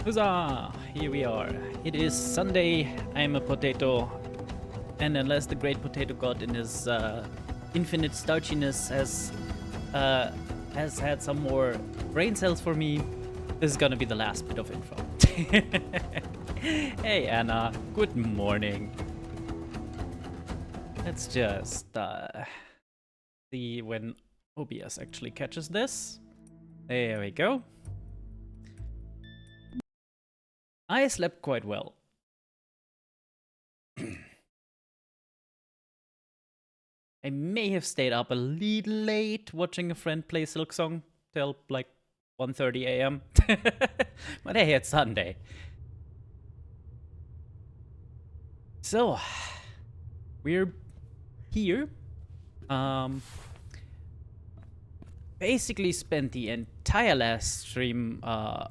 Huzzah! Here we are. It is Sunday. I'm a potato. And unless the great potato god in his infinite starchiness has had some more brain cells for me, this is gonna be the last bit of info. Hey Anna, good morning. Let's just see when OBS actually catches this. There we go. I slept quite well. I may have stayed up a little late watching a friend play Silksong till like 1:30 a.m. But hey, it's Sunday. So, we're here. Basically spent the entire last stream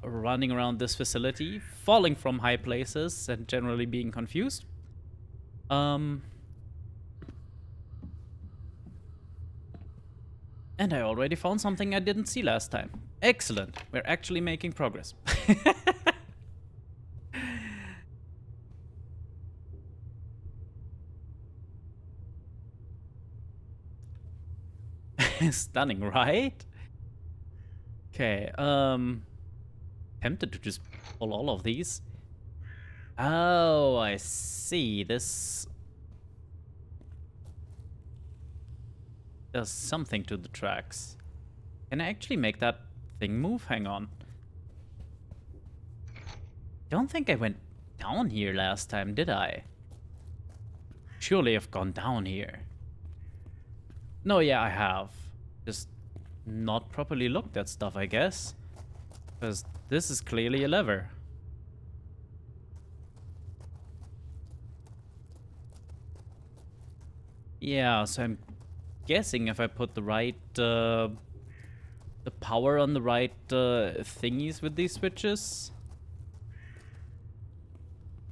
running around this facility, falling from high places and generally being confused. And I already found something I didn't see last time. Excellent. We're actually making progress. Stunning, right? Okay, tempted to just pull all of these. Oh, I see. This does something to the tracks. Can I actually make that thing move? Hang on. Don't think I went down here last time, did I? Surely I've gone down here. No, yeah, I have. Just not properly looked at stuff, I guess. Because this is clearly a lever. Yeah, so I'm guessing if I put the right the power on the right thingies with these switches,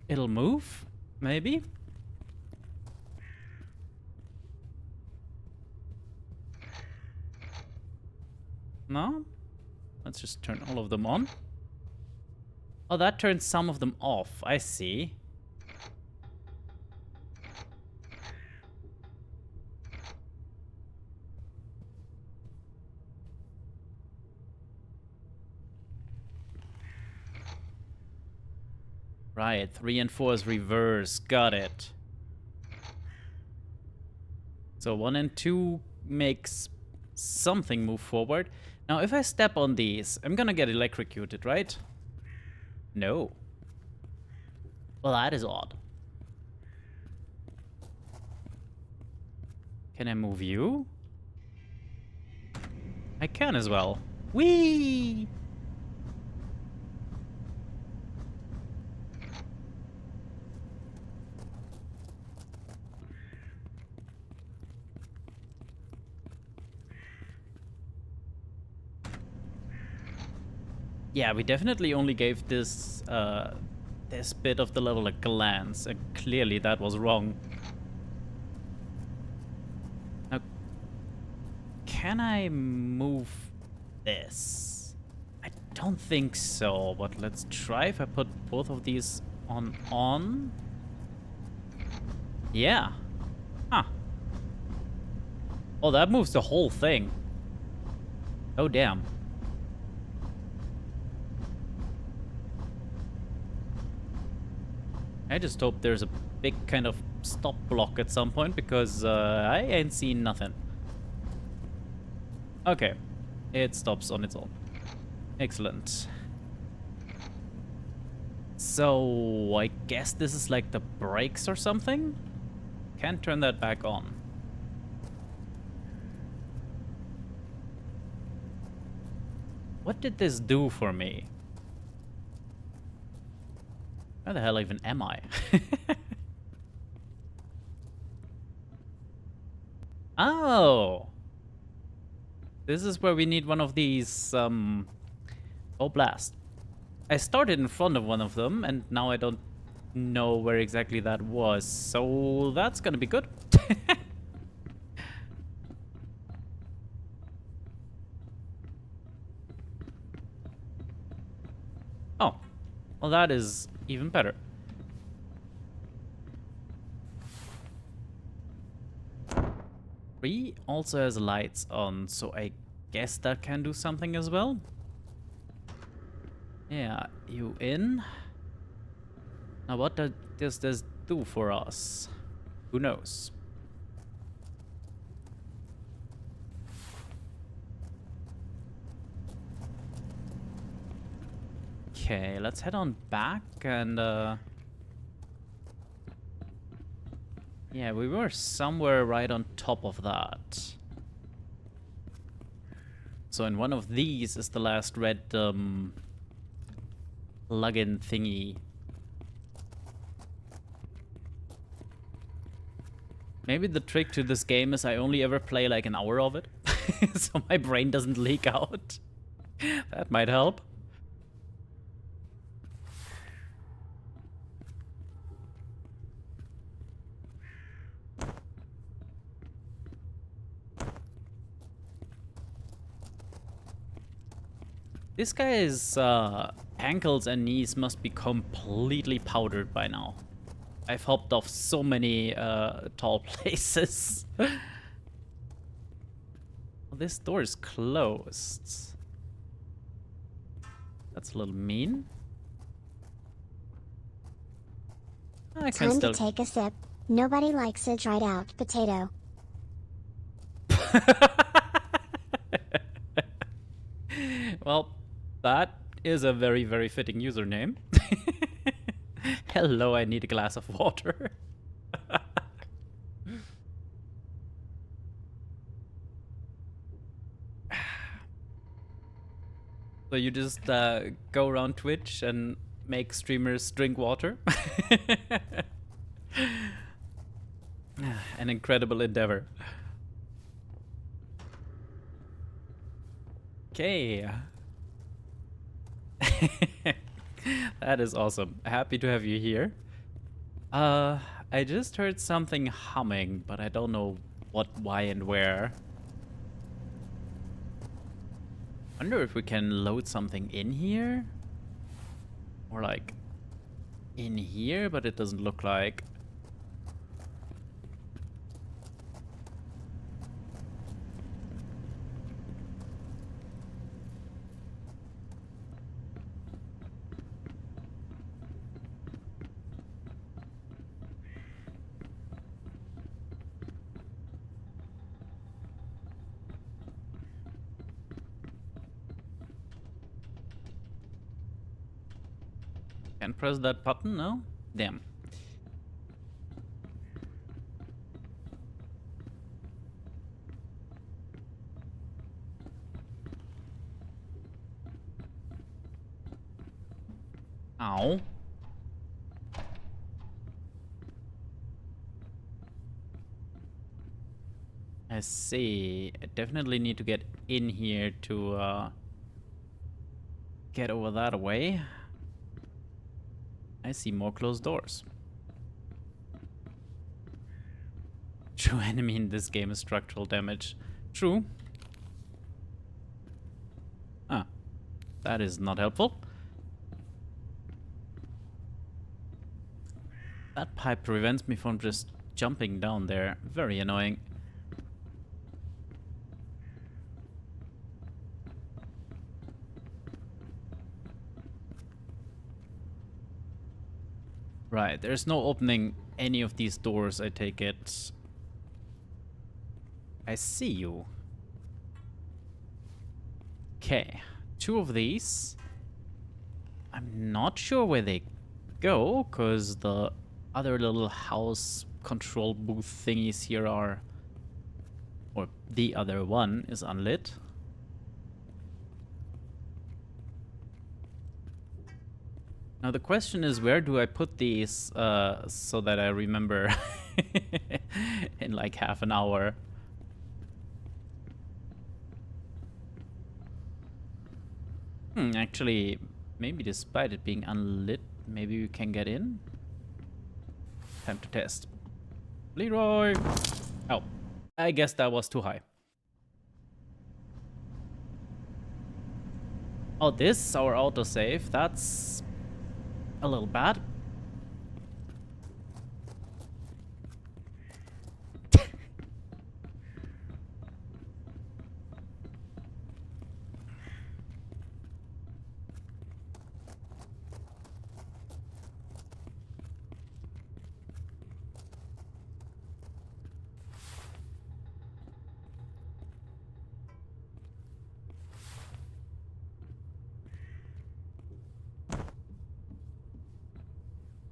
it'll move, maybe? No? Let's just turn all of them on. Oh, that turns some of them off. I see. Right, 3 and 4 is reverse. Got it. So 1 and 2 makes something move forward. Now, if I step on these, I'm gonna get electrocuted, right? No. Well, that is odd. Can I move you? I can as well. Whee! Yeah, we definitely only gave this this bit of the level a glance, and clearly that was wrong. Now, can I move this? I don't think so, but let's try if I put both of these on. Yeah. Huh. Oh, that moves the whole thing. Oh, damn. I just hope there's a big kind of stop block at some point, because I ain't seen nothing. Okay. It stops on its own. Excellent. So, I guess this is like the brakes or something? Can't turn that back on. What did this do for me? Where the hell even am I? Oh! This is where we need one of these, Oh, blast. I started in front of one of them, and now I don't know where exactly that was, so that's gonna be good. Oh, well, that is even better. Three also has lights on, so I guess that can do something as well. Yeah, you in? Now, what does this do for us? Who knows? Okay, let's head on back and, yeah, we were somewhere right on top of that. So in one of these is the last red, plugin thingy. Maybe the trick to this game is I only ever play like an hour of it, so my brain doesn't leak out. That might help. This guy's ankles and knees must be completely powdered by now. I've hopped off so many tall places. Well, this door is closed. That's a little mean. I can Time still... to take a sip. Nobody likes a dried out potato. Well, that is a very, very fitting username. Hello, I need a glass of water. So you just go around Twitch and make streamers drink water? An incredible endeavor. Okay. That is awesome. Happy to have you here. I just heard something humming, but I don't know what, why, and where. Wonder if we can load something in here? Or like in here, but it doesn't look like. Can't press that button, no? Damn. Ow. I see. I definitely need to get in here to get over that way. I see more closed doors. True enemy in this game is structural damage. True. Ah, that is not helpful. That pipe prevents me from just jumping down there. Very annoying. Right, there's no opening any of these doors, I take it. I see you. Okay, 2 of these. I'm not sure where they go, because the other little house control booth thingies here are... Or the other one is unlit. Now the question is, where do I put these so that I remember in like half an hour? Actually, maybe despite it being unlit, maybe we can get in? Time to test. Leroy! Oh, I guess that was too high. Oh, this, our autosave, that's a little bad.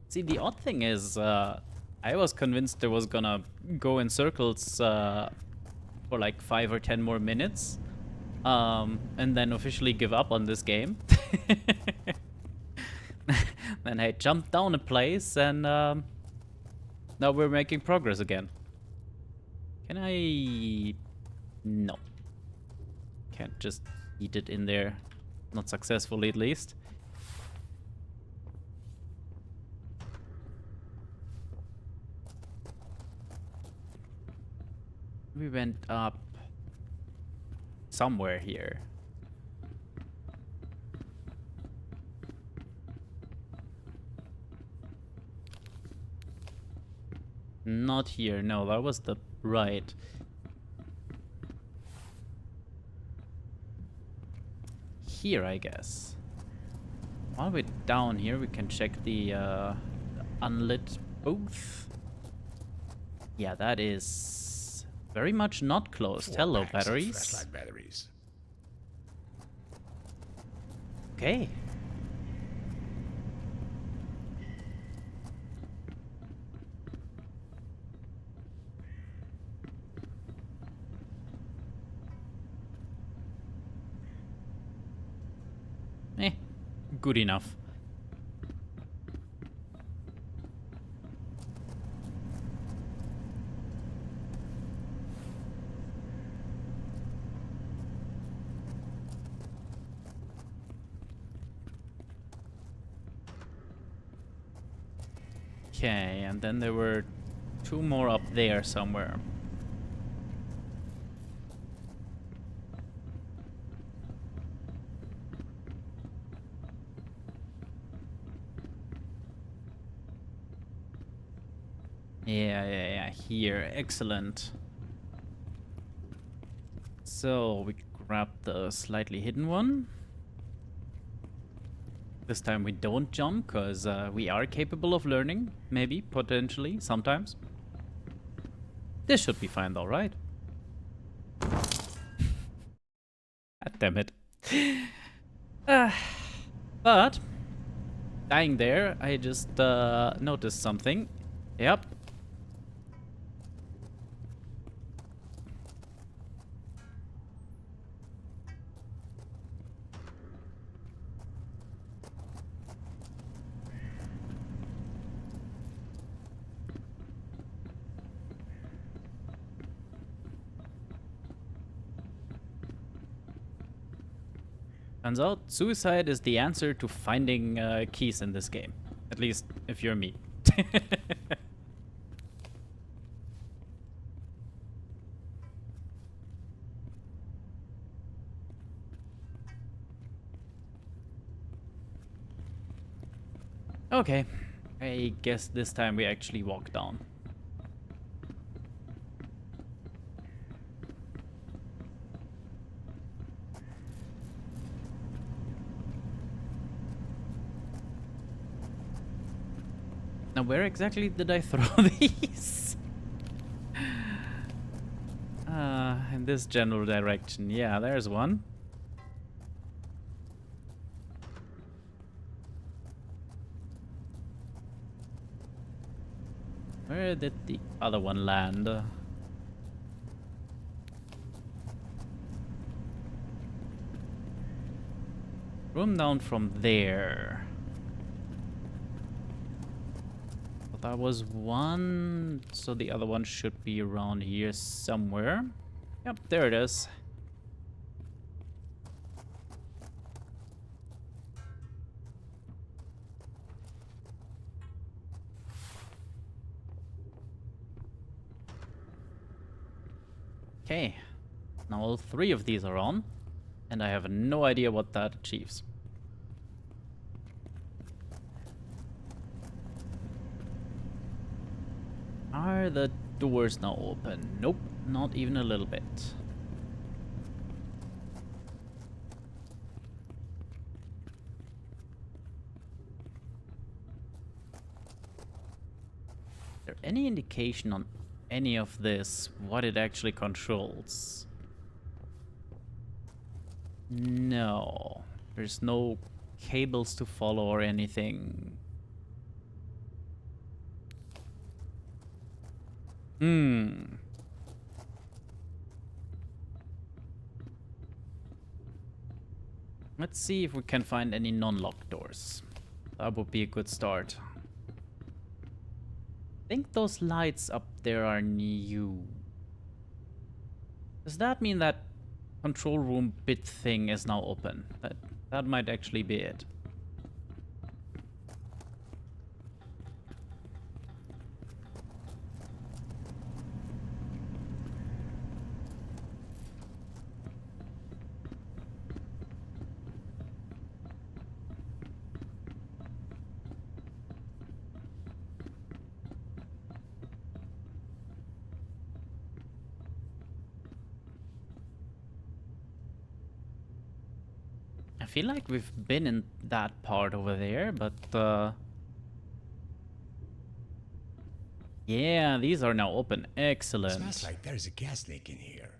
See, the odd thing is, I was convinced there was gonna go in circles for like 5 or 10 more minutes, and then officially give up on this game. Then I jumped down a place, and now we're making progress again. Can I... No. Can't just eat it in there. Not successfully, at least. We went up somewhere here. Not here. No, that was the right. Here, I guess. While we're down here, we can check the unlit booth. Yeah, that is very much not closed. Hello, batteries. Flashlight batteries. Okay. Good enough. Okay, and then there were 2 more up there somewhere. Yeah, here. Excellent. So, we grab the slightly hidden one. This time we don't jump, because we are capable of learning. Maybe, potentially, sometimes. This should be fine though, right? God damn it. But, dying there, I just noticed something. Yep. Turns out suicide is the answer to finding keys in this game. At least if you're me. Okay, I guess this time we actually walk down. Now, where exactly did I throw these? In this general direction. Yeah, there's one. Where did the other one land? Room down from there. But that was one, so the other one should be around here somewhere. Yep, there it is. Okay, now all three of these are on, and I have no idea what that achieves. Are the doors now open? Nope, not even a little bit. Is there any indication on any of this, what it actually controls? No. There's no cables to follow or anything. Let's see if we can find any non-locked doors. That would be a good start. I think those lights up there are new. Does that mean that control room bit thing is now open? That might actually be it. I feel like we've been in that part over there, but yeah, these are now open. Excellent. Smells like there's a gas leak in here.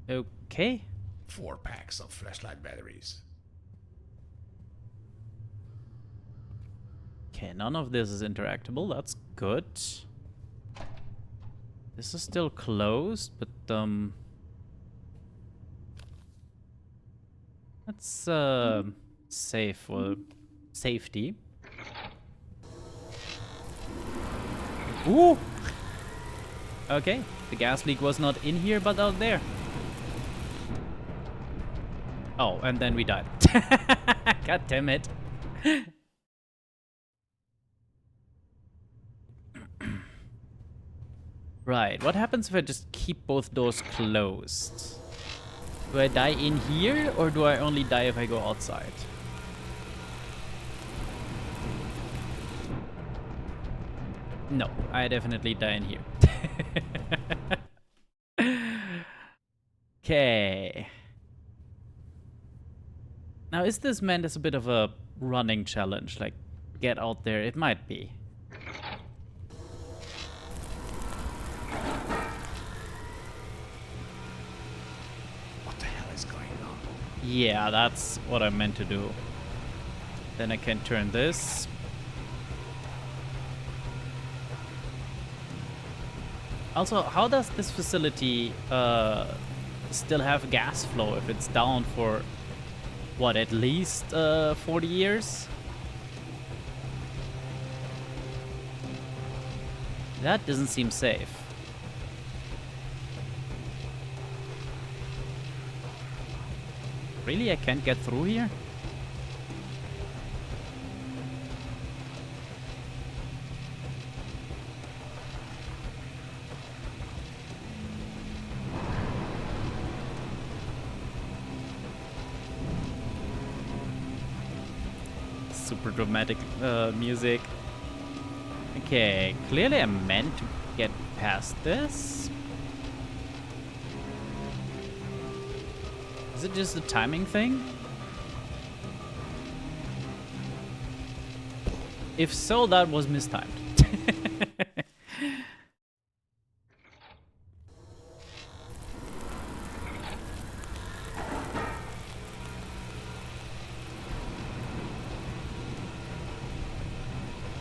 Okay. 4 packs of flashlight batteries. Okay, none of this is interactable. That's good. This is still closed, but let's save for safety. Ooh! Okay, the gas leak was not in here, but out there. Oh, and then we died. God damn it. Right, what happens if I just keep both doors closed? Do I die in here, or do I only die if I go outside? No, I definitely die in here. Okay. Now, is this meant as a bit of a running challenge? Like, get out there? It might be. What the hell is going on? Yeah, that's what I meant to do. Then I can turn this. Also, how does this facility still have gas flow if it's down for, what, at least 40 years? That doesn't seem safe. Really? I can't get through here? Super dramatic music. Okay, clearly I'm meant to get past this. Is it just a timing thing? If so, that was mistimed.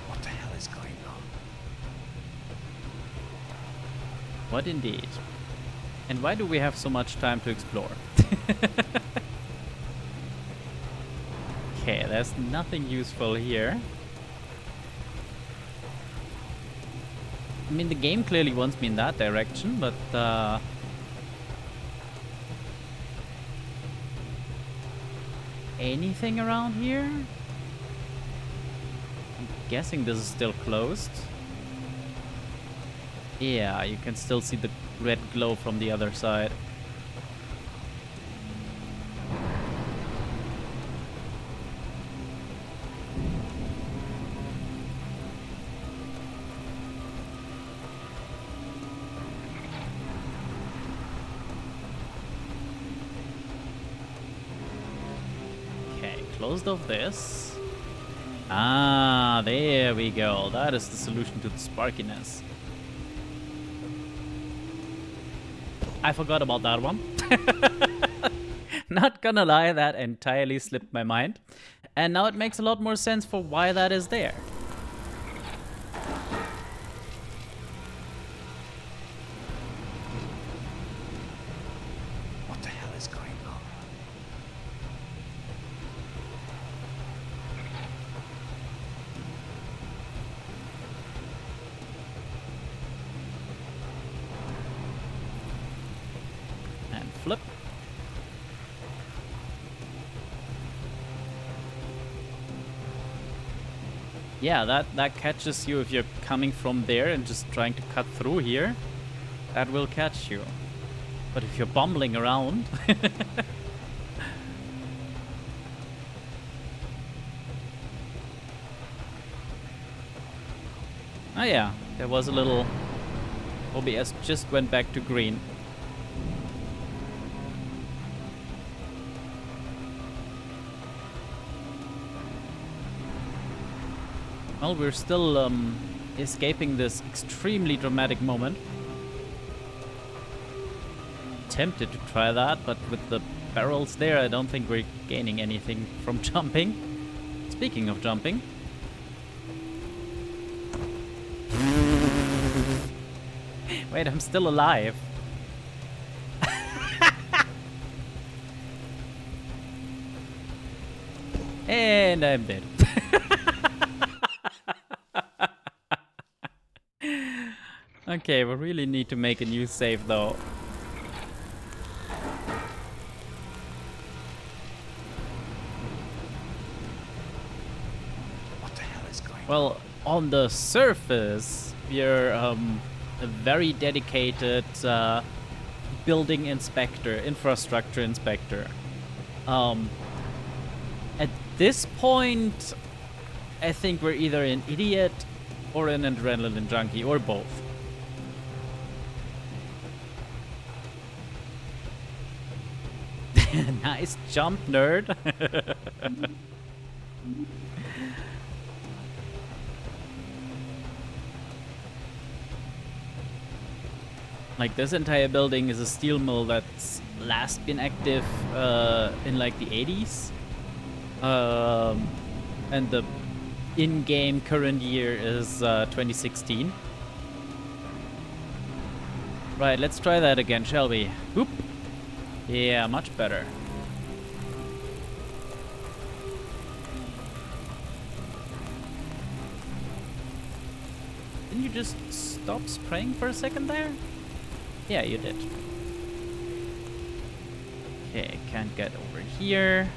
What the hell is going on? What indeed? And why do we have so much time to explore? Okay, there's nothing useful here. I mean, the game clearly wants me in that direction, but anything around here? I'm guessing this is still closed. Yeah, you can still see the red glow from the other side. Closed off this. Ah, there we go. That is the solution to the sparkiness. I forgot about that one. Not gonna lie, that entirely slipped my mind. And now it makes a lot more sense for why that is there. What the hell is going on? And flip. Yeah, that catches you if you're coming from there and just trying to cut through here. That will catch you. But if you're bumbling around... Oh yeah, there was a little... OBS just went back to green. Well, we're still escaping this extremely dramatic moment. Tempted to try that, but with the barrels there, I don't think we're gaining anything from jumping. Speaking of jumping. Wait, I'm still alive. And I'm dead. Okay, we really need to make a new save though. What the hell is going on? Well, on the surface, we're a very dedicated building inspector, infrastructure inspector. At this point, I think we're either an idiot or an adrenaline junkie, or both. Nice jump, nerd. Like, this entire building is a steel mill that's last been active in like the 80s. And the in-game current year is 2016. Right, let's try that again, shall we? Oop. Yeah, much better. Didn't you just stop spraying for a second there? Yeah, you did. Okay, can't get over here.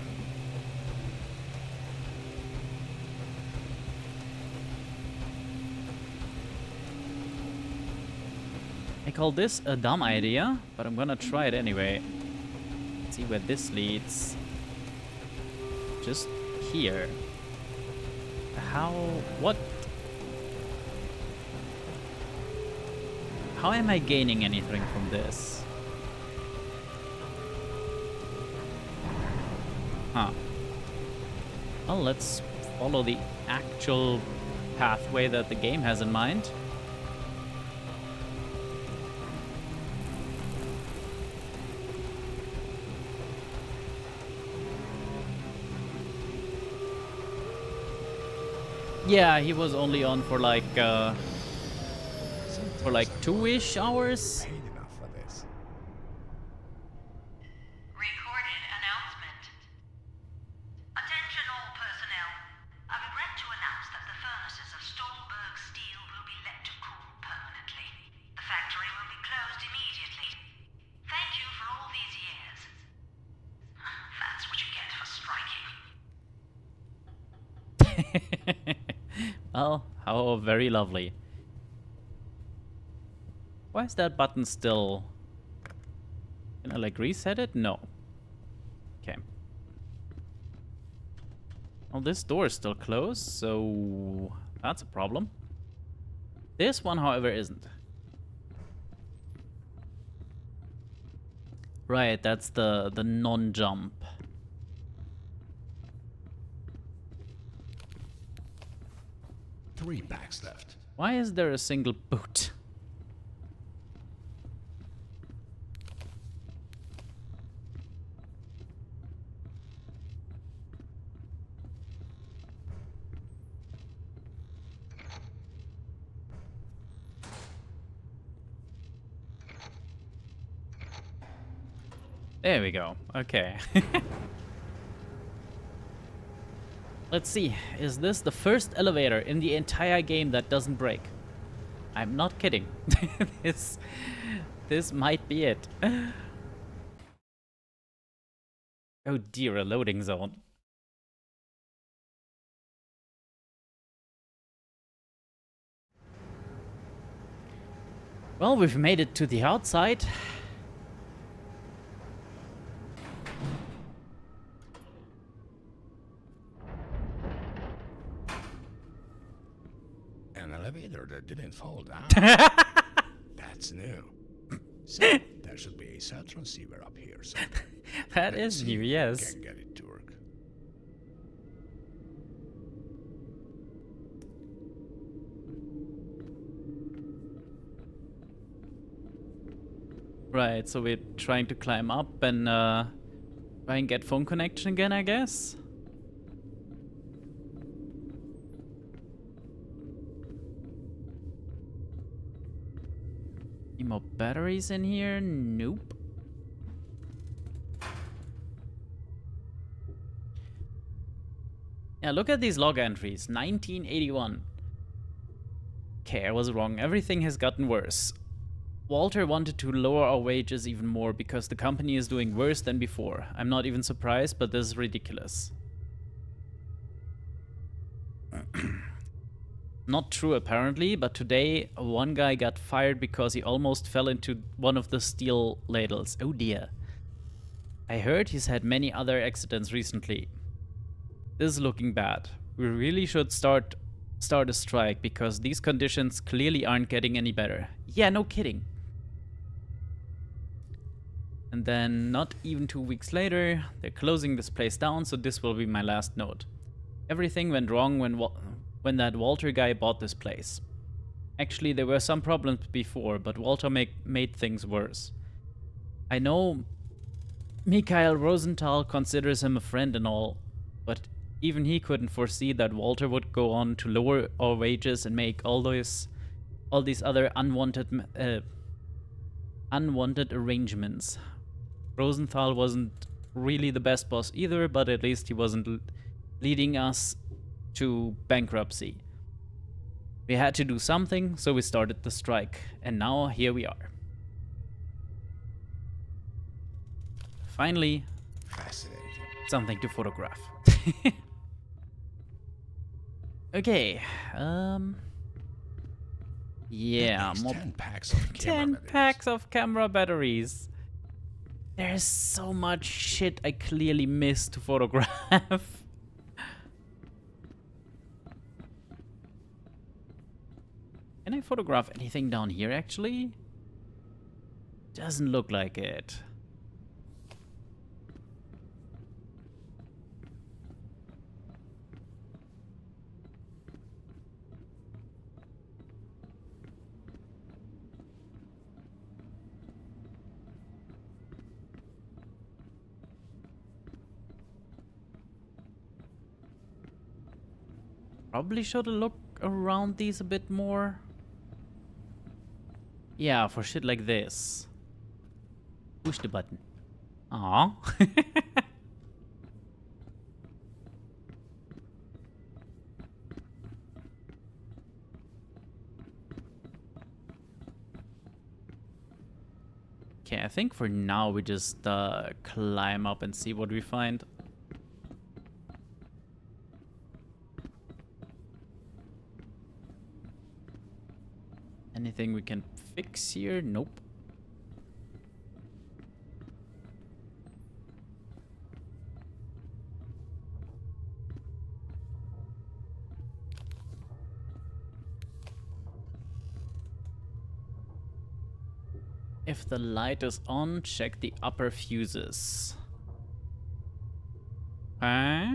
I call this a dumb idea, but I'm gonna try it anyway. See where this leads. Just here. How... what? How am I gaining anything from this? Huh. Well, let's follow the actual pathway that the game has in mind. Yeah, he was only on for like 2-ish hours. Paid enough for this. Recorded announcement. Attention all personnel. I regret to announce that the furnaces of Stolberg Steel will be let to cool permanently. The factory will be closed immediately. Thank you for all these years. That's what you get for striking. Well, how very lovely. Why is that button still... Can I like reset it? No. Okay. Well, this door is still closed, so that's a problem. This one, however, isn't. Right, that's the non-jump. Three packs left. Why is there a single boot? There we go. Okay. Let's see. Is this the first elevator in the entire game that doesn't break? I'm not kidding. This might be it. Oh dear, a loading zone. Well, we've made it to the outside. An elevator that didn't fall down. That's new. So, there should be a cell transceiver up here somewhere. That Let's is see new, if we yes. can get it to work. Right, so we're trying to climb up and try and get phone connection again, I guess. Any more batteries in here? Nope. Yeah, look at these log entries. 1981. Okay, I was wrong. Everything has gotten worse. Walter wanted to lower our wages even more because the company is doing worse than before. I'm not even surprised, but this is ridiculous. Not true apparently, but today one guy got fired because he almost fell into one of the steel ladles. Oh dear. I heard he's had many other accidents recently. This is looking bad. We really should start a strike because these conditions clearly aren't getting any better. Yeah, no kidding. And then not even 2 weeks later, they're closing this place down, so this will be my last note. Everything went wrong when that Walter guy bought this place. Actually, there were some problems before, but Walter made things worse. I know Mikhail Rosenthal considers him a friend and all, but even he couldn't foresee that Walter would go on to lower our wages and make all these other unwanted arrangements. Rosenthal wasn't really the best boss either, but at least he wasn't leading us to bankruptcy. We had to do something, so we started the strike, and now here we are. finally Fascinating. something to photograph. Okay, yeah, That makes more 10 packs of 10 camera batteries. packs of camera batteries. There's so much shit I clearly missed to photograph. Can I photograph anything down here actually? Doesn't look like it. Probably should look around these a bit more. Yeah, for shit like this. Push the button. Aww. Okay, I think for now we just climb up and see what we find. Anything we can fix here? Nope. If the light is on, check the upper fuses. Okay.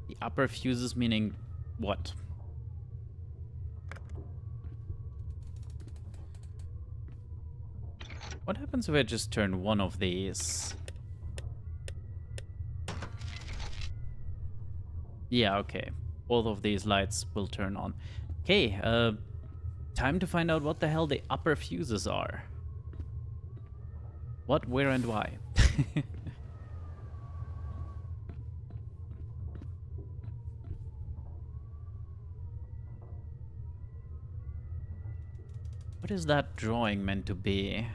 The upper fuses meaning what? What happens if I just turn one of these? Yeah, okay. Both of these lights will turn on. Okay, time to find out what the hell the upper fuses are. What, where, and why? What is that drawing meant to be?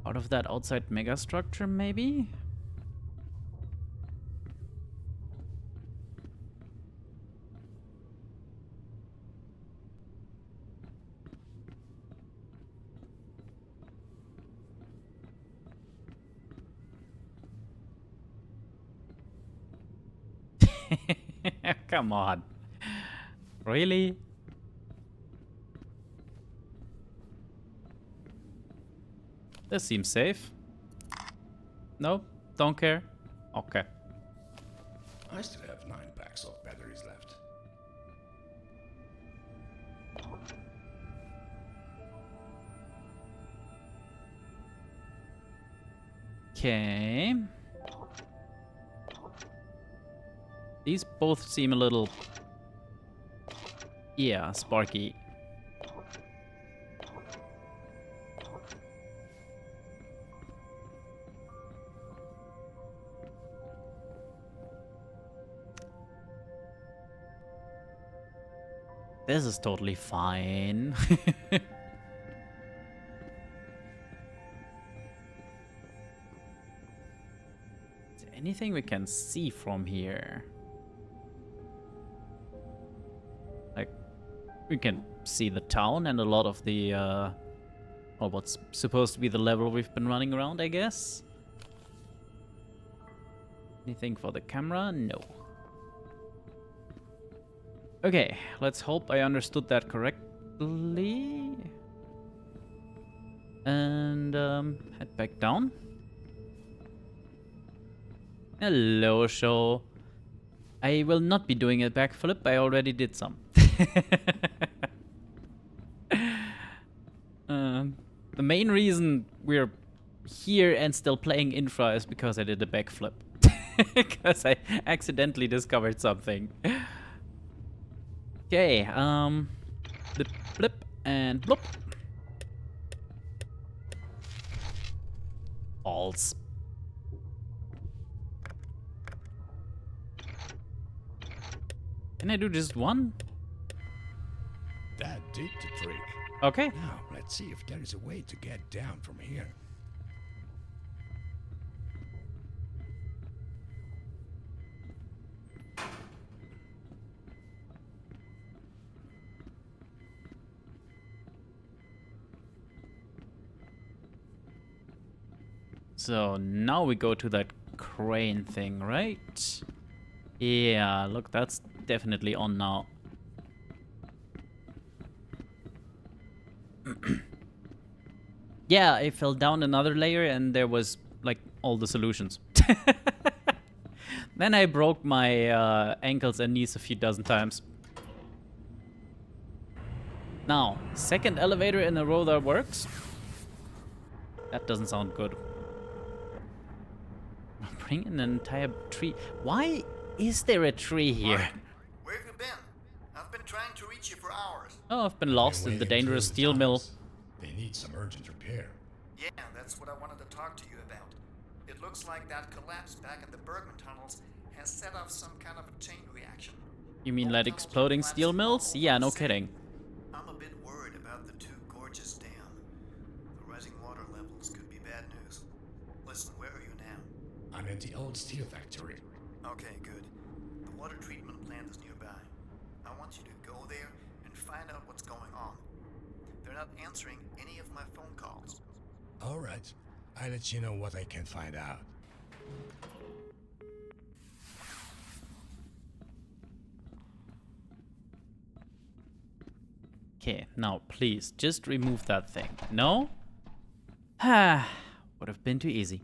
Out of that outside megastructure, maybe? Come on. Really? This seems safe. No? Don't care? Okay. I still have 9 packs of batteries left. Okay. These both seem a little... yeah, sparky. This is totally fine. Is there anything we can see from here? Like, we can see the town and a lot of the, or what's supposed to be the level we've been running around, I guess? Anything for the camera? No. Okay, let's hope I understood that correctly. And head back down. Hello, show. I will not be doing a backflip. I already did some. The main reason we're here and still playing Infra is because I did a backflip. Because I accidentally discovered something. Okay, blip, blip, and blop. Balls. Can I do just one? That did the trick. Okay. Now, let's see if there is a way to get down from here. So now we go to that crane thing, right? Yeah, look, that's definitely on now. Yeah, I fell down another layer and there was like all the solutions. Then I broke my ankles and knees a few dozen times. Now, second elevator in a row that works. That doesn't sound good. Bring an entire tree. Why is there a tree here? Mike, where have you been? I've been trying to reach you for hours. Oh, I've been lost in the dangerous steel mill. They need some urgent repair. Yeah, that's what I wanted to talk to you about. It looks like that collapse back in the Bergman tunnels has set off some kind of a chain reaction. You mean All like tunnels are exploding collapsing steel all mills? over Yeah, the no city. kidding. I'm a bit worried about the two gorges dam. The rising water levels could be bad news. Listen, where are you now? I'm at the old steel factory. Okay, good. The water treatment plant is nearby. I want you to go there and find out what's going on. They're not answering any of my phone calls. All right. I'll let you know what I can find out. Okay, now please, just remove that thing. No? Ah, would have been too easy.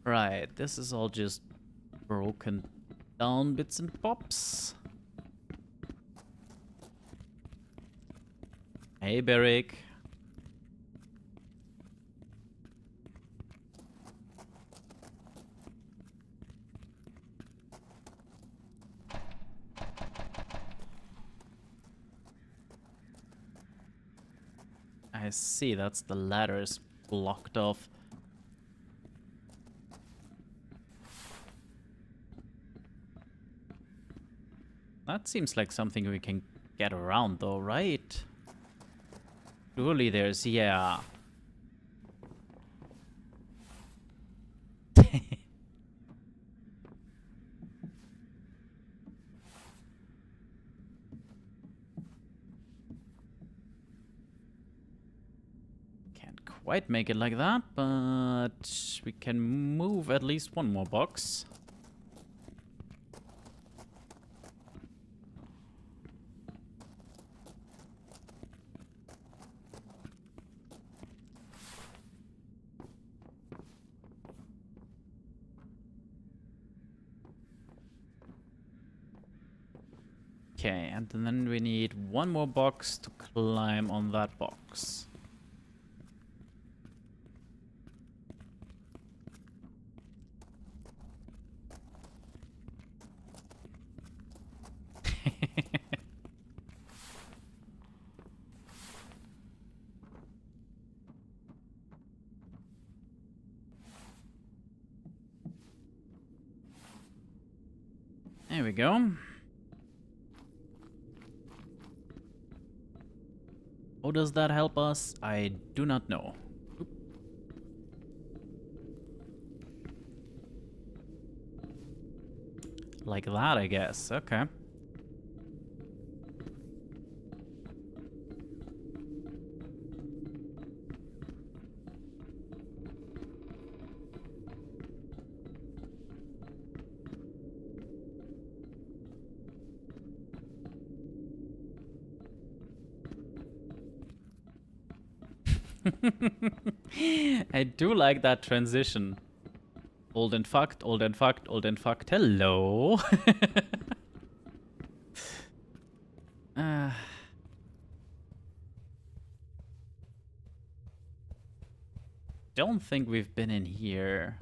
Right, this is all just broken down bits and pops. Hey, Beric. I see, that's the ladders blocked off. That seems like something we can get around though, right? Surely there's, yeah. Can't quite make it like that, but we can move at least one more box. Okay, and then we need one more box to climb on that box. There we go. How does that help us? I do not know. Oop. Like that, I guess. Okay. I do like that transition. Old and fucked, old and fucked, old and fucked. Hello. uh, don't think we've been in here.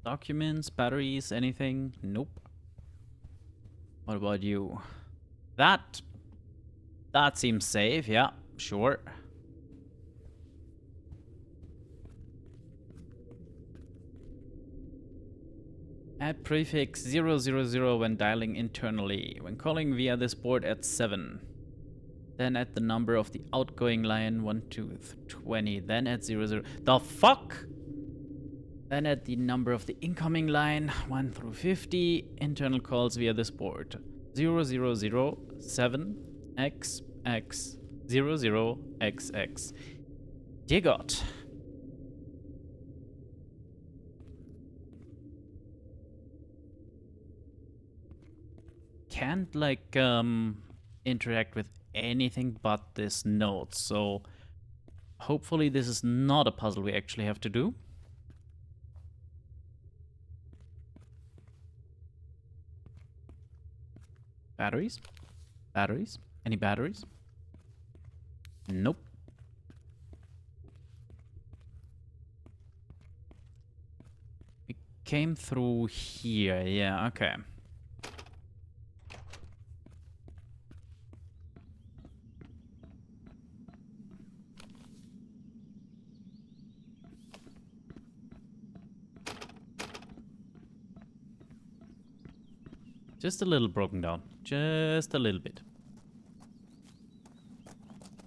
Documents, batteries, anything? Nope. What about you? That seems safe, yeah, sure. Add prefix 000 when dialing internally. When calling via this board, add 7. Then add the number of the outgoing line 1 to 20. Then add 00. The fuck? Then add the number of the incoming line 1 through 50. Internal calls via this board. 0007XX00XX. Dear God. Can't like interact with anything but this node, so hopefully this is not a puzzle we actually have to do. Batteries? Batteries? Any batteries? Nope. We came through here, yeah, okay. Just a little broken down. Just a little bit.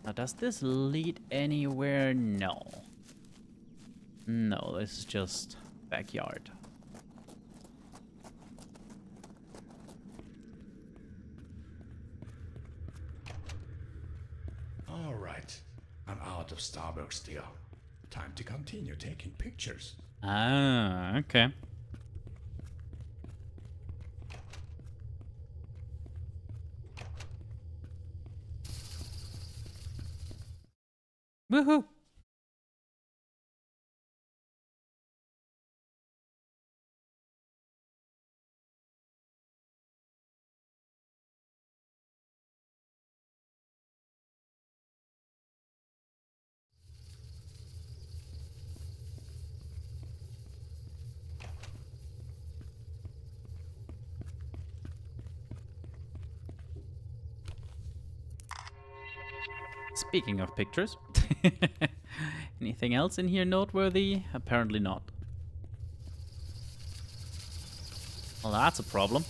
Now, does this lead anywhere? No. No, this is just backyard. All right. I'm out of Starbucks steel. Time to continue taking pictures. Ah, okay. Woohoo! Speaking of pictures, anything else in here noteworthy? Apparently not. Well, that's a problem.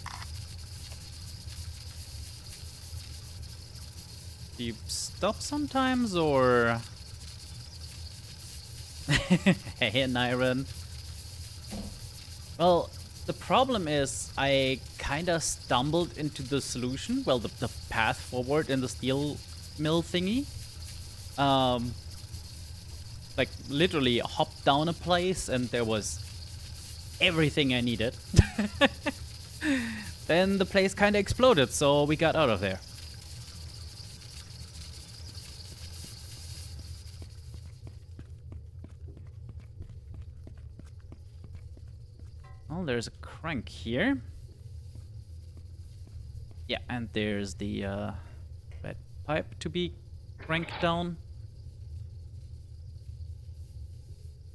Do you stop sometimes, or... Hey, Nyron. Well, the problem is I kinda stumbled into the solution, well, the path forward in the steel mill thingy. Like, literally hopped down a place and there was everything I needed. Then the place kinda exploded, so we got out of there. Well, there's a crank here. Yeah, and there's the red pipe to be cranked down.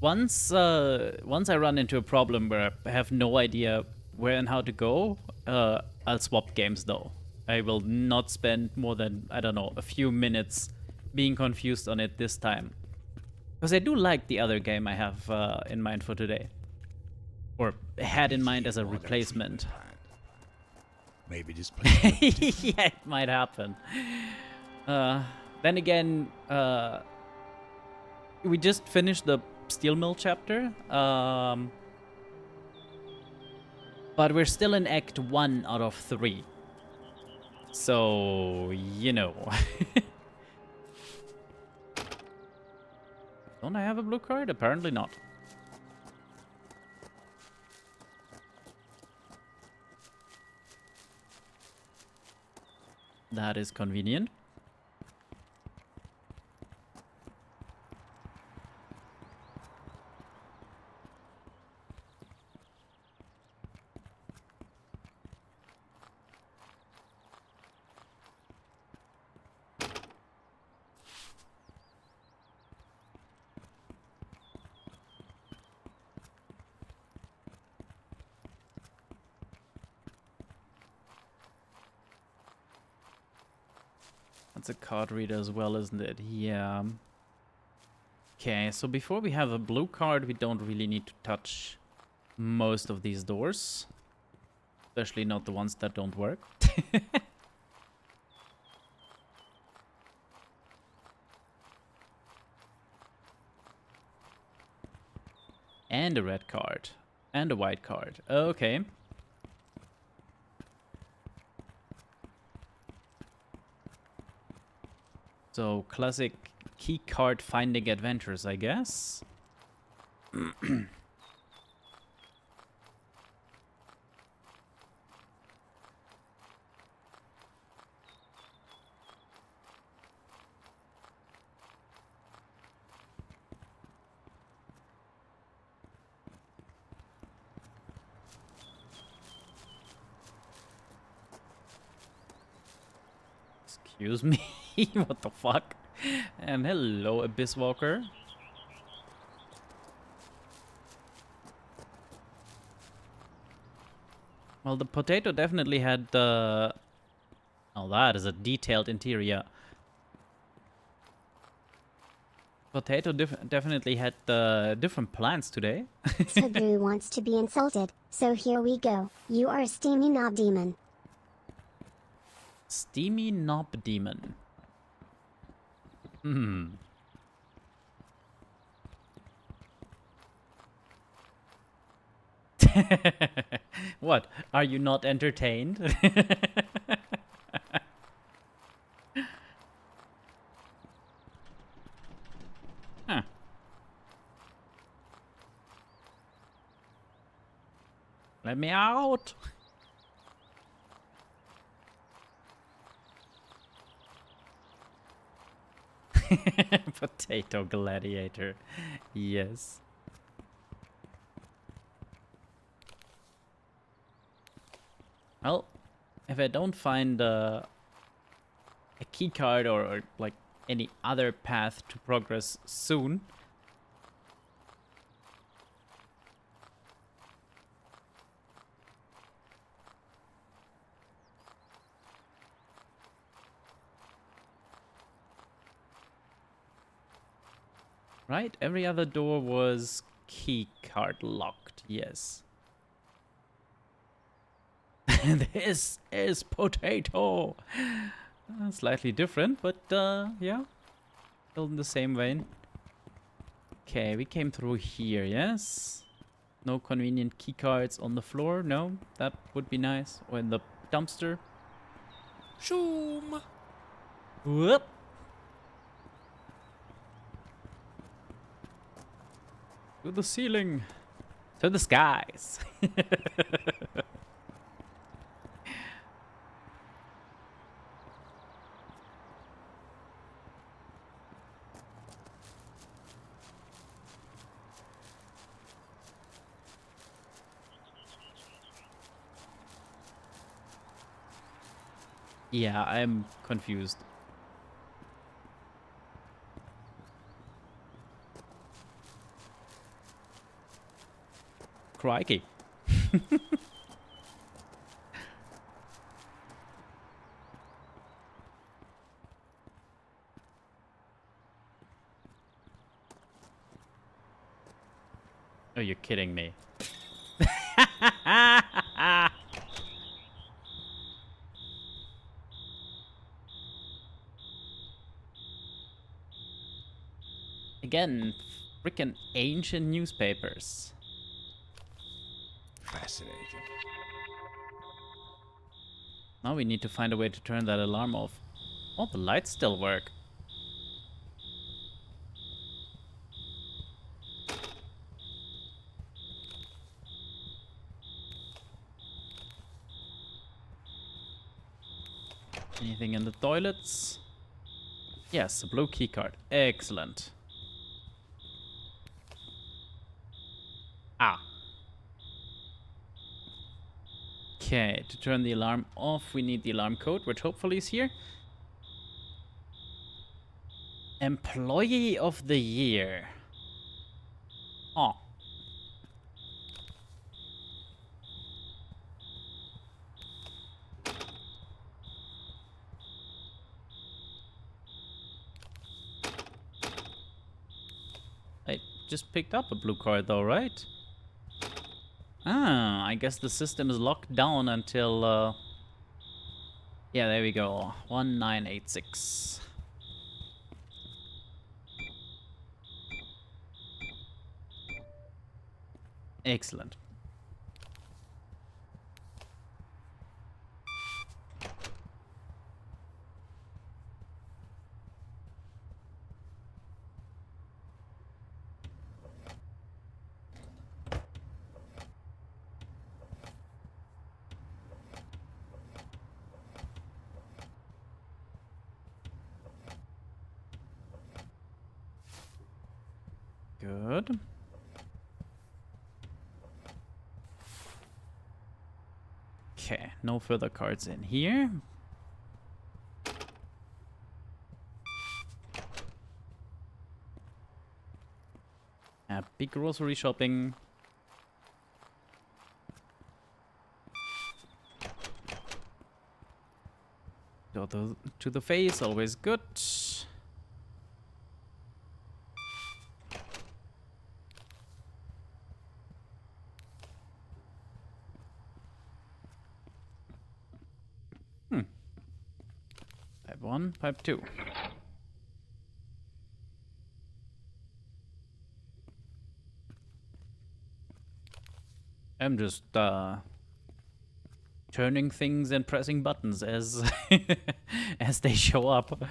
Once I run into a problem where I have no idea where and how to go, I'll swap games though. I will not spend more than, I don't know, a few minutes being confused on it this time. Because I do like the other game I have in mind for today. Or had in mind as a replacement. Maybe this place. Yeah, it might happen. Then again, we just finished the steel mill chapter, but we're still in Act 1 out of 3. So, you know. Don't I have a blue card? Apparently not. That is convenient. That's a card reader as well, isn't it? Yeah. Okay, so before we have a blue card, we don't really need to touch most of these doors. Especially not the ones that don't work. And a red card. And a white card. Okay. So, classic key card finding adventures, I guess. Excuse me? What the fuck? And hello, Abyss Walker. Well, the potato definitely had the... Oh, that is a detailed interior. Potato definitely had different plans today. Sabru wants to be insulted, so here we go. You are a steamy knob demon. Steamy knob demon. Hmm. What? Are you not entertained? Huh. Let me out. Potato gladiator. Yes. Well, if I don't find a key card or like any other path to progress soon, right? Every other door was key card locked. Yes. This is potato. Slightly different, but yeah, still in the same vein. Okay, we came through here, yes? No convenient key cards on the floor, no? That would be nice. Or in the dumpster. Shoom! Whoop! To the ceiling. To the skies. Yeah, I'm confused. Crikey. Oh, you're kidding me. Again, freaking ancient newspapers. Fascinating. Now we need to find a way to turn that alarm off. Oh, the lights still work. Anything in the toilets? Yes, a blue keycard. Excellent. Ah. Okay, to turn the alarm off, we need the alarm code, which hopefully is here. Employee of the Year. Oh. just picked up a blue card though, right? Ah, I guess the system is locked down until, yeah, there we go. 1986. Excellent. Good. Okay, no further cards in here. Big grocery shopping. To the face, always good. Pipe 1, pipe 2. I'm just turning things and pressing buttons as as they show up.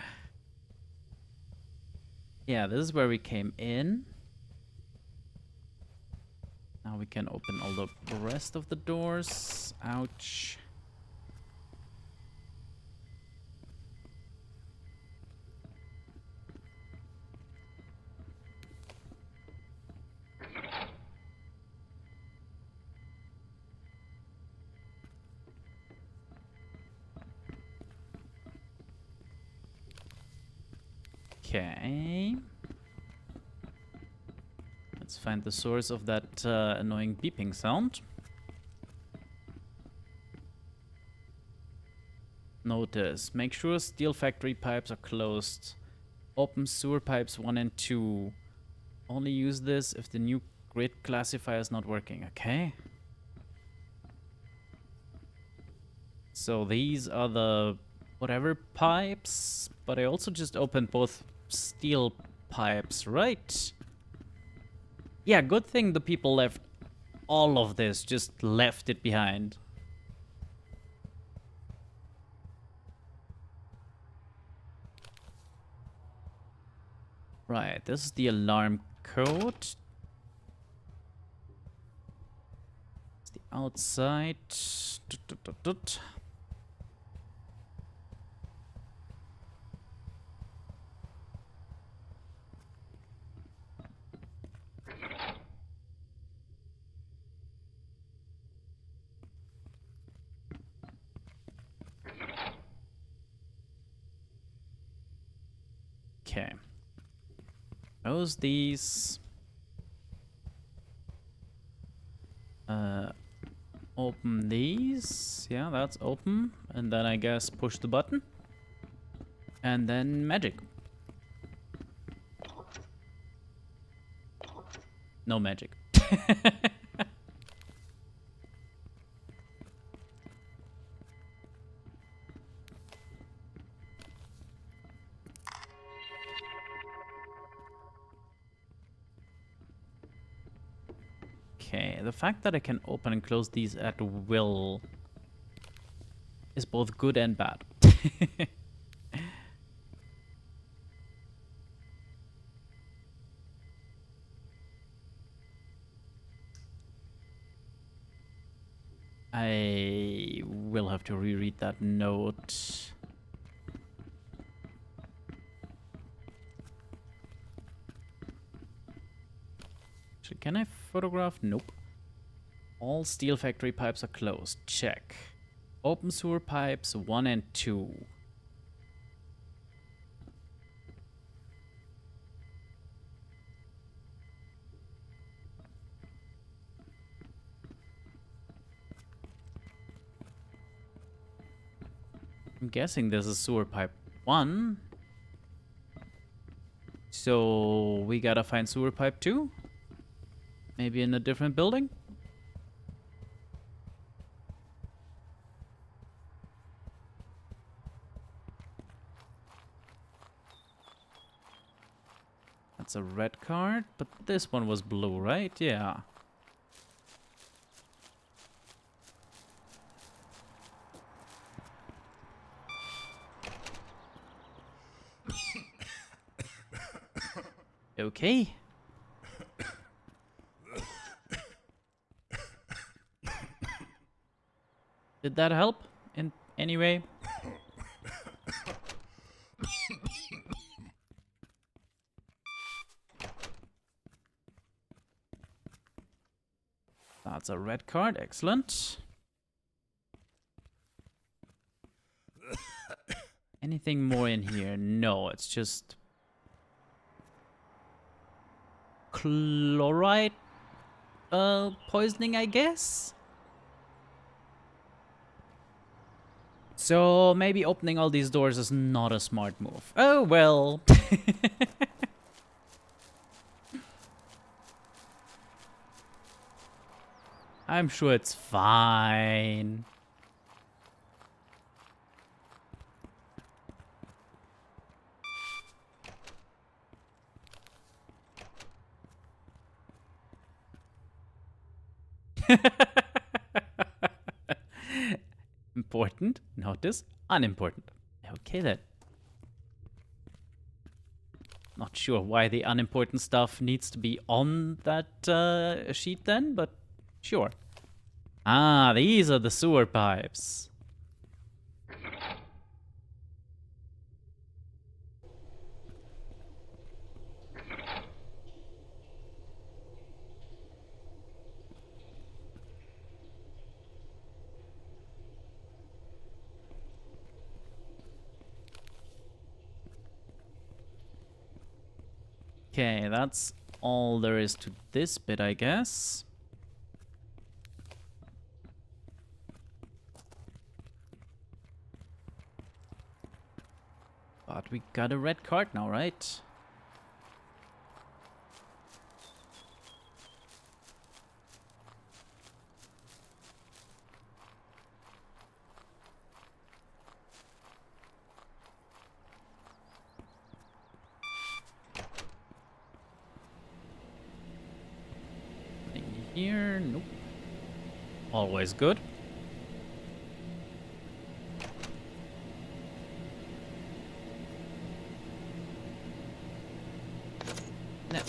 Yeah, this is where we came in. Now we can open all the rest of the doors. Ouch. Okay. Let's find the source of that annoying beeping sound. Notice, make sure steel factory pipes are closed. Open sewer pipes 1 and 2. Only use this if the new grid classifier is not working, okay? So these are the whatever pipes, but I also just opened both steel pipes, right? Yeah, good thing the people left all of this, just left it behind. Right, this is the alarm code. It's the outside. Okay. Close these. Open these. Yeah, that's open. And then I guess push the button. And then magic. No magic. Okay, the fact that I can open and close these at will is both good and bad. I will have to reread that note. Actually, can I photograph? Nope. All steel factory pipes are closed. Check. Open sewer pipes 1 and 2. I'm guessing this is sewer pipe 1. So we gotta find sewer pipe 2. Maybe in a different building? That's a red card, but this one was blue, right? Yeah. Okay. Did that help in any way? That's a red card. Excellent. Anything more in here? No, it's just chloride poisoning, I guess. So maybe opening all these doors is not a smart move. Oh well. I'm sure it's fine. Important. Notice. Unimportant. Okay then. Not sure why the unimportant stuff needs to be on that sheet then, but sure. Ah, these are the sewer pipes. Okay, that's all there is to this bit, I guess. But we got a red card now, right? Nothing here, nope. Always good. No.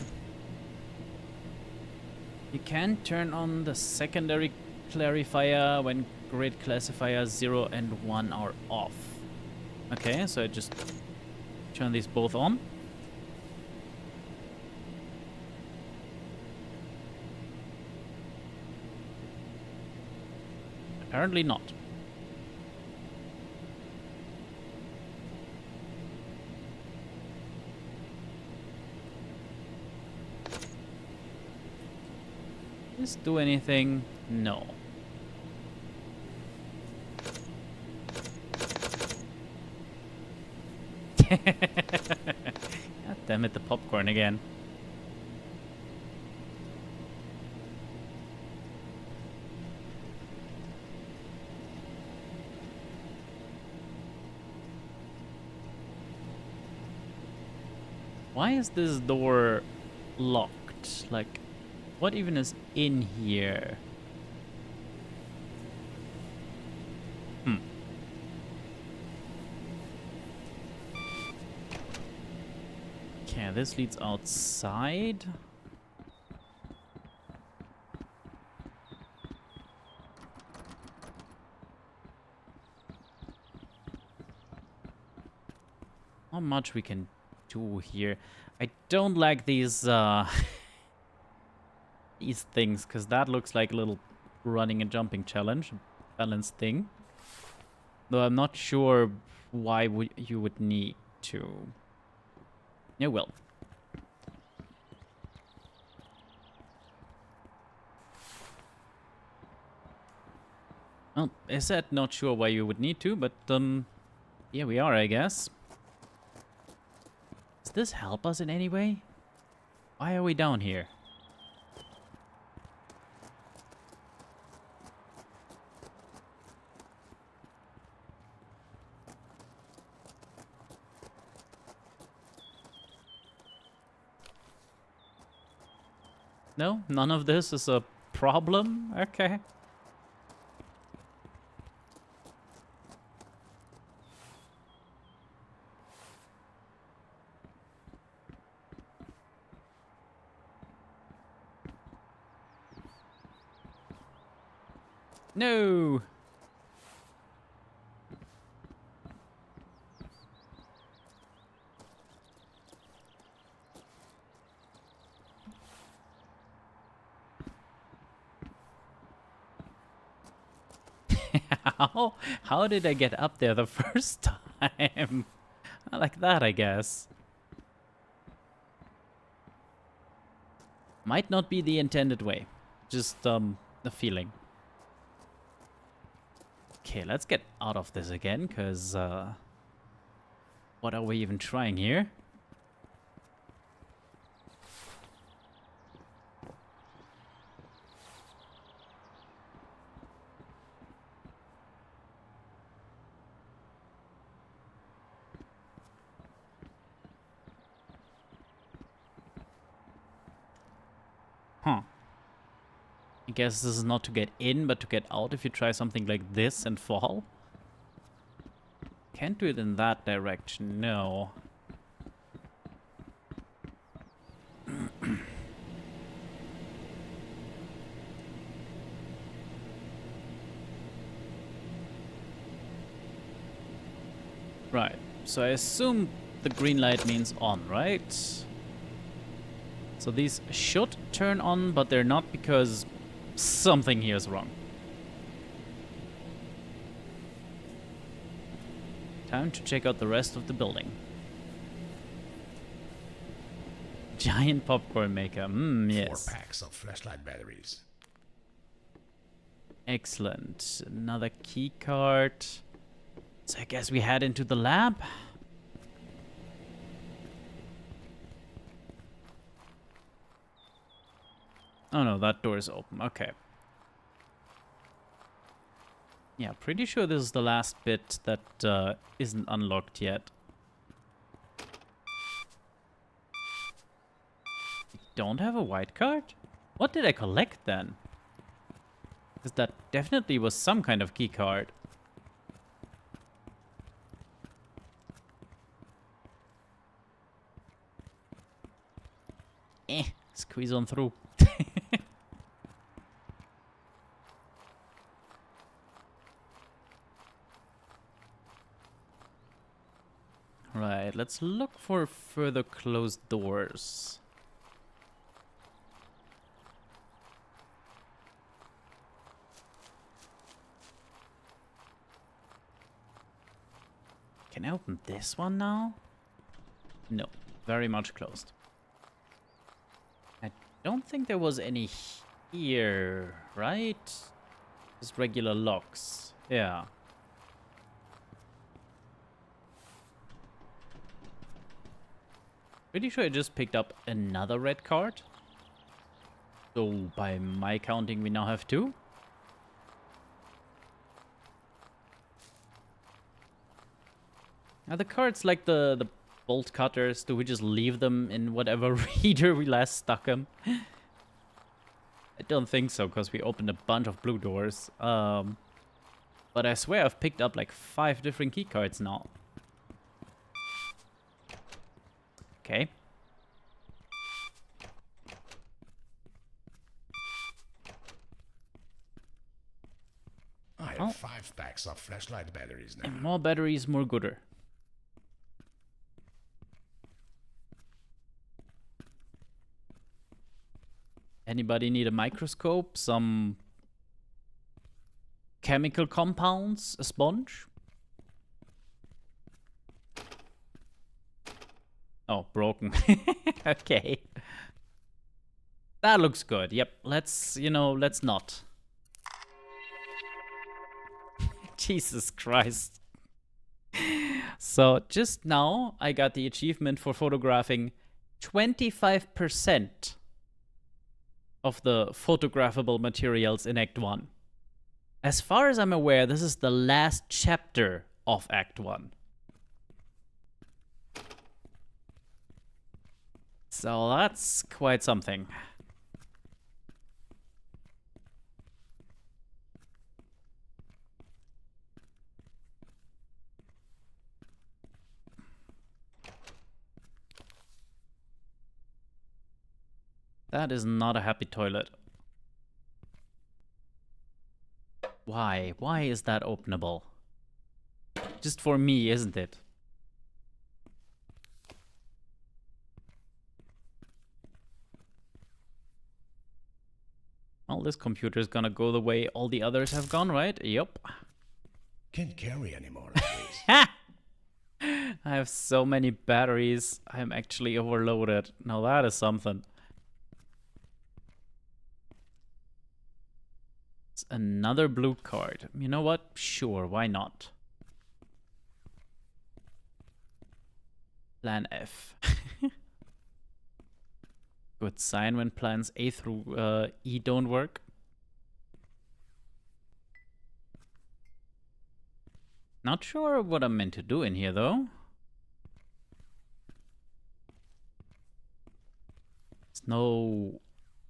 You can turn on the secondary clarifier when grid classifier 0 and 1 are off. Okay, so I just turn these both on. Apparently not. Does this do anything? No. God damn it, the popcorn again. Why is this door locked? Like, what even is in here? Okay, this leads outside. Not much we can do here. I don't like these these things, because that looks like a little running and jumping challenge, balance thing. Though I'm not sure why you would need to. Yeah, well. Well, I said not sure why you would need to, but here we are, I guess. Does this help us in any way? Why are we down here? No? None of this is a problem? Okay. No! How did I get up there the first time? Like that, I guess. Might not be the intended way. Just, a feeling. Okay, let's get out of this again, because, what are we even trying here? Huh. I guess this is not to get in, but to get out if you try something like this and fall. Can't do it in that direction, no. Right, so I assume the green light means on, right? So these should turn on, but they're not because something here is wrong. Time to check out the rest of the building. Giant popcorn maker, yes. 4 packs of flashlight batteries. Excellent. Another key card. So I guess we head into the lab. Oh no, that door is open. Okay. Yeah, pretty sure this is the last bit that isn't unlocked yet. Don't have a white card? What did I collect then? Because that definitely was some kind of key card. Squeeze on through. Right, let's look for further closed doors. Can I open this one now? No, very much closed. I don't think there was any here, right? Just regular locks. Yeah. Pretty sure I just picked up another red card. So by my counting, we now have 2. Are the cards like the bolt cutters? Do we just leave them in whatever reader we last stuck them? I don't think so, because we opened a bunch of blue doors. But I swear I've picked up like 5 different key cards now. Okay. I have 5 packs of flashlight batteries now. More batteries, more gooder. Anybody need a microscope? Some chemical compounds? A sponge? Oh, broken. Okay. That looks good. Yep, let's not. Jesus Christ. So, just now, I got the achievement for photographing 25% of the photographable materials in Act 1. As far as I'm aware, this is the last chapter of Act 1. So that's quite something. That is not a happy toilet. Why? Why is that openable? Just for me, isn't it? Well, this computer is gonna go the way all the others have gone, right? Yup. Can't carry anymore like this. Ha! I have so many batteries. I'm actually overloaded. Now that is something. It's another blue card. You know what? Sure, why not? Plan F. Good sign when plans A through E don't work. Not sure what I'm meant to do in here, though. There's no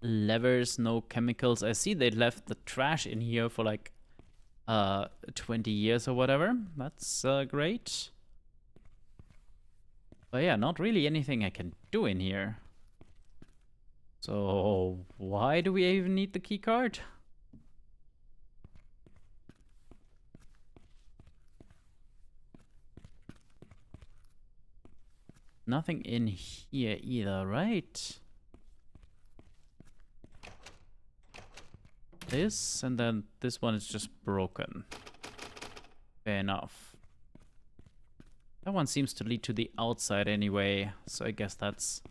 levers, no chemicals. I see they left the trash in here for like 20 years or whatever. That's great. But yeah, not really anything I can do in here. So why do we even need the key card? Nothing in here either, right? This, and then this one is just broken. Fair enough. That one seems to lead to the outside anyway, so I guess that's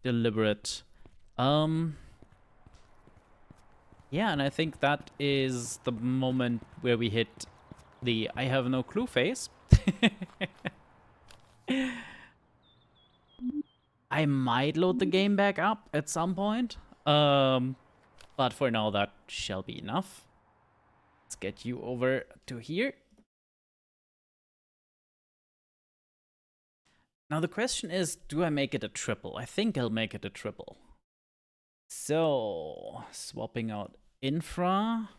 deliberate. Yeah, and I think that is the moment where we hit the I have no clue phase. I might load the game back up at some point. But for now, that shall be enough. Let's get you over to here. Now the question is, do I make it a triple? I think I'll make it a triple. So, swapping out Infra.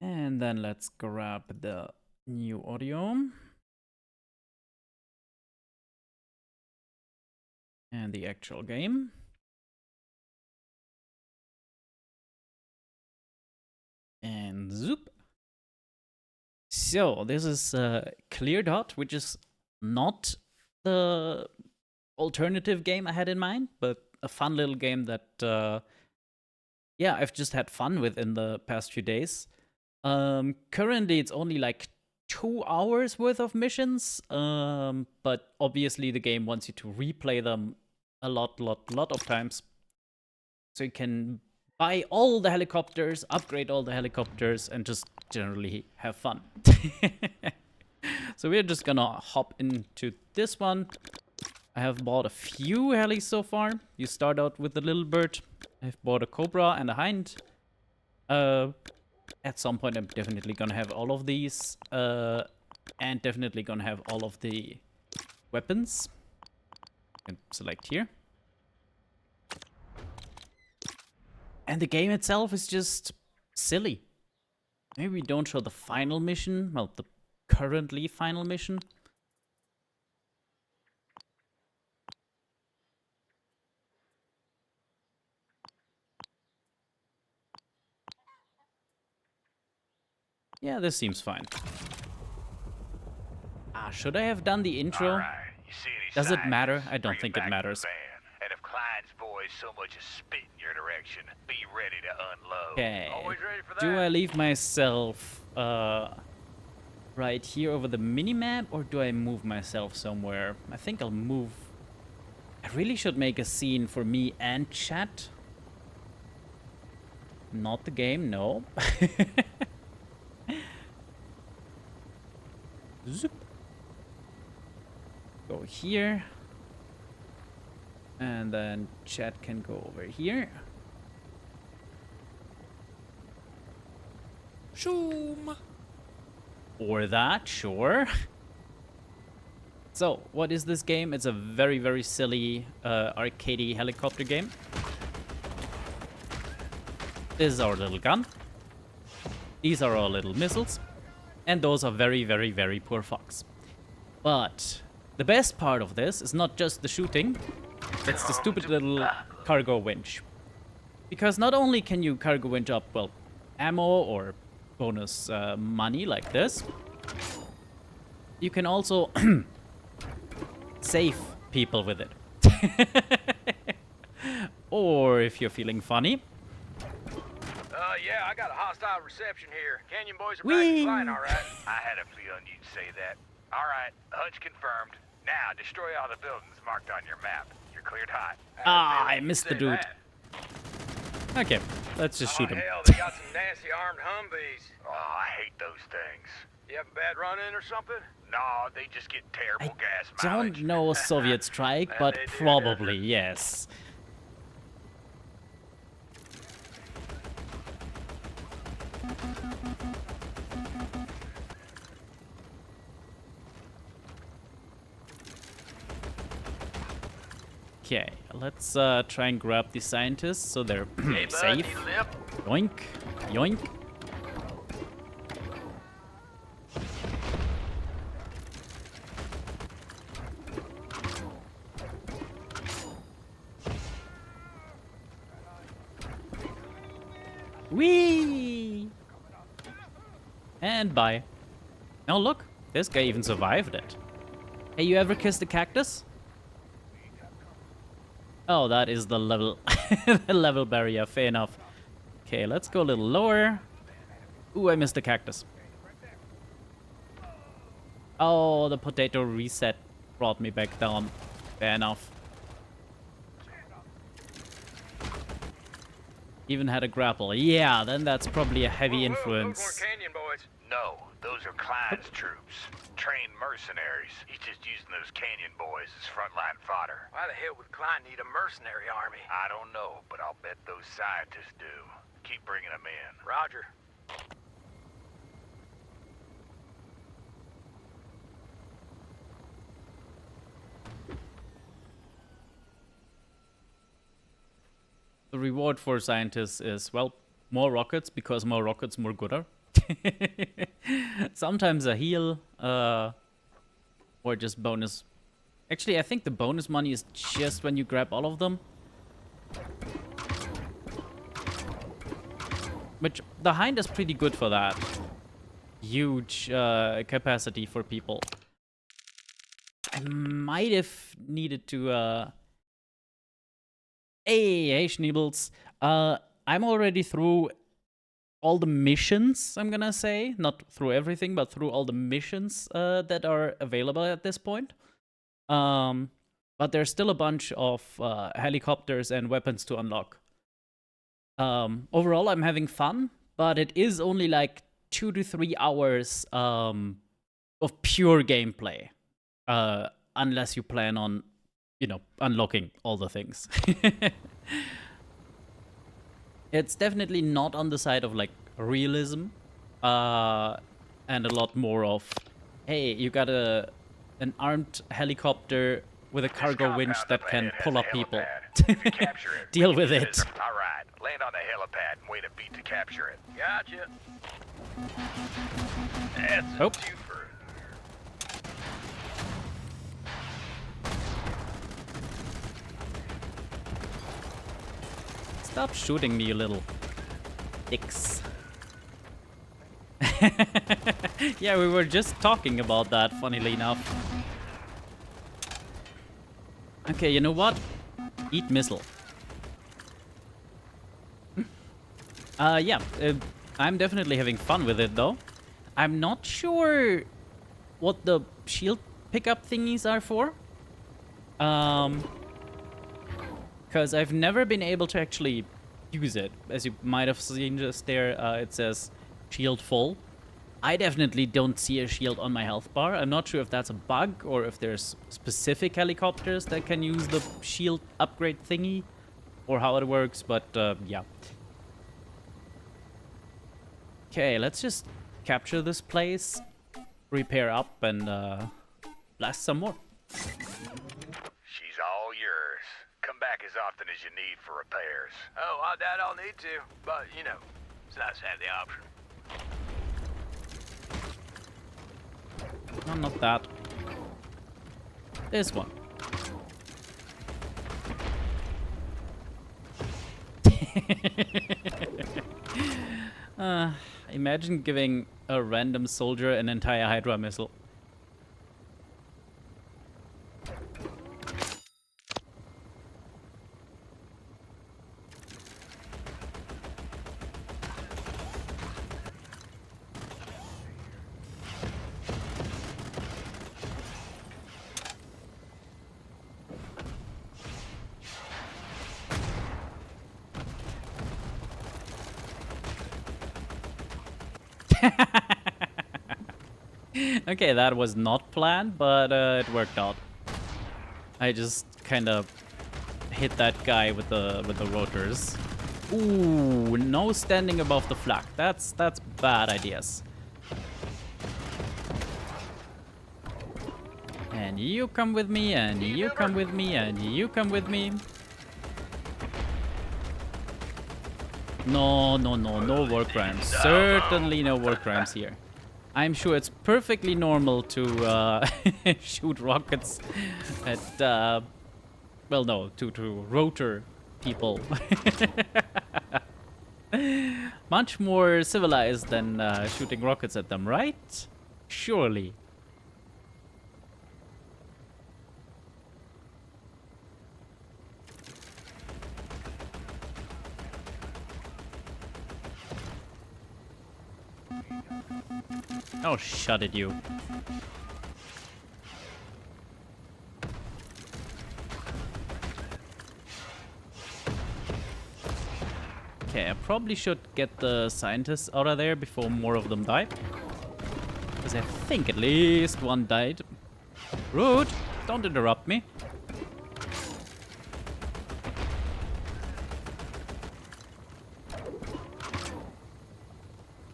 And then let's grab the new audio. And the actual game. And zoop. So this is Clear Dot, which is not the alternative game I had in mind, but a fun little game that, yeah, I've just had fun with in the past few days. Currently, it's only like 2 hours worth of missions, but obviously the game wants you to replay them a lot of times. So you can buy all the helicopters, upgrade all the helicopters, and just generally have fun. So we're just gonna hop into this one. I have bought a few helis so far. You start out with the little bird. I've bought a Cobra and a Hind. At some point, I'm definitely gonna have all of these, and definitely gonna have all of the weapons. And select here. And the game itself is just silly. Maybe we don't show the final mission, well, the currently final mission. Yeah, this seems fine. Should I have done the intro? Does it matter? I don't think it matters. And if Klein's boys so much as spit in your direction, be ready to unload. Okay. Always ready for that. Do I leave myself right here over the minimap, or do I move myself somewhere? I think I'll move. I really should make a scene for me and chat. Not the game, no. Zoop. Go here. And then Chad can go over here. Shoom. Or that, sure. So, what is this game? It's a very, very silly arcadey helicopter game. This is our little gun. These are our little missiles. And those are very, very, very poor fucks. But the best part of this is not just the shooting. It's the stupid little cargo winch. Because not only can you cargo winch up, well, ammo or bonus money like this, you can also save people with it. Or if you're feeling funny. Yeah, I got a hostile reception here. Canyon boys are Whee! practicing flying, all right. I had a feeling you'd say that. All right, hunch confirmed. Now, destroy all the buildings marked on your map. You're cleared hot. Ah, I missed the dude. Okay, let's just shoot him. Hell, they got some nasty armed Humvees. Oh, I hate those things. You have a bad run-in or something? No, they just get terrible gas mileage. Don't know Soviet strike, Man, but they do, probably yes. Okay, let's try and grab the scientists so they're Hey, bud, safe. need a lift? Yoink, yoink. Whee! And bye. Oh look, this guy even survived it. Hey, you ever kissed a cactus? Oh, that is the level, the level barrier. Fair enough. Okay, let's go a little lower. Ooh, I missed the cactus. Oh, the potato reset brought me back down. Fair enough. Even had a grapple. Yeah, then that's probably a heavy influence. Those weren't Canyon boys. No, those are Klein's troops. Trained mercenaries. He's just using those Canyon boys as frontline fodder. Why the hell would Klein need a mercenary army? I don't know, but I'll bet those scientists do. Keep bringing them in. Roger. The reward for scientists is, well, more rockets, because more rockets, more gooder. Sometimes a heal, or just bonus. Actually, I think the bonus money is just when you grab all of them. Which, the Hind is pretty good for that. Huge capacity for people. I might have needed to, Hey, Schneebles. I'm already through all the missions, I'm gonna say. Not through everything, but through all the missions that are available at this point. But there's still a bunch of helicopters and weapons to unlock. Overall, I'm having fun, but it is only like 2 to 3 hours of pure gameplay. Unless you plan on, you know, unlocking all the things. It's definitely not on the side of like realism, and a lot more of, hey, you got an armed helicopter with a cargo winch that can pull up people. Deal with it. All right, land on the helipad and wait a beat to capture it. Gotcha. That's a Oh. twofer. Stop shooting me, you little dicks. Yeah, we were just talking about that, funnily enough. Okay, you know what? Eat missile. Yeah, I'm definitely having fun with it, though. I'm not sure what the shield pickup thingies are for. Because I've never been able to actually use it. As you might have seen just there, it says shield full. I definitely don't see a shield on my health bar. I'm not sure if that's a bug or if there's specific helicopters that can use the shield upgrade thingy or how it works, but yeah. Okay, let's just capture this place, repair up, and blast some more. She's all yours. Come back as often as you need for repairs. Oh, I doubt I'll need to, but, you know, it's nice to have the option. No, not that. This one. Imagine giving a random soldier an entire Hydra missile. Okay, that was not planned, but it worked out. I just kind of hit that guy with the rotors. Ooh, no standing above the flak. That's bad ideas. And you come with me, and you come with me, and you come with me. No, no, no, no war crimes. Certainly no war crimes here. I'm sure it's perfectly normal to shoot rockets at, well, no, to rotor people. Much more civilized than shooting rockets at them, right? Surely. Oh, shut it, you. Okay, I probably should get the scientists out of there before more of them die. Because I think at least one died. Rude! Don't interrupt me.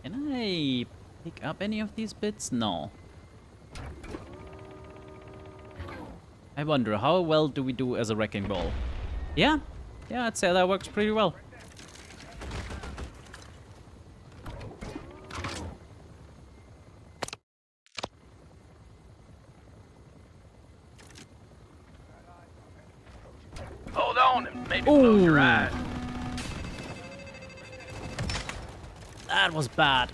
Can I pick up any of these bits? No. I wonder, how well do we do as a wrecking ball? Yeah, I'd say that works pretty well. Hold on and maybe close your eyes. That was bad.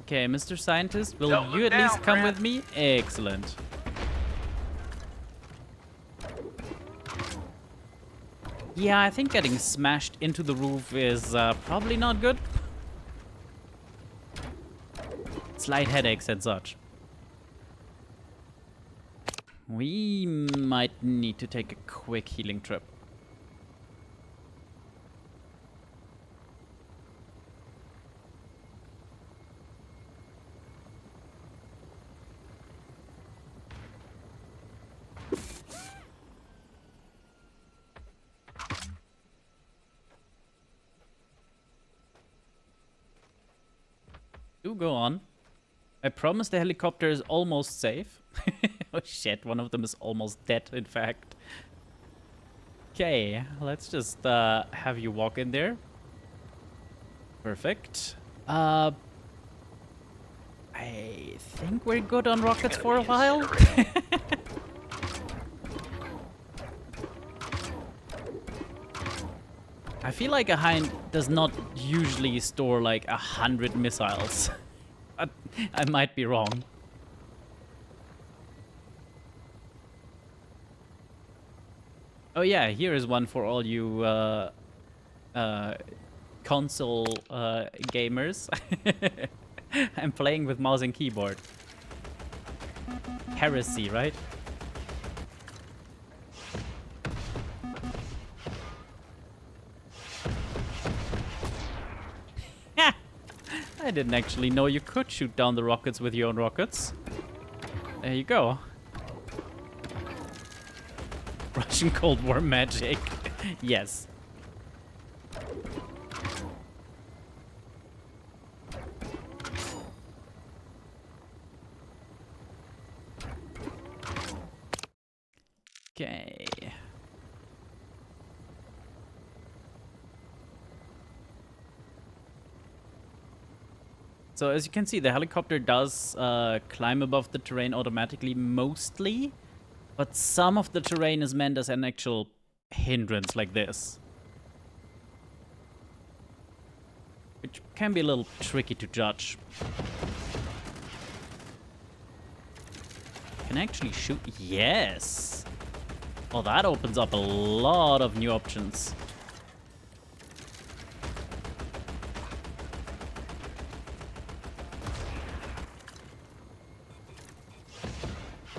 Okay, Mr. Scientist, will Don't you look at least down, come friend. with me? Excellent. Yeah, I think getting smashed into the roof is probably not good. Slight headaches and such. We might need to take a quick healing trip. Do go on. I promise the helicopter is almost safe. Oh shit, one of them is almost dead, in fact. Okay, let's just have you walk in there. Perfect. I think we're good on rockets for a while. I feel like a Hind does not usually store like 100 missiles. But I might be wrong. Oh yeah, here is one for all you console gamers. I'm playing with mouse and keyboard. heresy, right? I didn't actually know you could shoot down the rockets with your own rockets. There you go. Russian Cold War magic. Yes. Okay. So as you can see, the helicopter does climb above the terrain automatically, mostly. But some of the terrain is meant as an actual hindrance like this. Which can be a little tricky to judge. Can I actually shoot? Yes! Well, that opens up a lot of new options.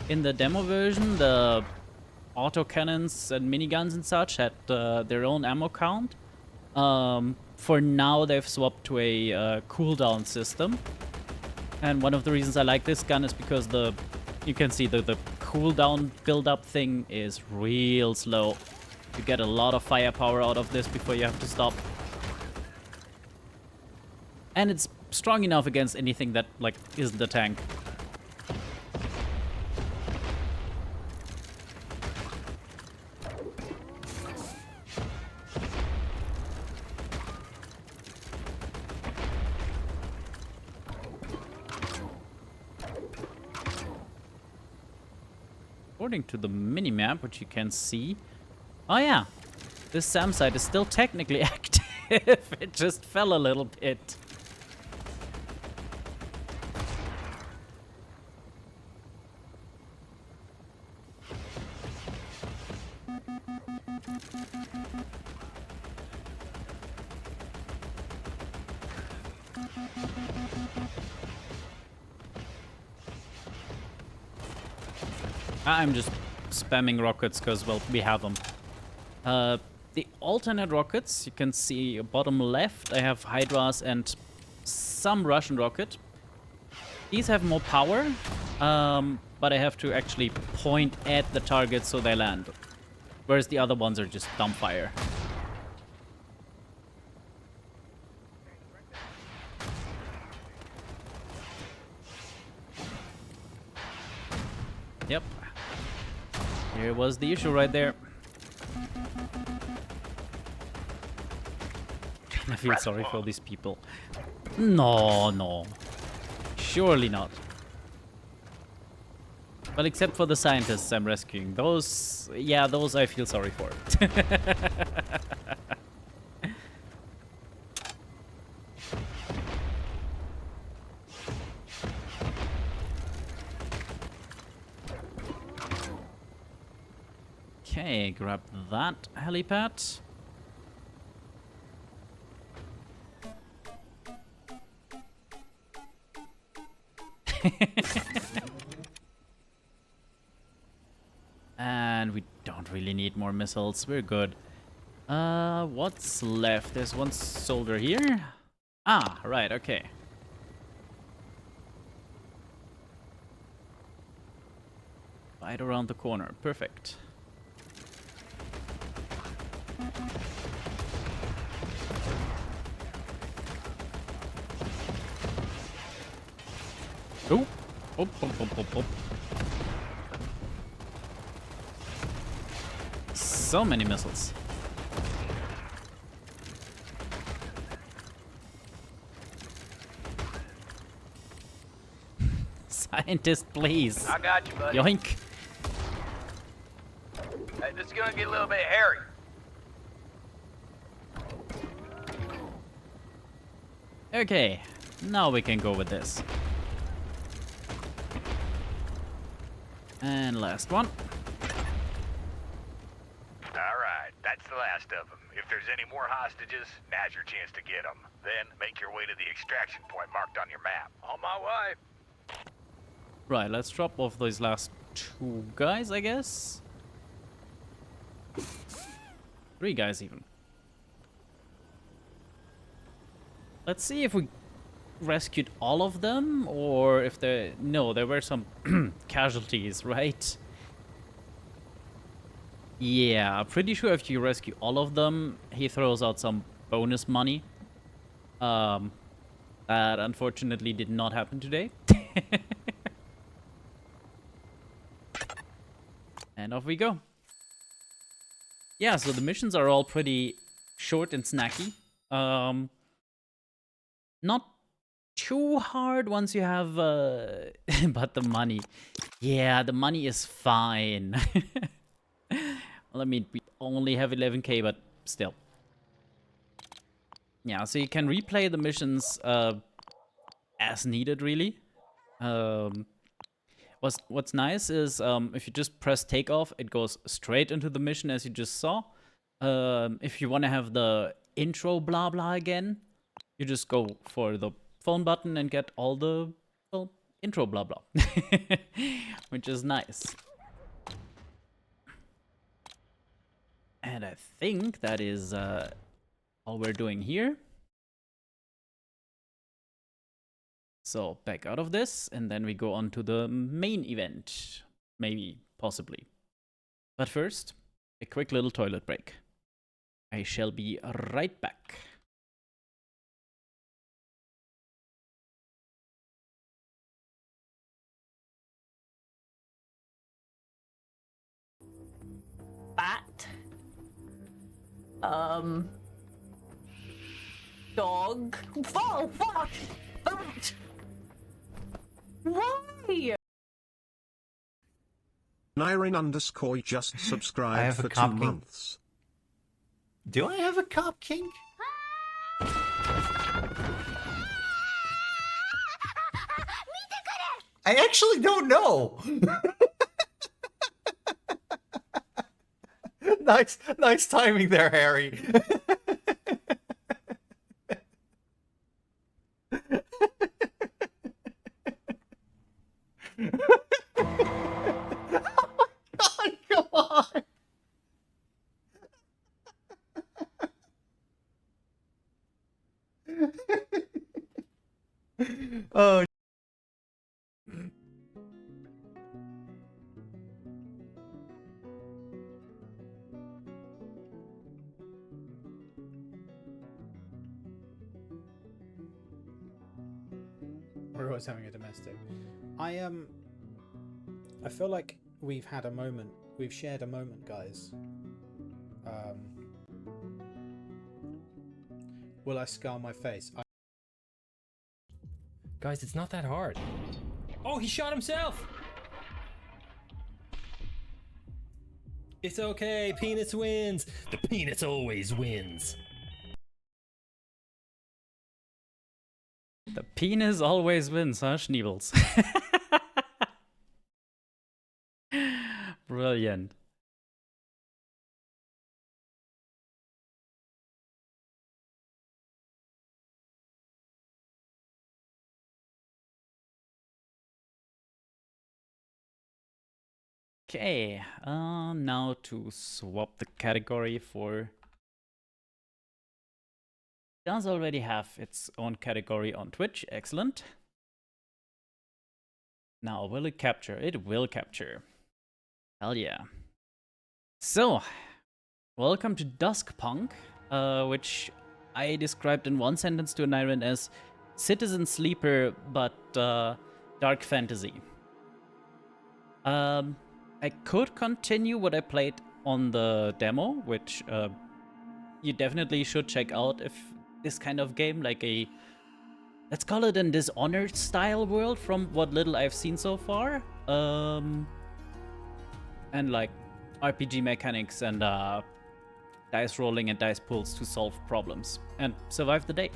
In the demo version, the autocannons and miniguns and such had their own ammo count. For now, they've swapped to a cooldown system. And one of the reasons I like this gun is because you can see the cooldown build-up thing is real slow. You get a lot of firepower out of this before you have to stop. And it's strong enough against anything that, like, isn't a tank. According to the minimap, which you can see... Oh yeah, this SAM site is still technically active. It just fell a little bit. I'm just spamming rockets because, well, we have them. The alternate rockets, you can see bottom left, I have Hydras and some Russian rocket. These have more power, but I have to actually point at the target so they land. Whereas the other ones are just dumbfire. Yep. Here was the issue right there. I feel sorry for these people. No, no. Surely not. Well, except for the scientists I'm rescuing. Those, yeah, those I feel sorry for. Okay, grab that helipad. And we don't really need more missiles. We're good. What's left? There's one soldier here. Ah, right, okay. Right around the corner. Perfect. Oh, oh, oh, oh, oh, oh. So many missiles. Scientist, please. I got you, buddy. Yoink. Hey, this is gonna get a little bit hairy. Okay, now we can go with this. And last one. Alright, that's the last of them. If there's any more hostages, now's your chance to get them. Then make your way to the extraction point marked on your map. On my way. Right, let's drop off those last 2 guys, I guess. 3 guys even. Let's see if we rescued all of them, or if there... No, there were some casualties, right? Yeah, pretty sure if you rescue all of them, he throws out some bonus money. That unfortunately did not happen today. And off we go. Yeah, so the missions are all pretty short and snacky. Not too hard once you have, but the money. Yeah, the money is fine. Well, I mean, we only have 11k, but still. Yeah, so you can replay the missions as needed, really. What's nice is if you just press takeoff, it goes straight into the mission as you just saw. If you want to have the intro blah blah again, you just go for the phone button and get all the, well, intro blah blah. Which is nice. And I think that is all we're doing here. So back out of this, and then we go on to the main event. Maybe, possibly. But first, a quick little toilet break. I shall be right back. Bat. Dog. Oh, fuck! Bat! Why? Nyrin_ just I subscribed have a for cop 2 king. months. Do I have a cop kink? I actually don't know. Nice timing there, Harry. Oh, come on. Oh. We're always having a domestic. I feel like we've had a moment. We've shared a moment, guys. Will I scar my face? Guys, it's not that hard. Oh, he shot himself! It's okay, penis wins! The penis always wins! The penis always wins, huh, Schneebels? Brilliant. Okay, now to swap the category for... Does already have its own category on Twitch, excellent. Now, will it capture? It will capture. Hell yeah. So, welcome to Duskpunk, which I described in one sentence to Nyrin as Citizen Sleeper, but dark fantasy. I could continue what I played on the demo, which you definitely should check out if this kind of game, like a, let's call it an Dishonored style world from what little I've seen so far. And like RPG mechanics and dice rolling and dice pulls to solve problems and survive the day.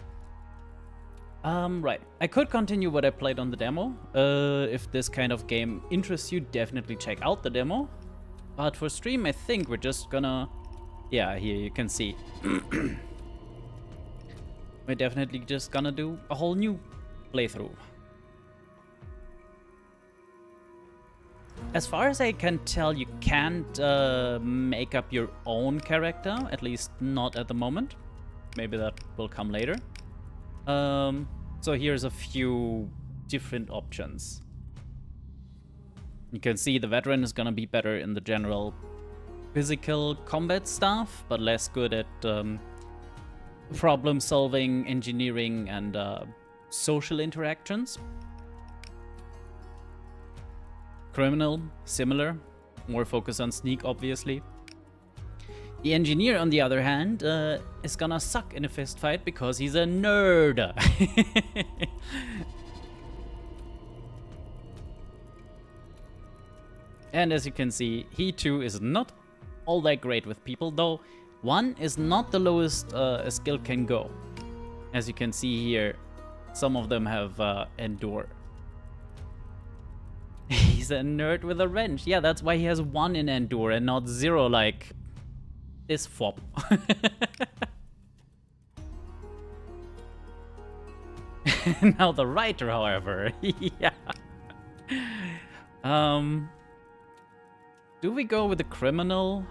Right, I could continue what I played on the demo. If this kind of game interests you, definitely check out the demo. But for stream, I think we're just gonna... Yeah, here you can see. We're definitely just gonna do a whole new playthrough. As far as I can tell, you can't make up your own character, at least not at the moment. Maybe that will come later. So here's a few different options. You can see the veteran is gonna be better in the general physical combat stuff, but less good at problem solving, engineering, and social interactions. Criminal, similar, more focus on sneak, obviously. The engineer, on the other hand, is gonna suck in a fist fight because he's a nerd. And as you can see, he too is not all that great with people, though 1 is not the lowest a skill can go. As you can see here, some of them have endure. He's a nerd with a wrench. Yeah, that's why he has 1 in endure and not 0 like this fop. Now the writer, however, yeah. Do we go with the criminal?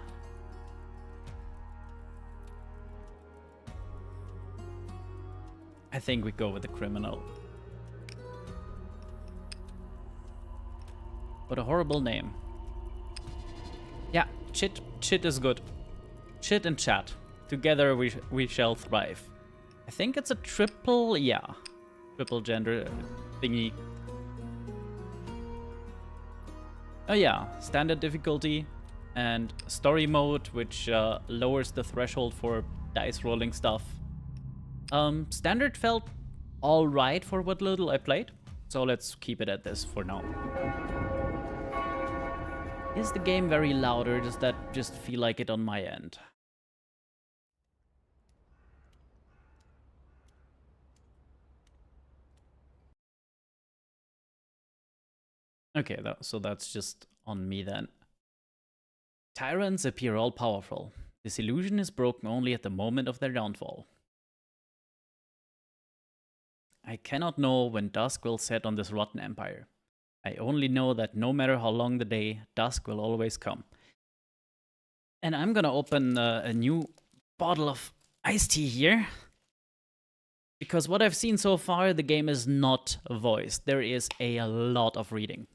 I think we go with the criminal. What a horrible name. Yeah, chit is good. Chit and chat. Together we shall thrive. I think it's a triple, yeah. Triple gender thingy. Oh yeah, standard difficulty and story mode, which lowers the threshold for dice rolling stuff. Standard felt alright for what little I played, so let's keep it at this for now. Is the game very loud, or does that just feel like it on my end? Okay, so that's just on me then. Tyrants appear all-powerful. This illusion is broken only at the moment of their downfall. I cannot know when dusk will set on this rotten empire. I only know that no matter how long the day, dusk will always come. And I'm gonna open a new bottle of iced tea here. Because what I've seen so far, the game is not voiced. There is a lot of reading.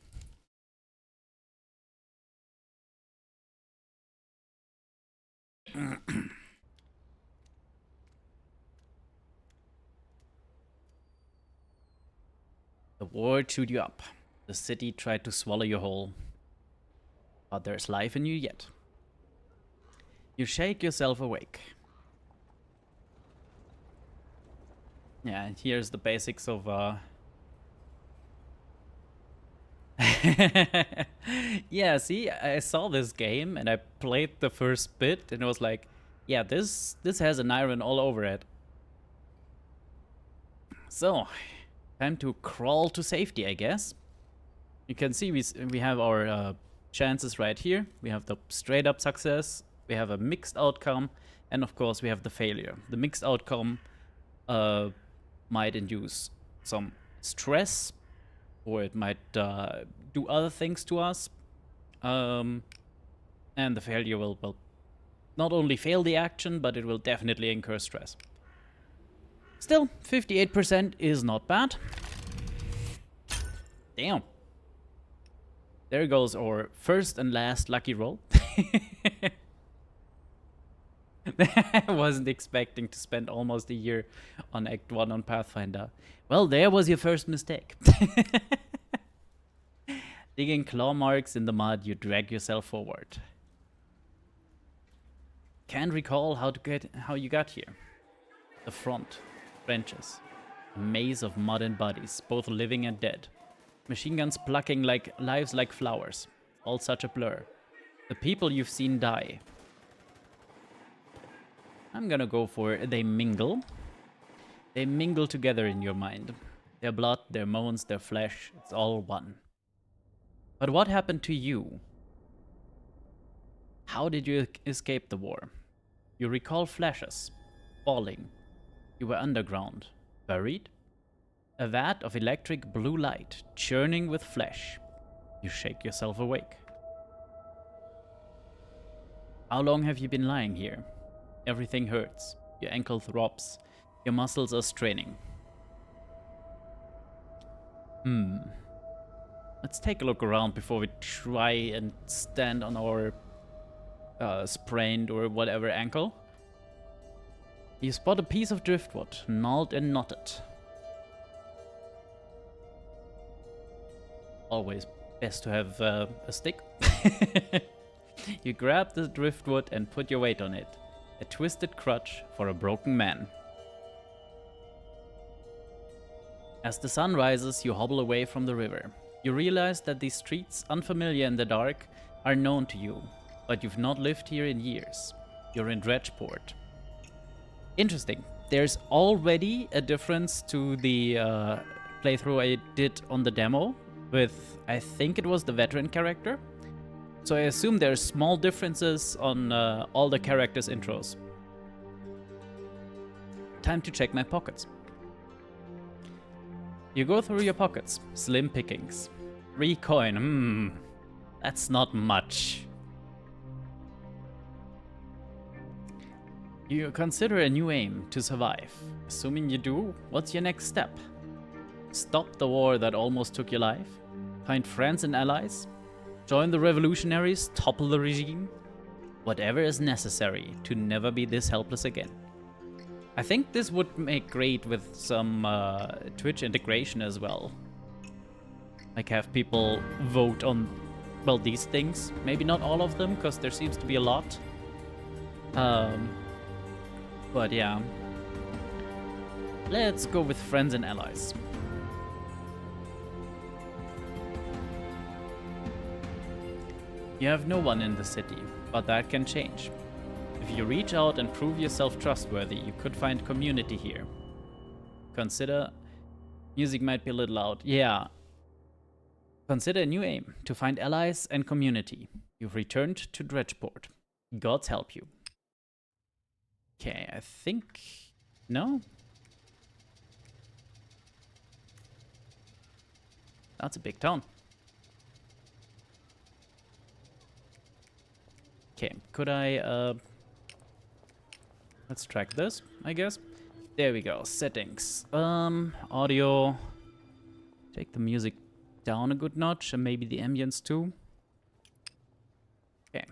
The war chewed you up. The city tried to swallow you whole. But there's life in you yet. You shake yourself awake. Yeah, and here's the basics of yeah, see, I saw this game and I played the first bit and it was like, yeah, this has an iron all over it. So, time to crawl to safety, I guess. You can see we have our chances right here. We have the straight up success, we have a mixed outcome, and of course we have the failure. The mixed outcome might induce some stress, or it might do other things to us. And the failure will not only fail the action, but it will definitely incur stress. Still, 58% is not bad. Damn. There goes our first and last lucky roll. I wasn't expecting to spend almost a year on Act 1 on Pathfinder. Well, there was your first mistake. Digging claw marks in the mud, you drag yourself forward. Can't recall how you got here. The front, trenches, a maze of mud and bodies, both living and dead. Machine guns plucking lives like flowers, all such a blur. The people you've seen die. I'm gonna go for they mingle. They mingle together in your mind. Their blood, their moans, their flesh, it's all one. But what happened to you? How did you escape the war? You recall flashes, falling. You were underground, buried. A vat of electric blue light, churning with flesh. You shake yourself awake. How long have you been lying here? Everything hurts. Your ankle throbs. Your muscles are straining. Let's take a look around before we try and stand on our sprained or whatever ankle. You spot a piece of driftwood, gnarled and knotted. Always best to have a stick. You grab the driftwood and put your weight on it. A twisted crutch for a broken man. As the sun rises, you hobble away from the river. You realize that these streets, unfamiliar in the dark, are known to you, but you've not lived here in years. You're in Dredgeport. Interesting. There's already a difference to the playthrough I did on the demo with, I think it was the veteran character. So I assume there's small differences on all the characters' intros. Time to check my pockets. You go through your pockets. Slim pickings. 3 coin. That's not much. You consider a new aim to survive. Assuming you do, what's your next step? Stop the war that almost took your life? Find friends and allies? Join the revolutionaries? Topple the regime? Whatever is necessary to never be this helpless again. I think this would make great with some Twitch integration as well. Like have people vote on, well, these things. Maybe not all of them, because there seems to be a lot. But yeah. Let's go with friends and allies. You have no one in the city, but that can change. If you reach out and prove yourself trustworthy, you could find community here. Consider... Music might be a little loud. Yeah. Consider a new aim, to find allies and community. You've returned to Dredgeport. Gods help you. Okay, I think... No? That's a big town. Okay, could I, let's track this, I guess. There we go, settings. Audio. Take the music down a good notch, and maybe the ambience too. Okay.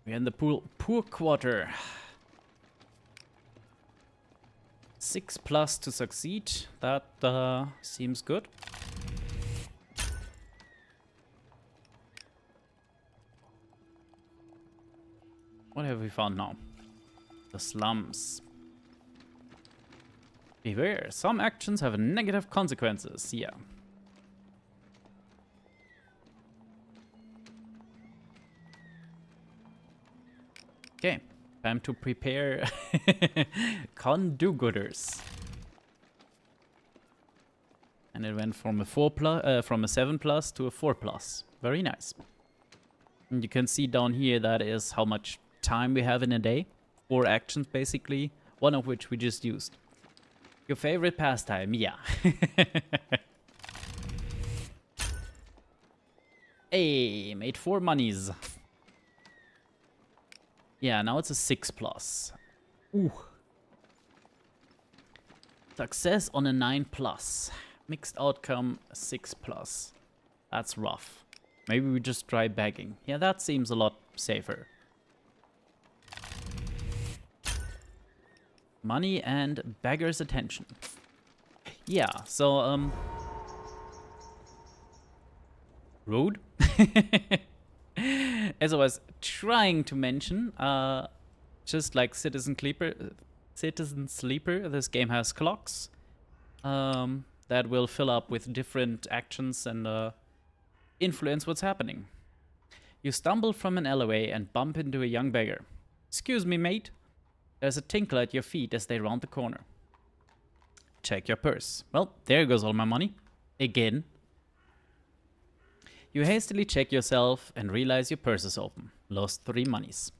We're in the poor quarter. 6+ to succeed. That seems good. What have we found now? The slums. Beware, some actions have negative consequences. Yeah. Okay, time to prepare con-do-gooders. And it went from a 7+ to a 4+. Very nice. And you can see down here that is how much time we have in a day. 4 actions basically, one of which we just used. Your favorite pastime, yeah. Hey, made 4 monies. Yeah, now it's a 6+. Ooh. Success on a 9+. Mixed outcome 6+. That's rough. Maybe we just try begging. Yeah, that seems a lot safer. Money and beggar's attention. Yeah, so, rude. As I was trying to mention, just like Citizen Sleeper, this game has clocks that will fill up with different actions and influence what's happening. You stumble from an alleyway and bump into a young beggar. Excuse me, mate. There's a tinkle at your feet as they round the corner. Check your purse. Well, there goes all my money. Again. You hastily check yourself and realize your purse is open. Lost 3 monies.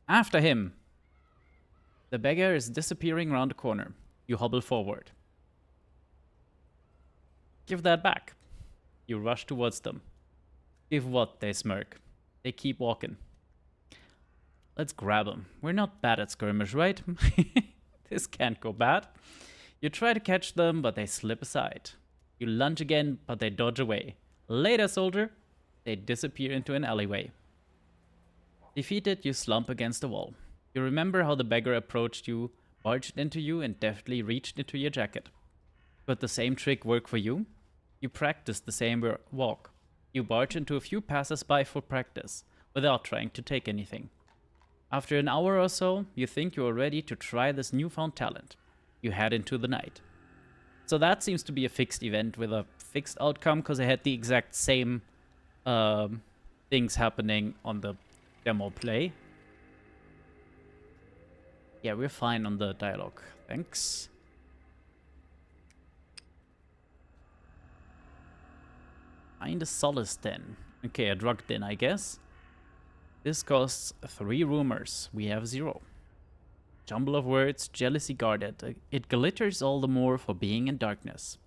After him. The beggar is disappearing round the corner. You hobble forward. Give that back. You rush towards them. Give what? They smirk. They keep walking. Let's grab them. We're not bad at skirmish, right? This can't go bad. You try to catch them, but they slip aside. You lunge again, but they dodge away. Later, soldier. They disappear into an alleyway. Defeated, you slump against the wall. You remember how the beggar approached you, barged into you, and deftly reached into your jacket. Could the same trick work for you? You practice the same walk. You barge into a few passers-by for practice, without trying to take anything. After an hour or so, you think you are ready to try this newfound talent. You head into the night. So that seems to be a fixed event with a fixed outcome, because I had the exact same things happening on the demo play. Yeah, we're fine on the dialogue. Thanks. Find a solace den. Okay, a drug den, I guess. This costs 3 rumors. We have 0. Jumble of words, jealousy guarded. It glitters all the more for being in darkness.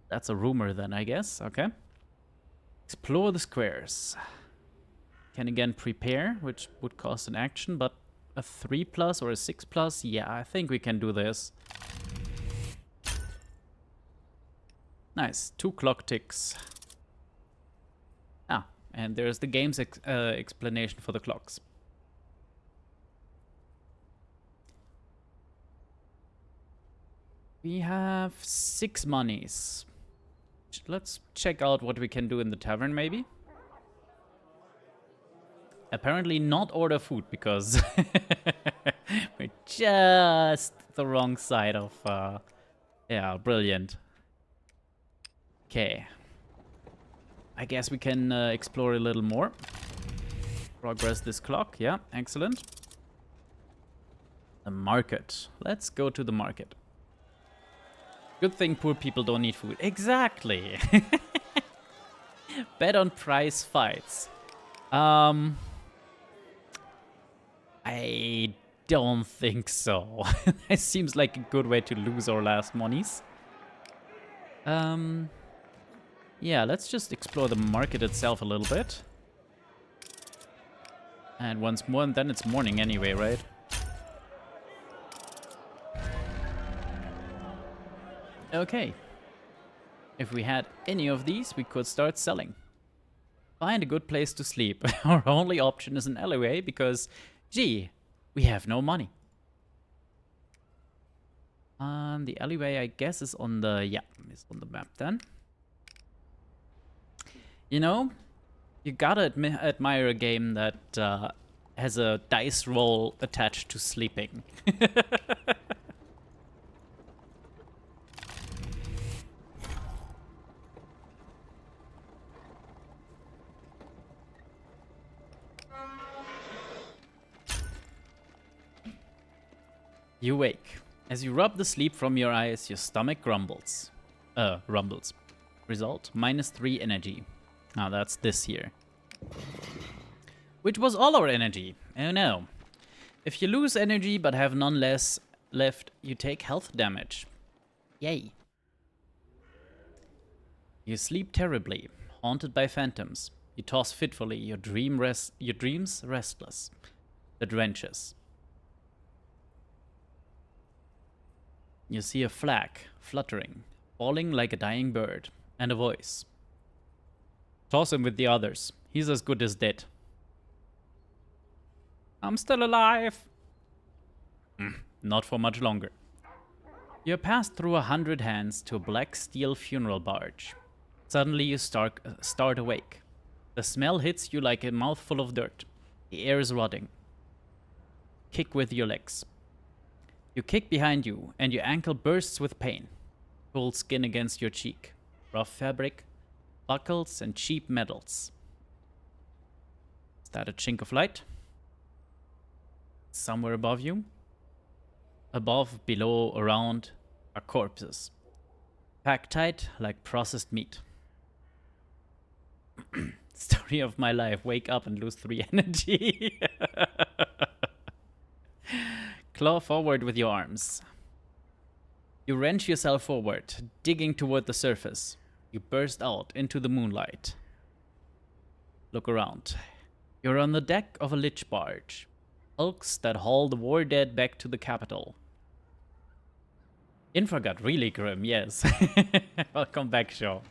That's a rumor then, I guess. Okay. Explore the squares. Can again prepare, which would cost an action, but a 3+ or a 6+? Yeah, I think we can do this. Nice. 2 clock ticks. Ah, and there's the game's explanation for the clocks. We have 6 monies. Let's check out what we can do in the tavern, maybe. Apparently not order food, because we're just the wrong side of... yeah, brilliant. Okay. I guess we can explore a little more. Progress this clock. Yeah, excellent. The market. Let's go to the market. Good thing poor people don't need food. Exactly. Bet on prize fights. I don't think so. It seems like a good way to lose our last monies. Yeah, let's just explore the market itself a little bit. And once more, and then it's morning anyway, right? Okay. If we had any of these, we could start selling. Find a good place to sleep. Our only option is an alleyway because, gee, we have no money. The alleyway, I guess, is on the, yeah, is on the map then. You know, you gotta admire a game that has a dice roll attached to sleeping. You wake. As you rub the sleep from your eyes, your stomach rumbles. Result, -3 energy. Now that's this here. Which was all our energy. Oh no. If you lose energy but have none less left, you take health damage. Yay. You sleep terribly, haunted by phantoms. You toss fitfully, your dreams restless. The drenches. You see a flag, fluttering, falling like a dying bird, and a voice. Toss him with the others. He's as good as dead. I'm still alive. Not for much longer. You passed through 100 hands to a black steel funeral barge. Suddenly you start awake. The smell hits you like a mouthful of dirt. The air is rotting. Kick with your legs. You kick behind you, and your ankle bursts with pain. Cold skin against your cheek. Rough fabric. Buckles and cheap metals. Is that a chink of light? Somewhere above you? Above, below, around are corpses. Packed tight like processed meat. Story of my life. Wake up and lose 3 energy. Claw forward with your arms. You wrench yourself forward, digging toward the surface. You burst out into the moonlight. Look around. You're on the deck of a lich barge. Hulks that haul the war dead back to the capital. Infra got really grim, yes. Welcome back, show.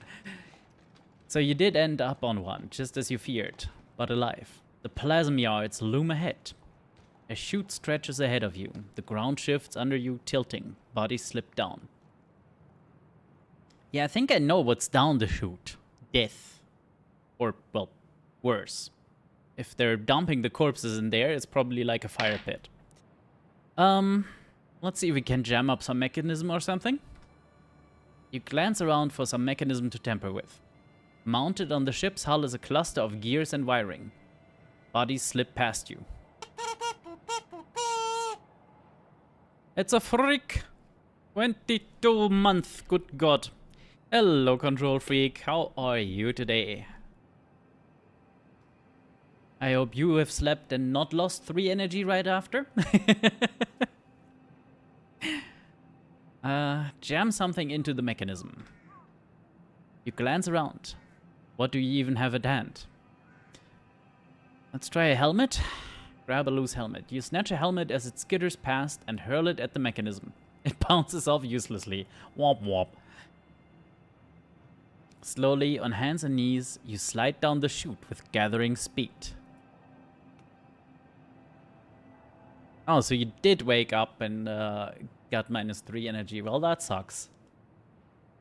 So you did end up on one, just as you feared, but alive. The plasm yards loom ahead. A chute stretches ahead of you. The ground shifts under you, tilting. Bodies slip down. Yeah, I think I know what's down the chute. Death. Or, well, worse. If they're dumping the corpses in there, it's probably like a fire pit. Let's see if we can jam up some mechanism or something. You glance around for some mechanism to tamper with. Mounted on the ship's hull is a cluster of gears and wiring. Bodies slip past you. It's a freak! 22 month, good god. Hello, control freak. How are you today? I hope you have slept and not lost 3 energy right after. Jam something into the mechanism. You glance around. What do you even have at hand? Let's try a helmet. Grab a loose helmet. You snatch a helmet as it skitters past and hurl it at the mechanism. It bounces off uselessly. Womp womp. Slowly, on hands and knees, you slide down the chute with gathering speed. Oh, so you did wake up and got -3 energy. Well, that sucks.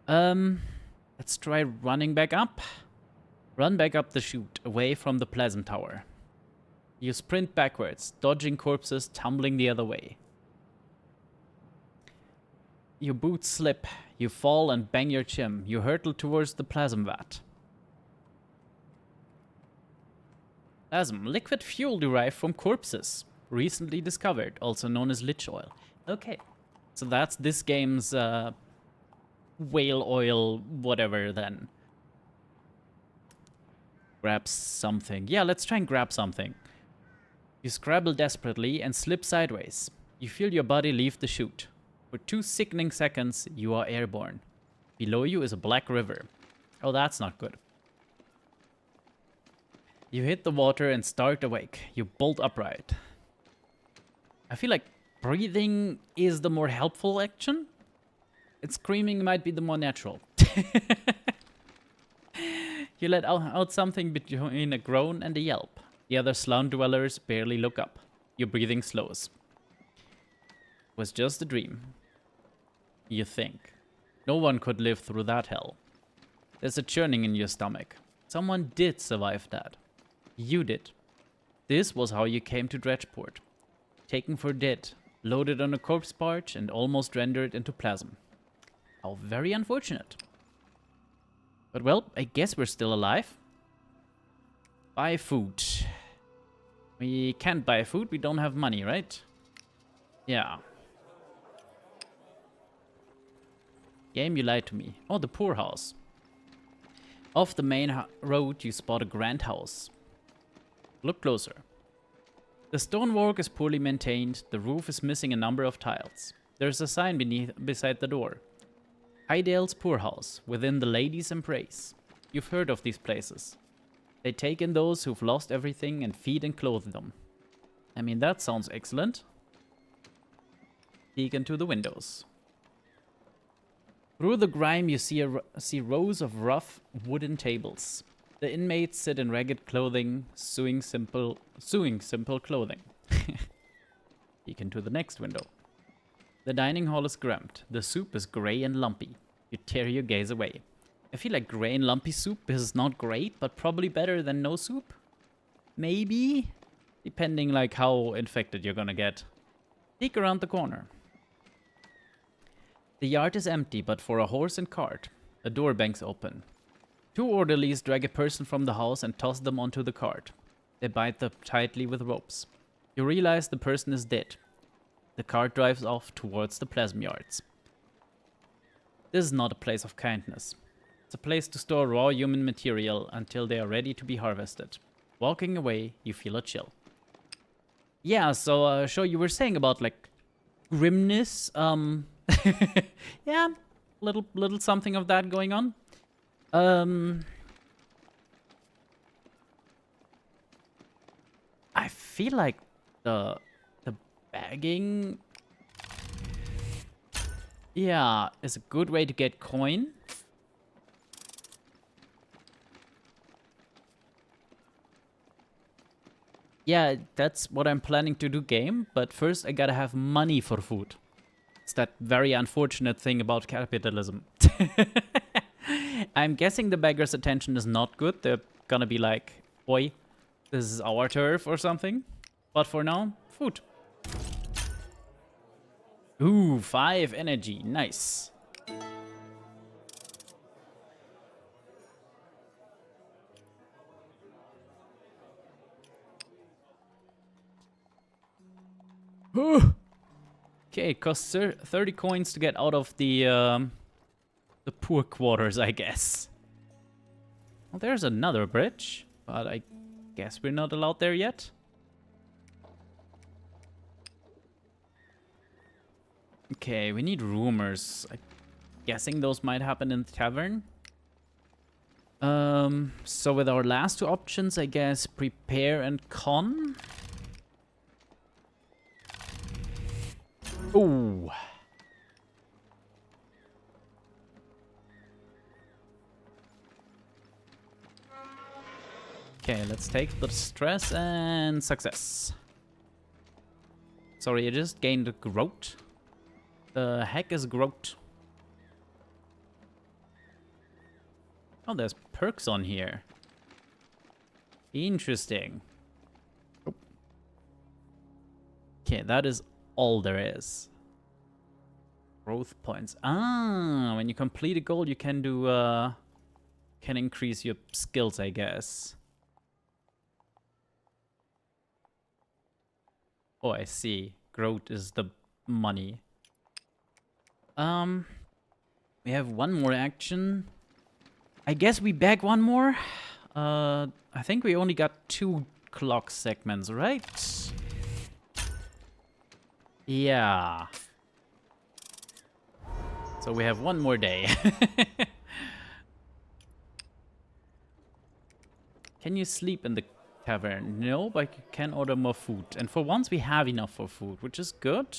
Let's try running back up. Run back up the chute, away from the plasma tower. You sprint backwards, dodging corpses tumbling the other way. Your boots slip. You fall and bang your chin. You hurtle towards the plasma vat. Plasma, liquid fuel derived from corpses. Recently discovered, also known as lich oil. Okay, so that's this game's whale oil whatever then. Grab something. Yeah, let's try and grab something. You scrabble desperately and slip sideways. You feel your body leave the chute. For 2 sickening seconds, you are airborne. Below you is a black river. Oh, that's not good. You hit the water and start awake. You bolt upright. I feel like breathing is the more helpful action. And screaming might be the more natural. You let out something between a groan and a yelp. The other slum dwellers barely look up. Your breathing slows. It was just a dream. You think. No one could live through that hell. There's a churning in your stomach. Someone did survive that. You did. This was how you came to Dredgeport. Taken for dead, loaded on a corpse barge, and almost rendered into plasm. How very unfortunate. But well, I guess we're still alive. Buy food. We can't buy food, we don't have money, right? Yeah. Game, you lied to me. Oh, the poorhouse. Off the main road, you spot a grand house. Look closer. The stonework is poorly maintained, the roof is missing a number of tiles. There's a sign beside the door. Hydale's Poorhouse, within the Ladies' Embrace. You've heard of these places. They take in those who've lost everything and feed and clothe them. I mean, that sounds excellent. Peek into the windows. Through the grime, you see rows of rough wooden tables. The inmates sit in ragged clothing, sewing simple clothing. Peek into the next window. The dining hall is cramped. The soup is grey and lumpy. You tear your gaze away. I feel like grey and lumpy soup is not great, but probably better than no soup. Maybe? Depending like how infected you're gonna get. Peek around the corner. The yard is empty, but for a horse and cart. A door bangs open. 2 orderlies drag a person from the house and toss them onto the cart. They bind them tightly with ropes. You realize the person is dead. The cart drives off towards the plasma yards. This is not a place of kindness. It's a place to store raw human material until they are ready to be harvested. Walking away, you feel a chill. Yeah, so, Sho, you were saying about, like, grimness. Yeah, little something of that going on. I feel like the bagging, yeah, is a good way to get coin. Yeah, that's what I'm planning to do, game. But first, I gotta have money for food. It's that very unfortunate thing about capitalism. I'm guessing the beggar's attention is not good. They're gonna be like, "Oi, this is our turf" or something. But for now, food. Ooh, 5 energy. Nice. Okay, it costs 30 coins to get out of the poor quarters, I guess. Well, there's another bridge, but I guess we're not allowed there yet. Okay, we need rumors. I'm guessing those might happen in the tavern. So with our last 2 options, I guess prepare and con. Ooh. Okay, let's take the stress and success. Sorry, I just gained growth. The heck is growth? Oh, there's perks on here. Interesting. Okay, that is all there is. Growth points. Ah, when you complete a goal, you can do can increase your skills, I guess. Oh, I see. Growth is the money. We have one more action. I guess we bag one more. I think we only got 2 clock segments, right? Yeah. So we have one more day. Can you sleep in the tavern? No, but you can order more food. And for once we have enough for food, which is good.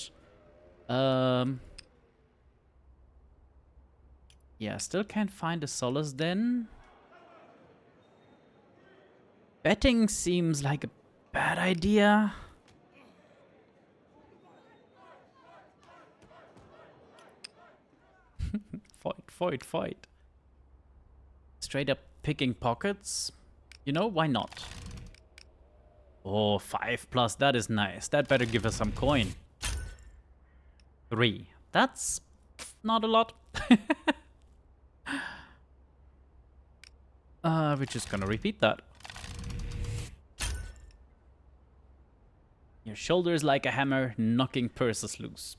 Yeah, still can't find a solace then. Betting seems like a bad idea. Fight. Straight up picking pockets. You know, why not? Oh, 5+, that is nice. That better give us some coin. 3. That's not a lot. We're just gonna repeat that. Your shoulder is like a hammer, knocking purses loose.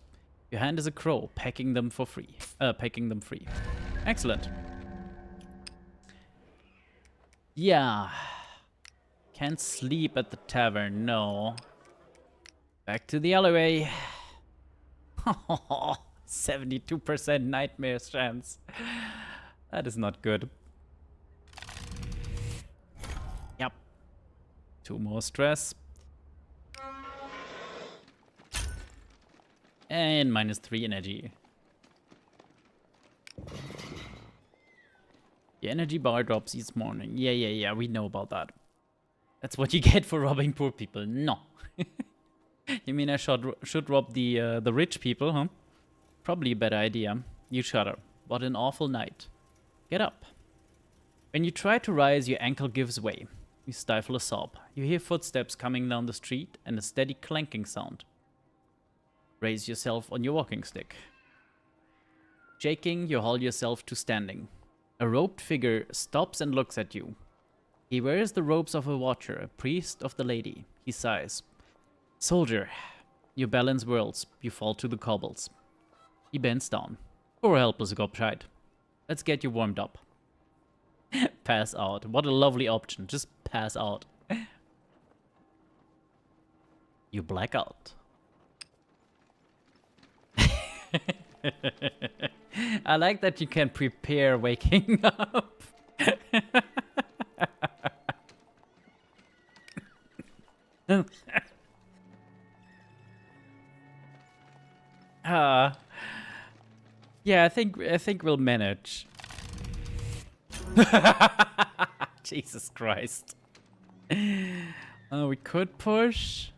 Your hand is a crow, pecking them for free. Pecking them free. Excellent. Yeah. Can't sleep at the tavern, no. Back to the alleyway. 72% nightmare chance. That is not good. Yep. 2 more stress. And -3 energy. The energy bar drops each morning. Yeah, we know about that. That's what you get for robbing poor people. No. You mean I should rob the rich people, huh? Probably a better idea. You shudder. What an awful night. Get up. When you try to rise, your ankle gives way. You stifle a sob. You hear footsteps coming down the street and a steady clanking sound. Raise yourself on your walking stick. Shaking, you haul yourself to standing. A robed figure stops and looks at you. He wears the robes of a watcher, a priest of the lady. He sighs. Soldier, your balance whirls. You fall to the cobbles. He bends down. Poor helpless gobshite. Let's get you warmed up. Pass out. What a lovely option. Just pass out. You black out. I like that you can prepare waking up. Yeah, I think we'll manage. Jesus Christ. We could push,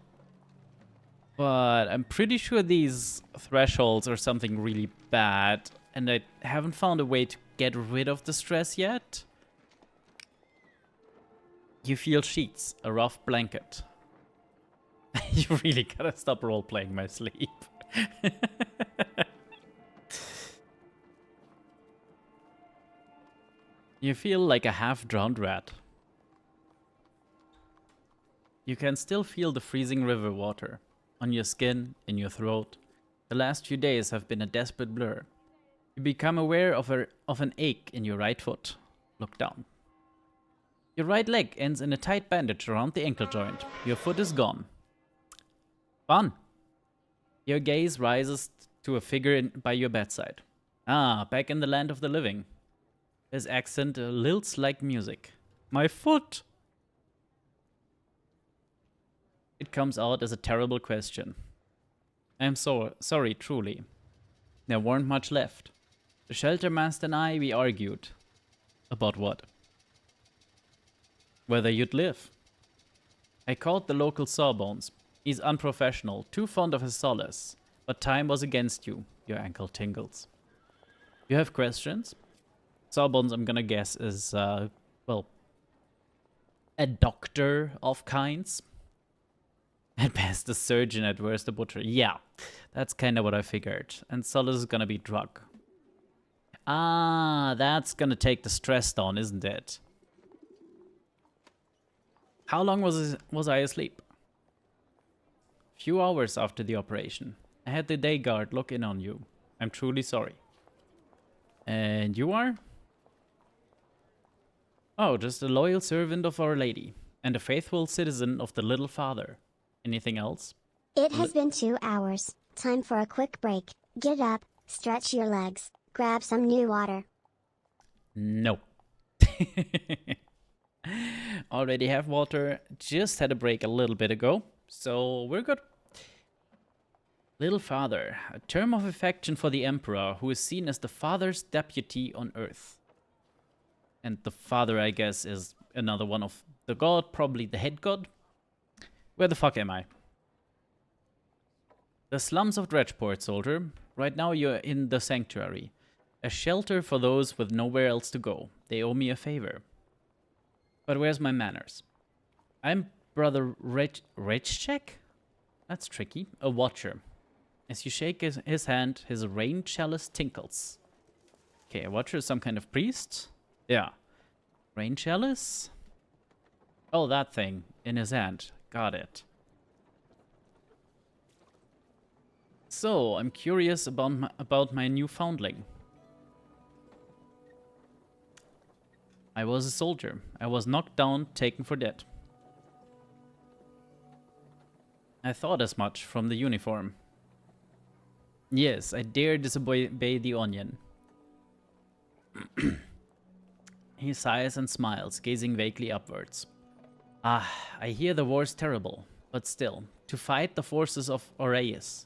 but I'm pretty sure these thresholds are something really bad, and I haven't found a way to get rid of the stress yet. You feel sheets, a rough blanket. You really gotta stop role-playing my sleep. You feel like a half-drowned rat. You can still feel the freezing river water on your skin, in your throat. The last few days have been a desperate blur. You become aware of an ache in your right foot. Look down. Your right leg ends in a tight bandage around the ankle joint. Your foot is gone. Fun. Your gaze rises to a figure by your bedside. Ah, back in the land of the living. His accent lilts like music. My foot! It comes out as a terrible question. I'm sorry, truly. There weren't much left. The shelter master and I, we argued. About what? Whether you'd live. I called the local Sawbones. He's unprofessional, too fond of his solace. But time was against you. Your ankle tingles. You have questions? Sawbones, I'm gonna guess, is, well, a doctor of kinds. At best, a surgeon, at worst, a butcher. Yeah, that's kind of what I figured. And solace is gonna be drug. Ah, that's gonna take the stress down, isn't it? How long was I asleep? Few hours after the operation. I had the day guard look in on you. I'm truly sorry. And you are? Oh, just a loyal servant of Our Lady, and a faithful citizen of the Little Father. Anything else? It has been 2 hours. Time for a quick break. Get up, stretch your legs, grab some new water. No. Already have water. Just had a break a little bit ago, so we're good. Little Father, a term of affection for the Emperor, who is seen as the Father's deputy on Earth. And the Father, I guess, is another one of the god, probably the head god. Where the fuck am I? The slums of Dredgeport, soldier. Right now you're in the sanctuary. A shelter for those with nowhere else to go. They owe me a favor. But where's my manners? I'm Brother Rechchek? That's tricky. A watcher. As you shake his hand, his rain chalice tinkles. Okay, a watcher is some kind of priest? Yeah. Rain chalice? Oh, that thing. In his hand. Got it. So, I'm curious about my new foundling. I was a soldier. I was knocked down, taken for dead. I thought as much from the uniform. Yes, I dare disobey the onion. He sighs and smiles, gazing vaguely upwards. Ah, I hear the war's terrible, but still, to fight the forces of Aureus,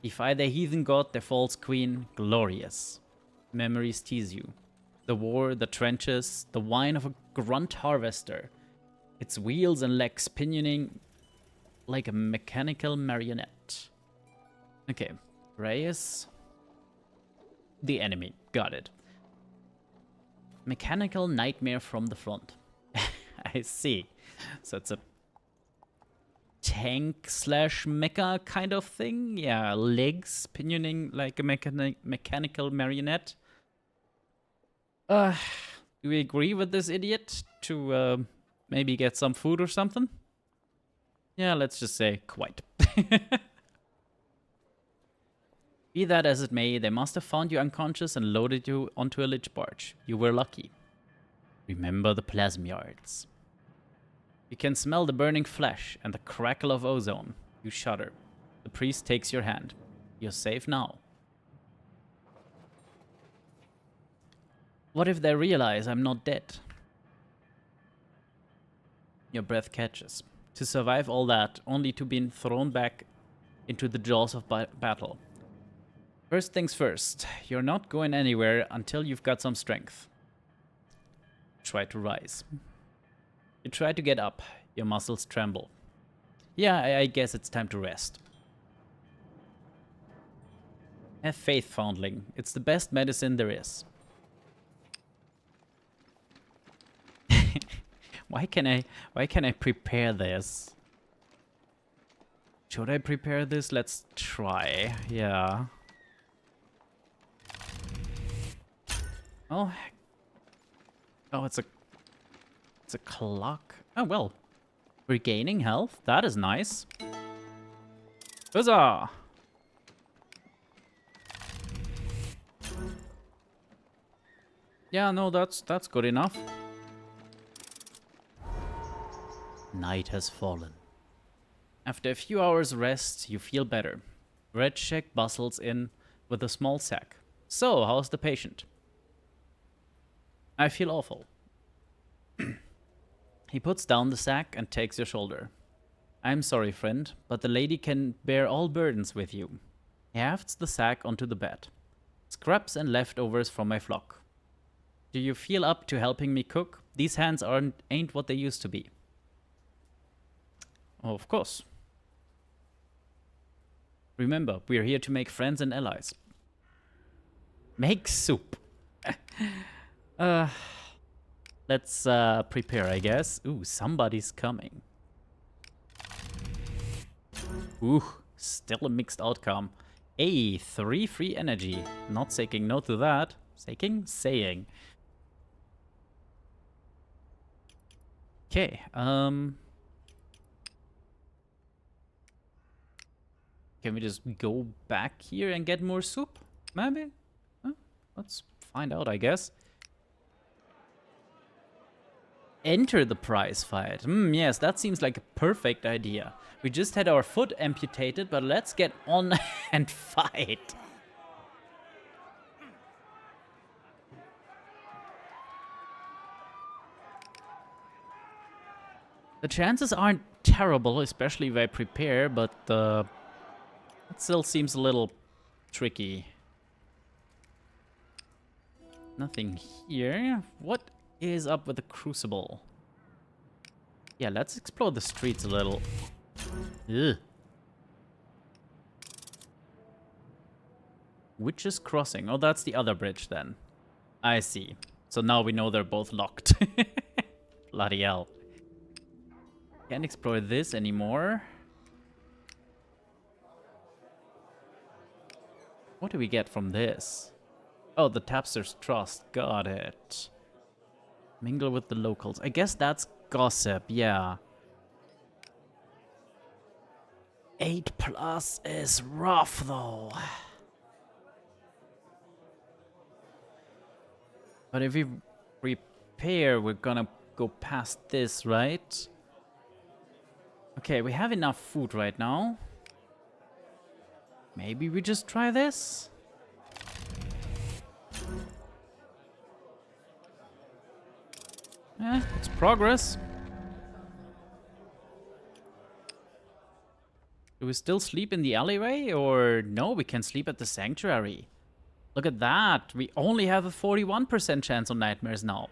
defy their heathen god, their false queen, glorious. Memories tease you. The war, the trenches, the whine of a grunt harvester, its wheels and legs pinioning like a mechanical marionette. Okay, Reyes. The enemy, got it. Mechanical nightmare from the front. I see. So it's a tank slash mecha kind of thing? Yeah, legs pinioning like a mechanical marionette. Do we agree with this idiot to maybe get some food or something? Yeah, let's just say quite. Be that as it may, they must have found you unconscious and loaded you onto a lich barge. You were lucky. Remember the plasm yards. You can smell the burning flesh and the crackle of ozone. You shudder. The priest takes your hand. You're safe now. What if they realize I'm not dead? Your breath catches. To survive all that, only to be thrown back into the jaws of battle. First things first, you're not going anywhere until you've got some strength. Try to rise. You try to get up, your muscles tremble. Yeah, I guess it's time to rest. Have faith, Foundling. It's the best medicine there is. Why can I prepare this? Should I prepare this? Let's try. Yeah. Oh. Oh, it's a clock. Oh well. Regaining health. That is nice. Huzzah! Yeah, no, that's good enough. Night has fallen. After a few hours rest, you feel better. Redcheck bustles in with a small sack. So, how's the patient? I feel awful. He puts down the sack and takes your shoulder. I'm sorry, friend, but the lady can bear all burdens with you. He hafts the sack onto the bed. Scraps and leftovers from my flock. Do you feel up to helping me cook? These hands ain't what they used to be. Oh, of course. Remember, we're here to make friends and allies. Make soup. Let's prepare, I guess. Ooh, somebody's coming. Ooh, still a mixed outcome. Hey, 3 free energy. Not saying no to that. Saying. Okay, can we just go back here and get more soup? Maybe? Huh? Let's find out, I guess. Enter the prize fight. Yes, that seems like a perfect idea. We just had our foot amputated, but let's get on and fight. The chances aren't terrible, especially if I prepare, but it still seems a little tricky. Nothing here. What is up with the crucible? Yeah, let's explore the streets a little. Ugh. Witch's Crossing. Oh, that's the other bridge then. I see. So now we know they're both locked. Bloody hell. Can't explore this anymore. What do we get from this? Oh, the Tapster's Trust. Got it. Mingle with the locals. I guess that's gossip, yeah. 8+ is rough, though. But if we prepare, we're gonna go past this, right? Okay, we have enough food right now. Maybe we just try this? It's progress. Do we still sleep in the alleyway? Or no, we can sleep at the sanctuary. Look at that. We only have a 41% chance on nightmares now.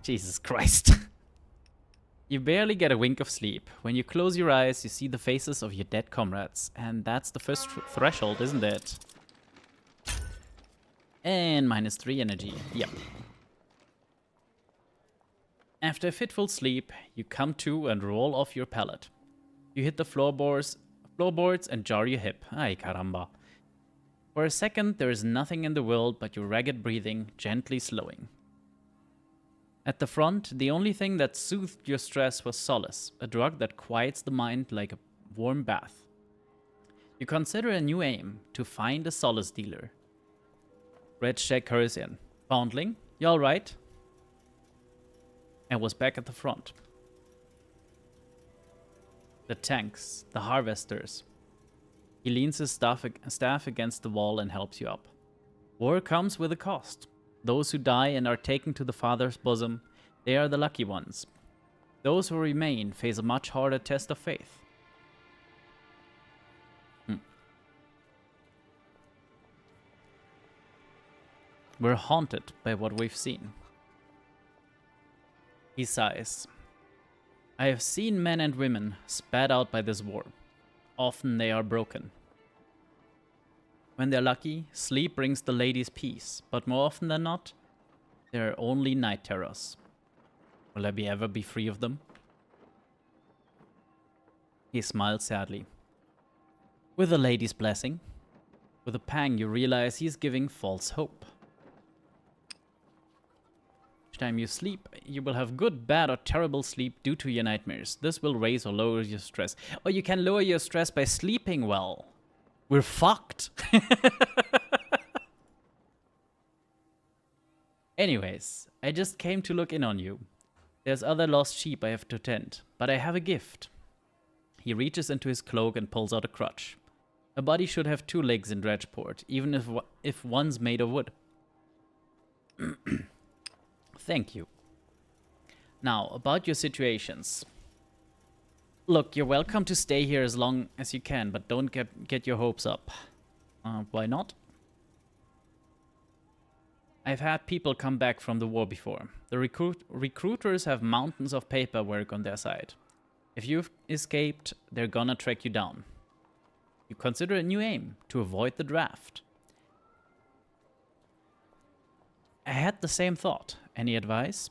Jesus Christ. You barely get a wink of sleep. When you close your eyes, you see the faces of your dead comrades. And that's the first threshold, isn't it? And -3 energy. Yep. After a fitful sleep, you come to and roll off your pallet. You hit the floorboards and jar your hip. Ay, caramba. For a second, there is nothing in the world but your ragged breathing gently slowing. At the front, the only thing that soothed your stress was solace, a drug that quiets the mind like a warm bath. You consider a new aim, to find a solace dealer. Redcheck hurries in. Foundling, you alright? And was back at the front. The tanks, the harvesters. He leans his staff against the wall and helps you up. War comes with a cost. Those who die and are taken to the Father's bosom, they are the lucky ones. Those who remain face a much harder test of faith. We're haunted by what we've seen. He sighs. I have seen men and women spat out by this war. Often they are broken. When they're lucky, sleep brings the ladies peace, but more often than not, they're only night terrors. Will I ever be free of them? He smiles sadly. With a lady's blessing, with a pang you realize he's giving false hope. Each time you sleep, you will have good, bad, or terrible sleep due to your nightmares. This will raise or lower your stress. Or you can lower your stress by sleeping well. We're fucked. Anyways, I just came to look in on you. There's other lost sheep I have to tend, but I have a gift. He reaches into his cloak and pulls out a crutch. A body should have 2 legs in Dredgeport, even if one's made of wood. Thank you. Now, about your situations. Look, you're welcome to stay here as long as you can, but don't get your hopes up. Why not? I've had people come back from the war before. The recruiters have mountains of paperwork on their side. If you've escaped, they're gonna track you down. You consider a new aim, to avoid the draft. I had the same thought. Any advice?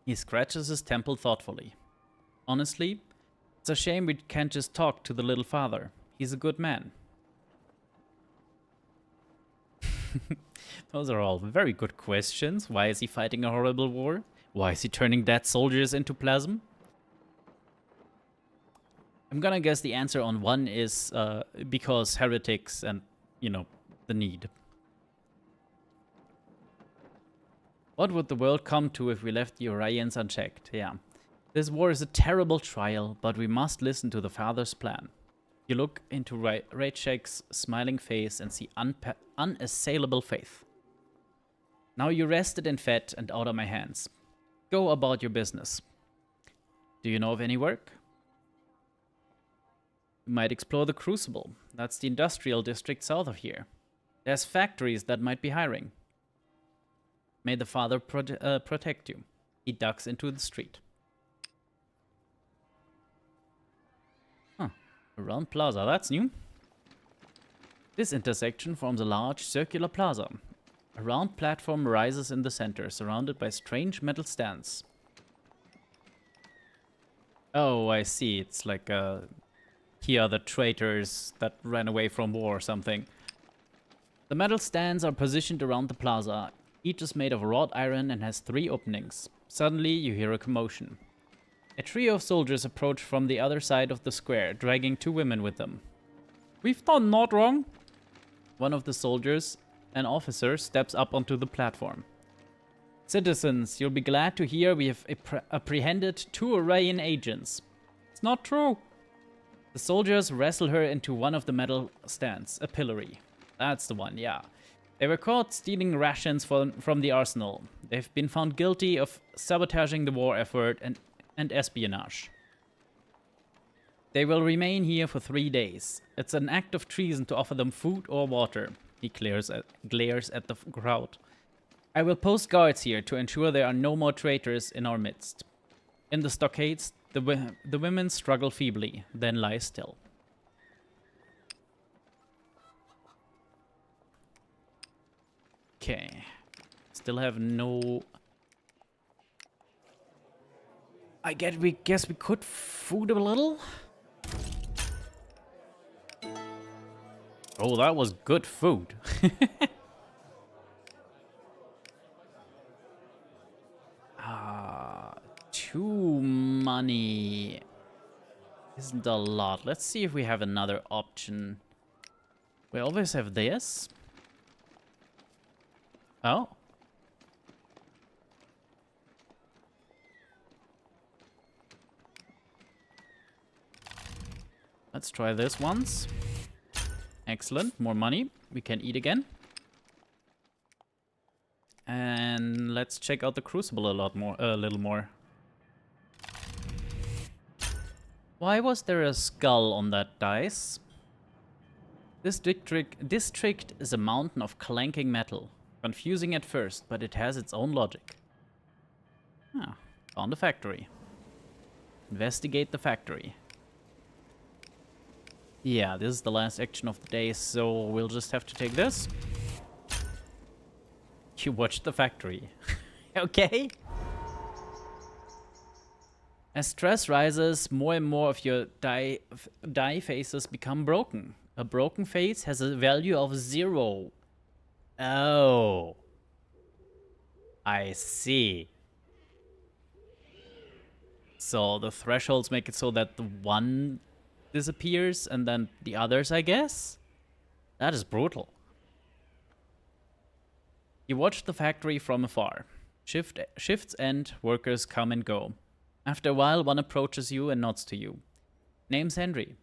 He scratches his temple thoughtfully. Honestly, it's a shame we can't just talk to the little father. He's a good man. Those are all very good questions. Why is he fighting a horrible war? Why is he turning dead soldiers into plasm? I'm gonna guess the answer on one is because heretics and, you know, the need. What would the world come to if we left the Orions unchecked? Yeah. This war is a terrible trial, but we must listen to the Father's plan. You look into Raychek's smiling face and see unassailable faith. Now you're rested and fed and out of my hands. Go about your business. Do you know of any work? You might explore the Crucible. That's the industrial district south of here. There's factories that might be hiring. May the Father protect you. He ducks into the street. Huh. A round plaza, that's new. This intersection forms a large circular plaza. A round platform rises in the center, surrounded by strange metal stands. Oh, I see. It's like here are the traitors that ran away from war or something. The metal stands are positioned around the plaza. Each is made of wrought iron and has 3 openings. Suddenly, you hear a commotion. A trio of soldiers approach from the other side of the square, dragging 2 women with them. We've done naught wrong. One of the soldiers, an officer, steps up onto the platform. Citizens, you'll be glad to hear we have apprehended 2 Orion agents. It's not true. The soldiers wrestle her into one of the metal stands, a pillory. That's the one, yeah. They were caught stealing rations from the arsenal. They've been found guilty of sabotaging the war effort and espionage. They will remain here for 3 days. It's an act of treason to offer them food or water. He glares at the crowd. I will post guards here to ensure there are no more traitors in our midst. In the stockades, the women struggle feebly, then lie still. Okay. Still have no... I guess we could food a little? Oh, that was good food. 2 money isn't a lot. Let's see if we have another option. We always have this. Oh. Let's try this once. Excellent. More money. We can eat again. And let's check out the crucible a little more. Why was there a skull on that dice? This district is a mountain of clanking metal. Confusing at first, but it has its own logic. Ah, found a factory. Investigate the factory. Yeah, this is the last action of the day, so we'll just have to take this. You watched the factory. Okay. As stress rises, more and more of your die faces become broken. A broken face has a value of 0. Oh. I see. So the thresholds make it so that the one disappears and then the others, I guess? That is brutal. You watch the factory from afar. Shifts end, workers come and go. After a while, one approaches you and nods to you. Name's Henry.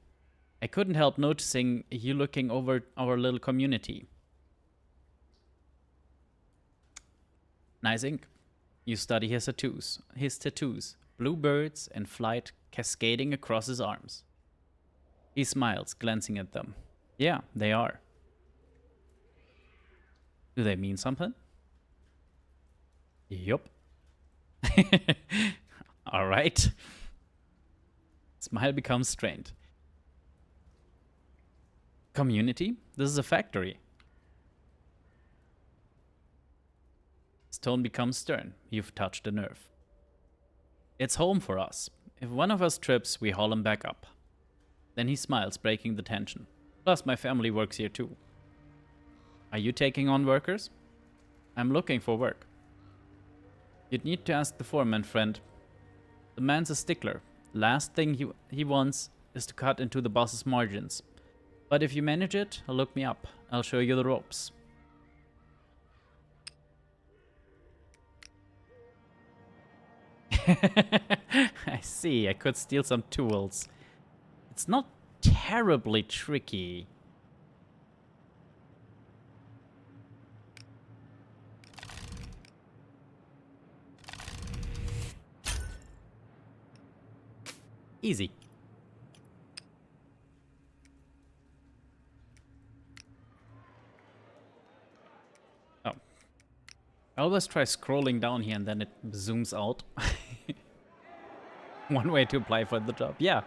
I couldn't help noticing you looking over our little community. Nice ink. You study his tattoos, blue birds and flight cascading across his arms. He smiles, glancing at them. Yeah, they are. Do they mean something? Yup. Alright. Smile becomes strained. Community? This is a factory. His tone becomes stern. You've touched a nerve. It's home for us. If one of us trips, we haul him back up. Then he smiles, breaking the tension. Plus, my family works here too. Are you taking on workers? I'm looking for work. You'd need to ask the foreman, friend. The man's a stickler. Last thing he wants is to cut into the boss's margins. But if you manage it, look me up. I'll show you the ropes. I see. I could steal some tools. It's not terribly tricky. Easy. Oh. I always try scrolling down here and then it zooms out. One way to apply for the job. Yeah.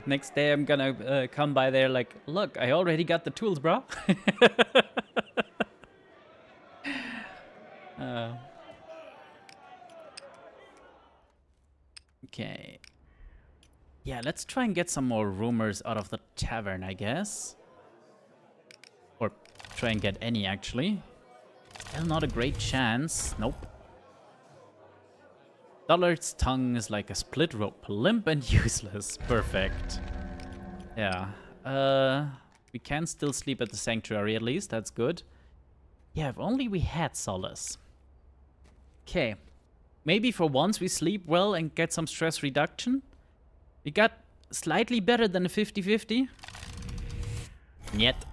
Next day I'm gonna come by there like, look, I already got the tools, bro. Okay. Yeah, let's try and get some more rumors out of the tavern, I guess. Or try and get any, actually. Still not a great chance. Nope. Dullard's tongue is like a split rope, limp and useless. Perfect. Yeah. We can still sleep at the sanctuary at least. That's good. Yeah, if only we had solace. Okay. Maybe for once we sleep well and get some stress reduction. We got slightly better than a 50-50. Yet.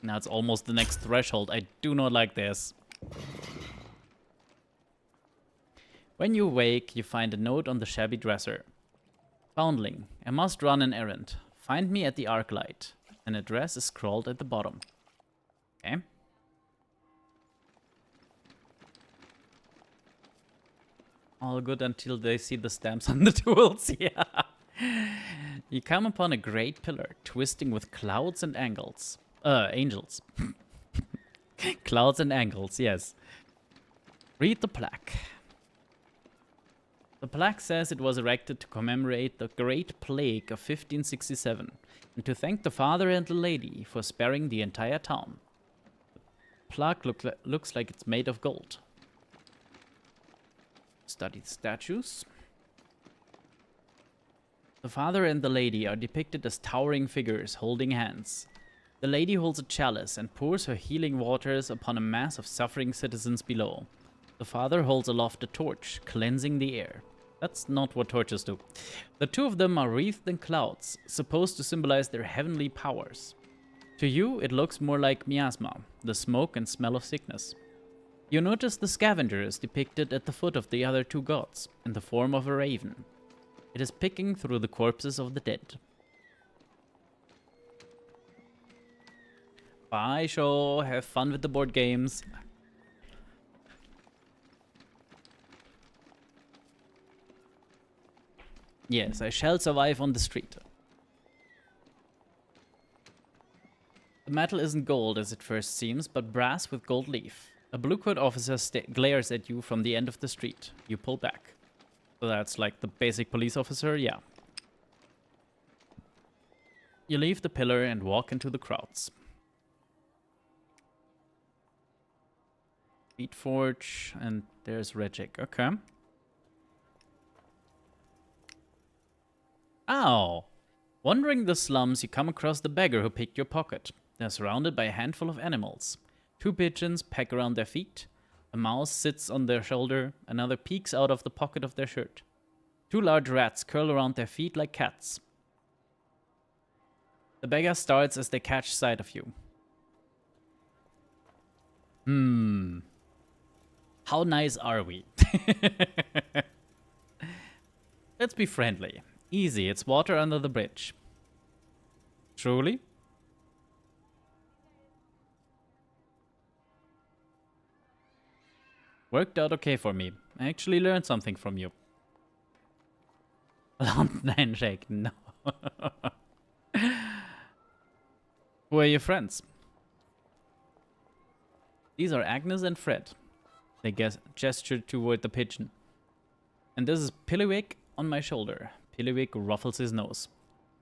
Now it's almost the next threshold. I do not like this. When you wake, you find a note on the shabby dresser. Foundling, I must run an errand. Find me at the arc light. An address is scrawled at the bottom. Okay. All good until they see the stamps on the tools. Yeah. You come upon a great pillar, twisting with clouds and angles. Angels. Clouds and angles, yes. Read the plaque. The plaque says it was erected to commemorate the Great Plague of 1567 and to thank the father and the lady for sparing the entire town. The plaque looks like it's made of gold. Study the statues. The father and the lady are depicted as towering figures holding hands. The lady holds a chalice and pours her healing waters upon a mass of suffering citizens below. The father holds aloft a torch, cleansing the air. That's not what torches do. The two of them are wreathed in clouds, supposed to symbolize their heavenly powers. To you, it looks more like miasma, the smoke and smell of sickness. You notice the scavenger is depicted at the foot of the other two gods, in the form of a raven. It is picking through the corpses of the dead. Bye, show. Have fun with the board games. Yes, I shall survive on the street. The metal isn't gold as it first seems, but brass with gold leaf. A blue-coat officer glares at you from the end of the street. You pull back. So that's like the basic police officer, yeah. You leave the pillar and walk into the crowds. Beat Forge, and there's Regic. Okay. Ow! Wandering the slums, you come across the beggar who picked your pocket. They're surrounded by a handful of animals. 2 pigeons peck around their feet. A mouse sits on their shoulder. Another peeks out of the pocket of their shirt. 2 large rats curl around their feet like cats. The beggar starts as they catch sight of you. How nice are we? Let's be friendly. Easy, it's water under the bridge. Truly? Worked out okay for me. I actually learned something from you. Handshake, no. Who are your friends? These are Agnes and Fred. They gestured toward the pigeon. And this is Pillywick on my shoulder. Pillywick ruffles his nose.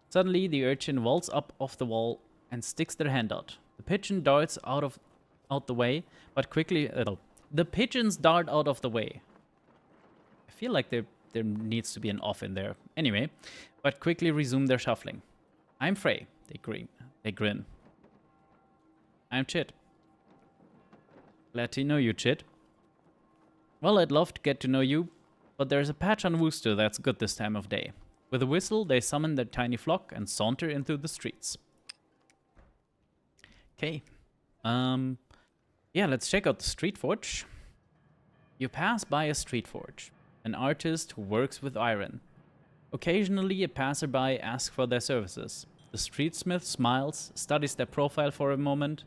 Suddenly, the urchin vaults up off the wall and sticks their hand out. The pigeon darts out the way, but quickly... the pigeons dart out of the way. I feel like there needs to be an off in there. Anyway, but quickly resume their shuffling. I'm Frey. They grin. I'm Chit. Glad to know you, Chit. Well, I'd love to get to know you, but there's a patch on Wooster that's good this time of day. With a whistle, they summon their tiny flock and saunter into the streets. Okay. Yeah, let's check out the street forge. You pass by a street forge, an artist who works with iron. Occasionally, a passerby asks for their services. The streetsmith smiles, studies their profile for a moment,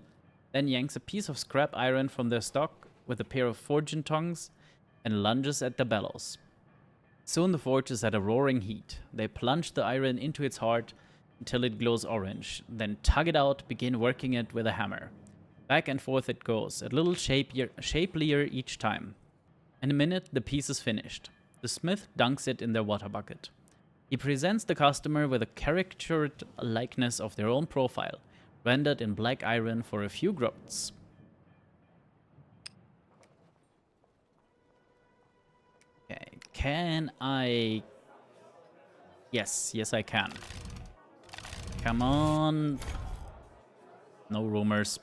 then yanks a piece of scrap iron from their stock with a pair of forging tongs and lunges at the bellows. Soon the forge is at a roaring heat. They plunge the iron into its heart until it glows orange, then tug it out, begin working it with a hammer. Back and forth it goes, a little shapelier each time. In a minute, the piece is finished. The smith dunks it in their water bucket. He presents the customer with a caricatured likeness of their own profile, rendered in black iron for a few groats. Okay, can I... Yes, I can. Come on. No rumors.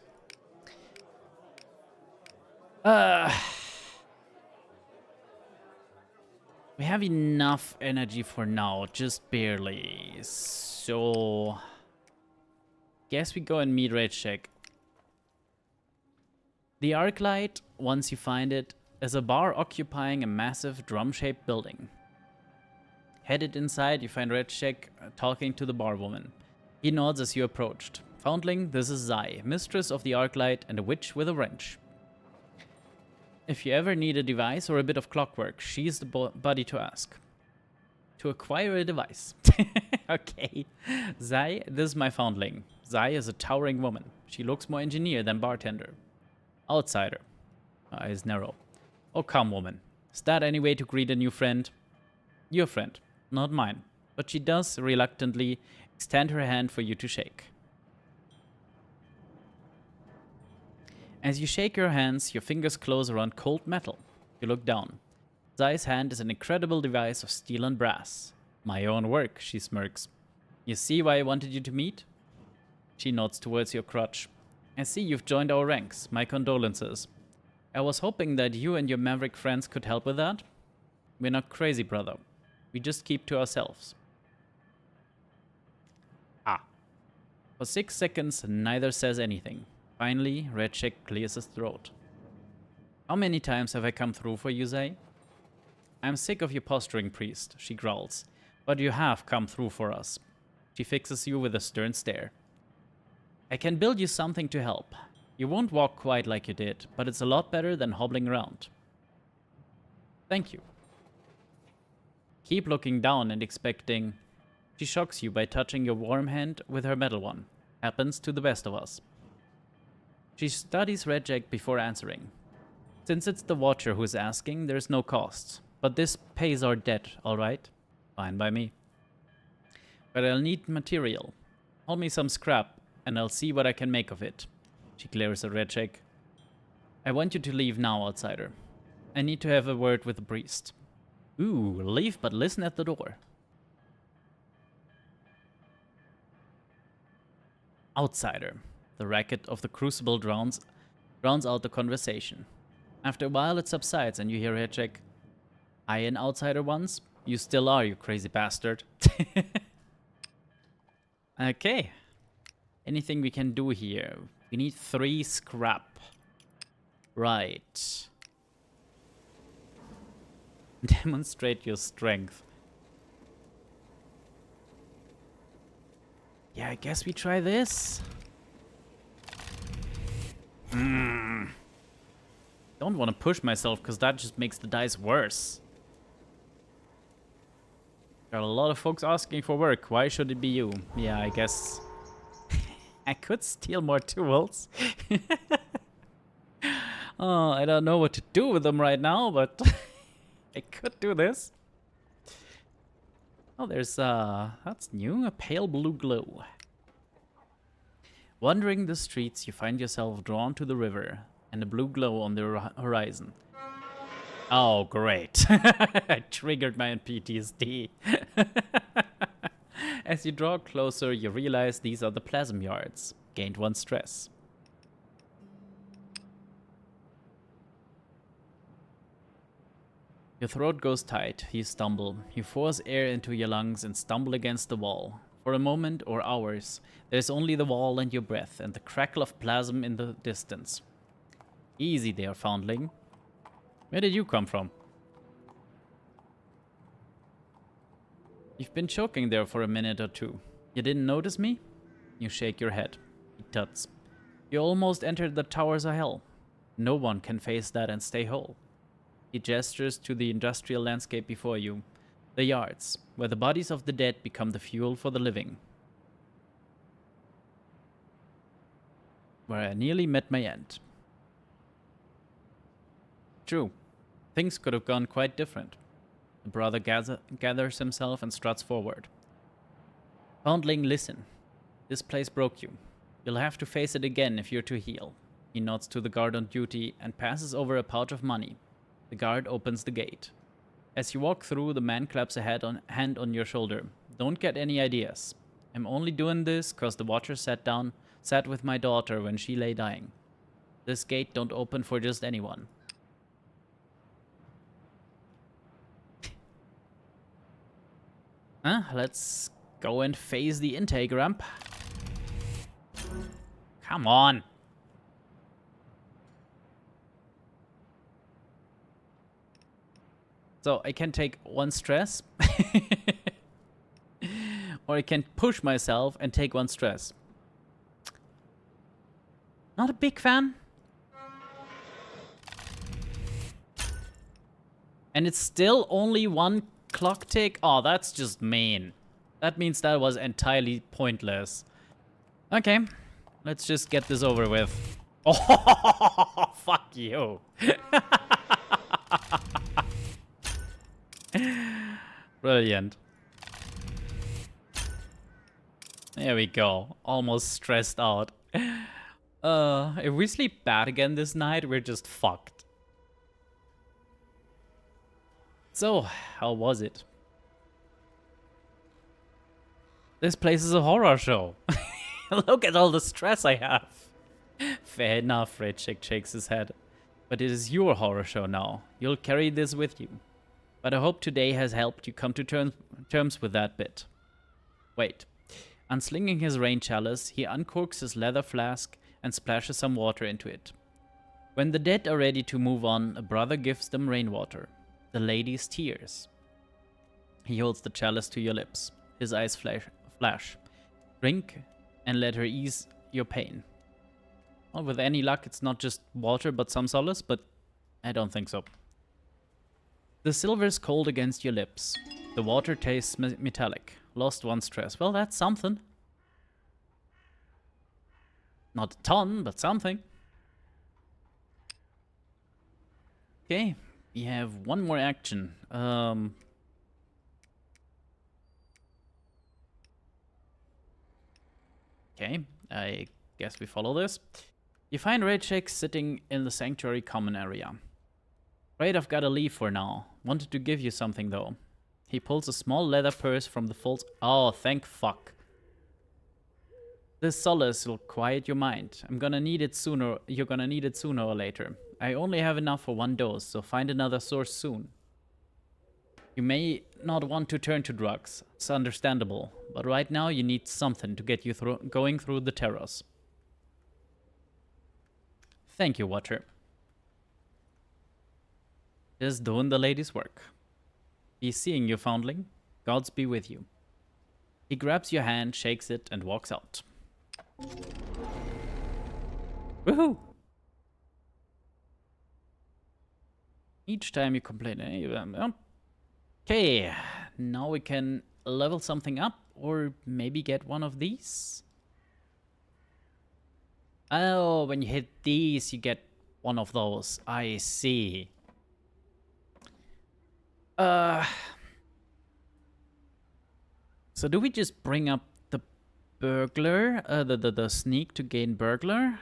We have enough energy for now, just barely. So... guess we go and meet Redcheck. The Arclight, once you find it, is a bar occupying a massive drum-shaped building. Headed inside, you find Redcheck talking to the barwoman. He nods as you approached. Foundling, this is Zai, mistress of the Arclight and a witch with a wrench. If you ever need a device or a bit of clockwork, she's the buddy to ask. To acquire a device. Okay. Zai, this is my foundling. Zai is a towering woman. She looks more engineer than bartender. Outsider. Eyes narrow. Oh, come, woman. Is that any way to greet a new friend? Your friend, not mine. But she does reluctantly extend her hand for you to shake. As you shake your hands, your fingers close around cold metal. You look down. Zai's hand is an incredible device of steel and brass. My own work, she smirks. You see why I wanted you to meet? She nods towards your crotch. I see you've joined our ranks. My condolences. I was hoping that you and your maverick friends could help with that. We're not crazy, brother. We just keep to ourselves. Ah. For 6 seconds, neither says anything. Finally, Red Check clears his throat. How many times have I come through for you, Zay? I'm sick of your posturing, priest, she growls. But you have come through for us. She fixes you with a stern stare. I can build you something to help. You won't walk quite like you did, but it's a lot better than hobbling around. Thank you. Keep looking down and expecting. She shocks you by touching your warm hand with her metal one. Happens to the best of us. She studies Red Jack before answering. Since it's the Watcher who's asking, there's no cost. But this pays our debt, alright? Fine by me. But I'll need material. Hold me some scrap, and I'll see what I can make of it. She glares at Red Jack. I want you to leave now, outsider. I need to have a word with the priest. Ooh, leave but listen at the door. Outsider. The racket of the crucible drowns out the conversation. After a while it subsides and you hear Red Jack. I an outsider once? You still are, you crazy bastard. Okay. Anything we can do here? We need 3 scrap. Right. Demonstrate your strength. Yeah, I guess we try this. Don't want to push myself because that just makes the dice worse. Got a lot of folks asking for work. Why should it be you? Yeah, I guess I could steal more tools. Oh, I don't know what to do with them right now, but I could do this. Oh, there's that's new, a pale blue glow. Wandering the streets, you find yourself drawn to the river and a blue glow on the horizon. Oh, great. I triggered my PTSD. As you draw closer, you realize these are the plasm yards. Gained 1 stress. Your throat goes tight. You stumble. You force air into your lungs and stumble against the wall. For a moment or hours, there's only the wall and your breath and the crackle of plasm in the distance. Easy there, foundling. Where did you come from? You've been choking there for a minute or two. You didn't notice me? You shake your head. He tuts. You almost entered the towers of hell. No one can face that and stay whole. He gestures to the industrial landscape before you. The yards, where the bodies of the dead become the fuel for the living. Where I nearly met my end. True. Things could have gone quite different. The brother gathers himself and struts forward. Foundling, listen. This place broke you. You'll have to face it again if you're to heal. He nods to the guard on duty and passes over a pouch of money. The guard opens the gate. As you walk through, the man claps a hand on your shoulder. Don't get any ideas. I'm only doing this cause the Watcher sat with my daughter when she lay dying. This gate don't open for just anyone. Let's go and phase the intake ramp. Come on. So I can take 1 stress. Or I can push myself and take 1 stress. Not a big fan. And it's still only 1 clock tick. Oh, that's just mean. That means that was entirely pointless. Okay, let's just get this over with. Oh, fuck you. Brilliant. There we go. Almost stressed out. If we sleep bad again this night, we're just fucked. So, how was it? This place is a horror show. Look at all the stress I have. Fair enough, Red Chick shakes his head. But it is your horror show now. You'll carry this with you. But I hope today has helped you come to terms with that bit. Wait. Unslinging his rain chalice, he uncorks his leather flask and splashes some water into it. When the dead are ready to move on, a brother gives them rainwater. The lady's tears. He holds the chalice to your lips. His eyes flash. Drink and let her ease your pain. Well, with any luck, it's not just water but some solace, but I don't think so. The silver is cold against your lips. The water tastes metallic. Lost one stress. Well, that's something. Not a ton, but something. Okay, we have one more action. Okay, I guess we follow this. You find Red Shake sitting in the sanctuary common area. Right, I've got to leave for now. Wanted to give you something though. He pulls a small leather purse from the folds. Oh, thank fuck. This solace will quiet your mind. You're gonna need it sooner or later. I only have enough for one dose, so find another source soon. You may not want to turn to drugs. It's understandable, but right now you need something to get you going through the terrors. Thank you, Watcher. Just doing the lady's work. Be seeing you, foundling. Gods be with you. He grabs your hand, shakes it, and walks out. Woohoo! Each time you complain, okay, now we can level something up, or maybe get one of these. Oh, when you hit these, you get one of those. I see. So do we just bring up the burglar, the sneak to gain burglar?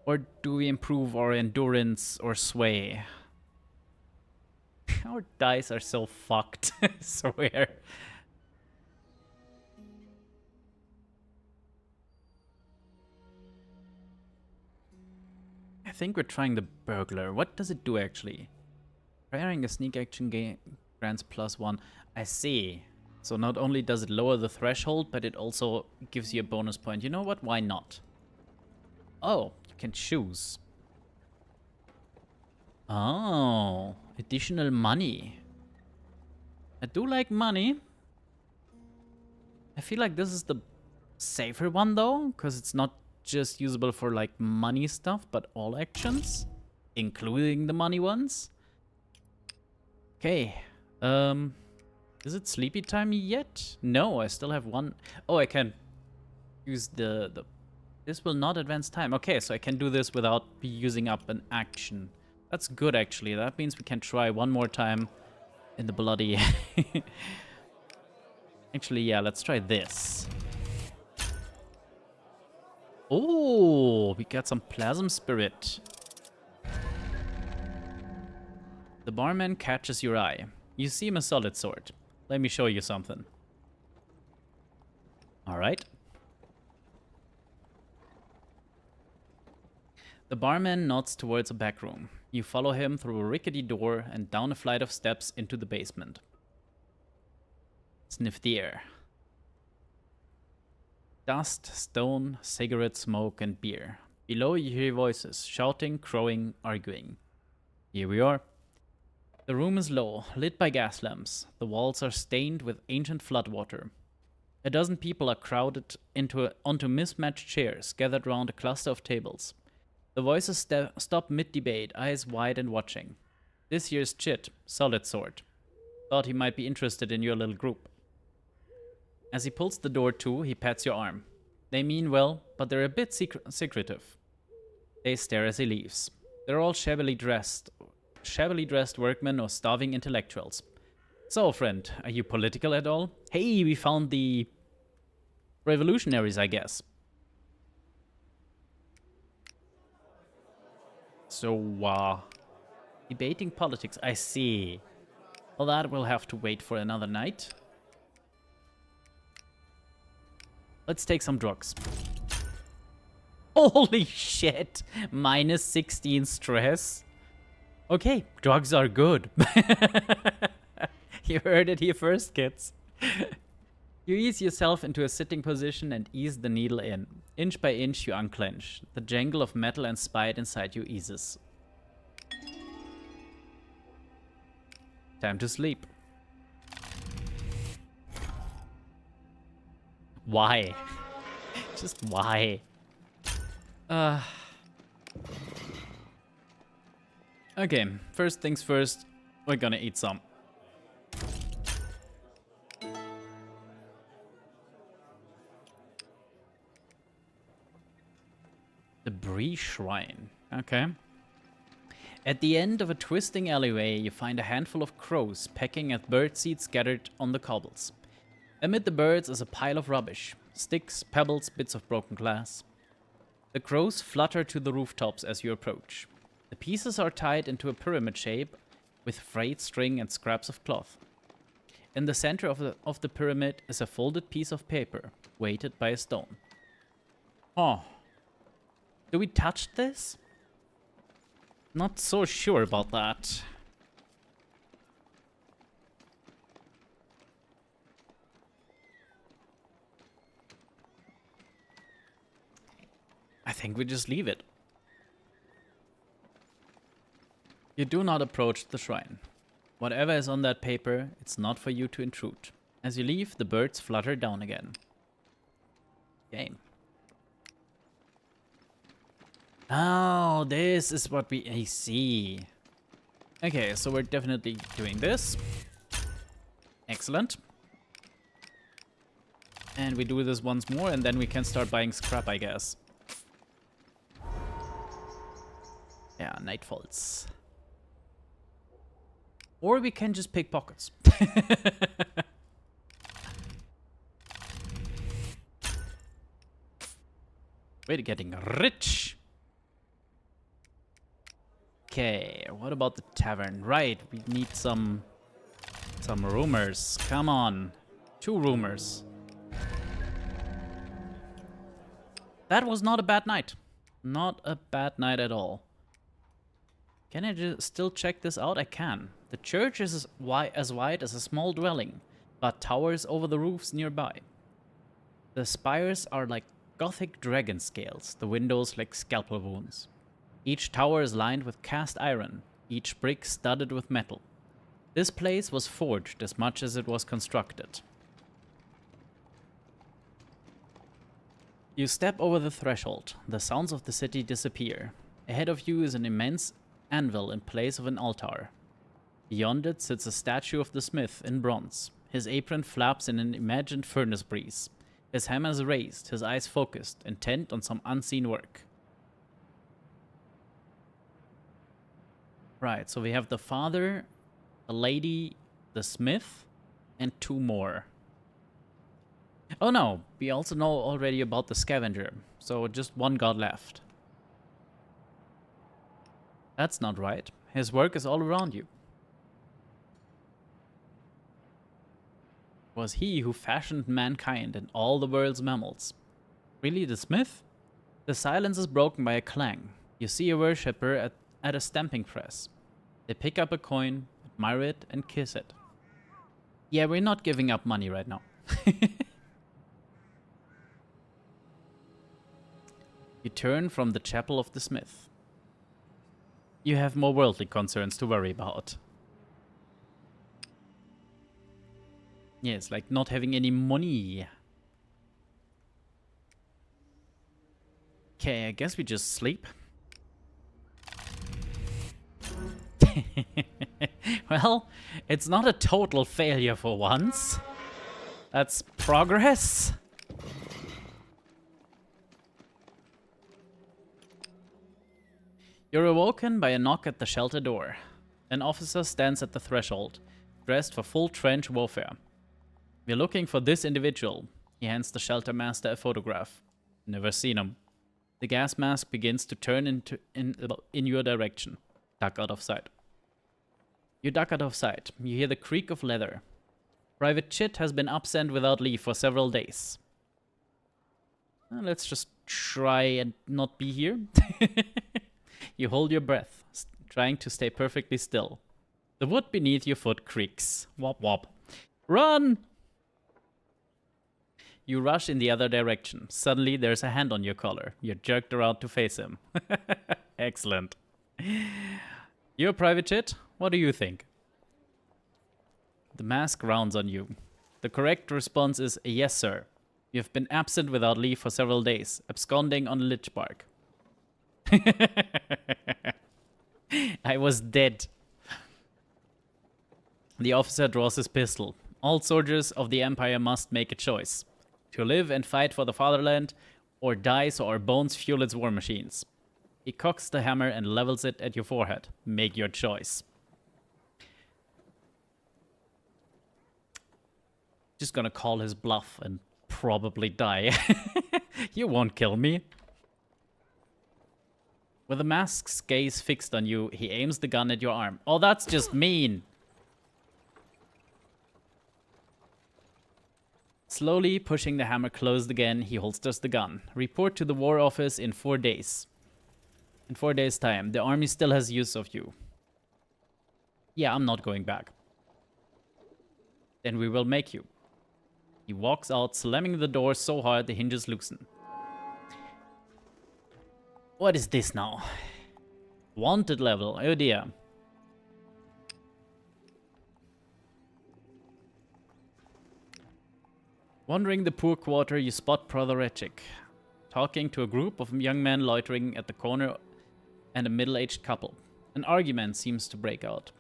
Or do we improve our endurance or sway? Our dice are so fucked, I swear. I think we're trying the burglar. What does it do actually? Firing a sneak action grants +1. I see. So not only does it lower the threshold, but it also gives you a bonus point. You know what? Why not? Oh, you can choose. Oh, additional money. I do like money. I feel like this is the safer one though, because it's not just usable for like money stuff, but all actions, including the money ones. Okay, is it sleepy time yet? No, I still have one. Oh, I can use the this will not advance time. Okay, so I can do this without using up an action. That's good, actually. That means we can try one more time in the bloody... Actually, yeah, let's try this. Oh, we got some Plasm Spirit. The barman catches your eye. You seem a solid sort. Let me show you something. Alright. The barman nods towards a back room. You follow him through a rickety door and down a flight of steps into the basement. Sniff the air. Dust, stone, cigarette smoke, and beer. Below you hear voices, shouting, crowing, arguing. Here we are. The room is low, lit by gas lamps. The walls are stained with ancient floodwater. A dozen people are crowded onto mismatched chairs, gathered round a cluster of tables. The voices stop mid-debate, eyes wide and watching. This here's Chit, solid sort. Thought he might be interested in your little group. As he pulls the door to, he pats your arm. They mean well, but they're a bit secretive. They stare as he leaves. They're all shabbily dressed workmen or starving intellectuals. So, friend, are you political at all? Hey, we found the revolutionaries, I guess. So, debating politics, I see. Well, that will have to wait for another night. Let's take some drugs. Holy shit! -16 stress. Okay, drugs are good. You heard it here first, kids. You ease yourself into a sitting position and ease the needle in. Inch by inch, you unclench. The jangle of metal and spite inside you eases. Time to sleep. Why? Just why? Okay, first things first, we're gonna eat some. The Bree Shrine. Okay. At the end of a twisting alleyway, you find a handful of crows pecking at birdseed scattered on the cobbles. Amid the birds is a pile of rubbish. Sticks, pebbles, bits of broken glass. The crows flutter to the rooftops as you approach. The pieces are tied into a pyramid shape with frayed string and scraps of cloth. In the center of the pyramid is a folded piece of paper, weighted by a stone. Oh. Do we touch this? Not so sure about that. I think we just leave it. You do not approach the shrine. Whatever is on that paper, it's not for you to intrude. As you leave, the birds flutter down again. Game. Oh, this is what I see. Okay, so we're definitely doing this. Excellent. And we do this once more, and then we can start buying scrap, I guess. Yeah, nightfalls. Or we can just pick pockets. We're getting rich. Okay, what about the tavern? Right, we need some rumors. Come on. 2 rumors. That was not a bad night. Not a bad night at all. Can I just still check this out? I can. The church is as wide as a small dwelling, but towers over the roofs nearby. The spires are like Gothic dragon scales, the windows like scalpel wounds. Each tower is lined with cast iron, each brick studded with metal. This place was forged as much as it was constructed. You step over the threshold. The sounds of the city disappear. Ahead of you is an immense anvil in place of an altar. Beyond it sits a statue of the smith in bronze. His apron flaps in an imagined furnace breeze. His hammer is raised, his eyes focused, intent on some unseen work. Right, so we have the father, the lady, the smith, and 2 more. Oh no, we also know already about the scavenger, so just 1 god left. That's not right. His work is all around you. Was he who fashioned mankind and all the world's mammals. Really the smith? The silence is broken by a clang. You see a worshipper at a stamping press. They pick up a coin, admire it, and kiss it. Yeah, we're not giving up money right now. You turn from the chapel of the smith. You have more worldly concerns to worry about. Yes, like not having any money. Okay, I guess we just sleep. Well, it's not a total failure for once. That's progress. You're awoken by a knock at the shelter door. An officer stands at the threshold, dressed for full trench warfare. We're looking for this individual. He hands the shelter master a photograph. Never seen him. The gas mask begins to turn in your direction. Duck out of sight. You duck out of sight. You hear the creak of leather. Private Chit has been absent without leave for several days. Let's just try and not be here. You hold your breath. trying to stay perfectly still. The wood beneath your foot creaks. Wop wop. Run! You rush in the other direction. Suddenly, there's a hand on your collar. You're jerked around to face him. Excellent. You're a private jet? What do you think? The mask rounds on you. The correct response is yes, sir. You have been absent without leave for several days, absconding on a lich bark. I was dead. The officer draws his pistol. All soldiers of the Empire must make a choice. To live and fight for the fatherland, or die so our bones fuel its war machines. He cocks the hammer and levels it at your forehead. Make your choice. Just gonna call his bluff and probably die. You won't kill me. With the mask's gaze fixed on you, he aims the gun at your arm. Oh, that's just mean. Slowly pushing the hammer closed again, he holsters the gun. Report to the War Office in 4 days. In 4 days' time, the army still has use of you. Yeah, I'm not going back. Then we will make you. He walks out, slamming the door so hard the hinges loosen. What is this now? Wanted level, oh dear. Wandering the poor quarter, you spot Brother Rechik, talking to a group of young men loitering at the corner and a middle-aged couple. An argument seems to break out.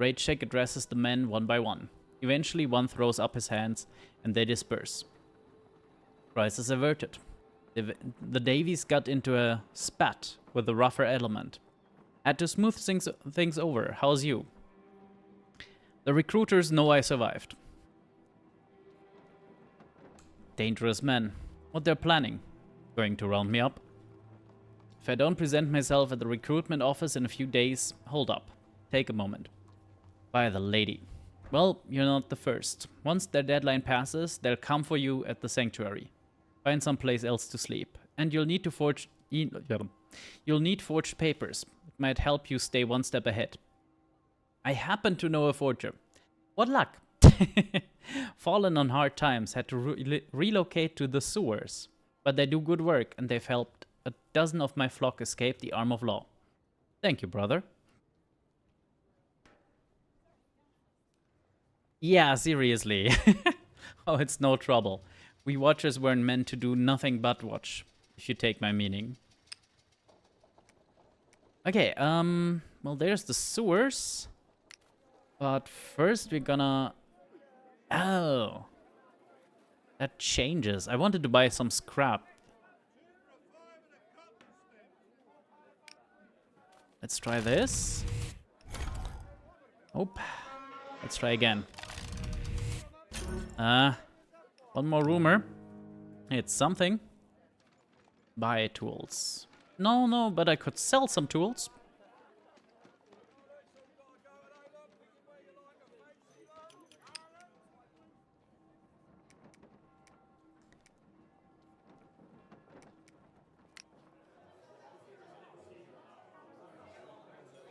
Rechik addresses the men one by one. Eventually, one throws up his hands and they disperse. Crisis averted. The Davies got into a spat with the rougher element. Had to smooth things over. How's you? The recruiters know I survived. Dangerous men. What they're planning? Going to round me up? If I don't present myself at the recruitment office in a few days, hold up. Take a moment. By the lady. Well, you're not the first. Once their deadline passes, they'll come for you at the sanctuary. Find someplace else to sleep. And you'll need to forge... You'll need forged papers. It might help you stay one step ahead. I happen to know a forger. What luck! Fallen on hard times, had to relocate to the sewers. But they do good work, and they've helped a dozen of my flock escape the arm of law. Thank you, brother. Yeah, seriously. Oh, it's no trouble. We watchers weren't meant to do nothing but watch, if you take my meaning. Okay, well, there's the sewers. But first we're gonna... Oh. That changes. I wanted to buy some scrap. Let's try this. Oh. Let's try again. One more rumor. It's something. Buy tools. No, but I could sell some tools.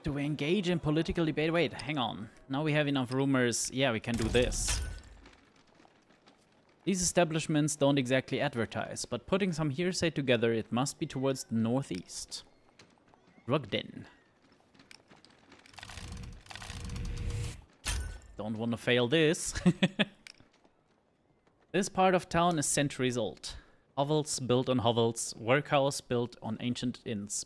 Do we engage in political debate? Wait, hang on. Now we have enough rumors. Yeah, we can do this. These establishments don't exactly advertise, but putting some hearsay together, it must be towards the northeast. Drug den. Don't want to fail this. This part of town is centuries old. Hovels built on hovels, workhouse built on ancient inns.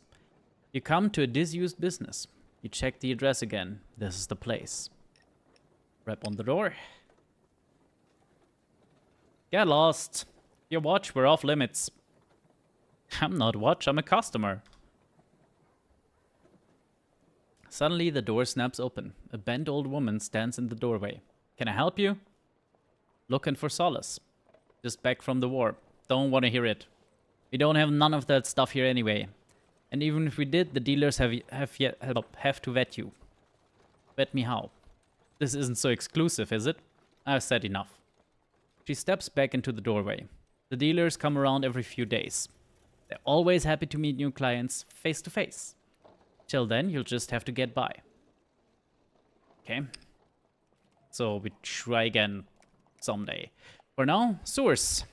You come to a disused business. You check the address again. This is the place. Rap on the door. Get lost. Your watch, we're off limits. I'm not watch, I'm a customer. Suddenly the door snaps open. A bent old woman stands in the doorway. Can I help you? Looking for solace. Just back from the war. Don't want to hear it. We don't have none of that stuff here anyway. And even if we did, the dealers have to vet you. Vet me how? This isn't so exclusive, is it? I've said enough. She steps back into the doorway. The dealers come around every few days. They're always happy to meet new clients face to face. Till then, you'll just have to get by. Okay. So we try again someday. For now, sewers.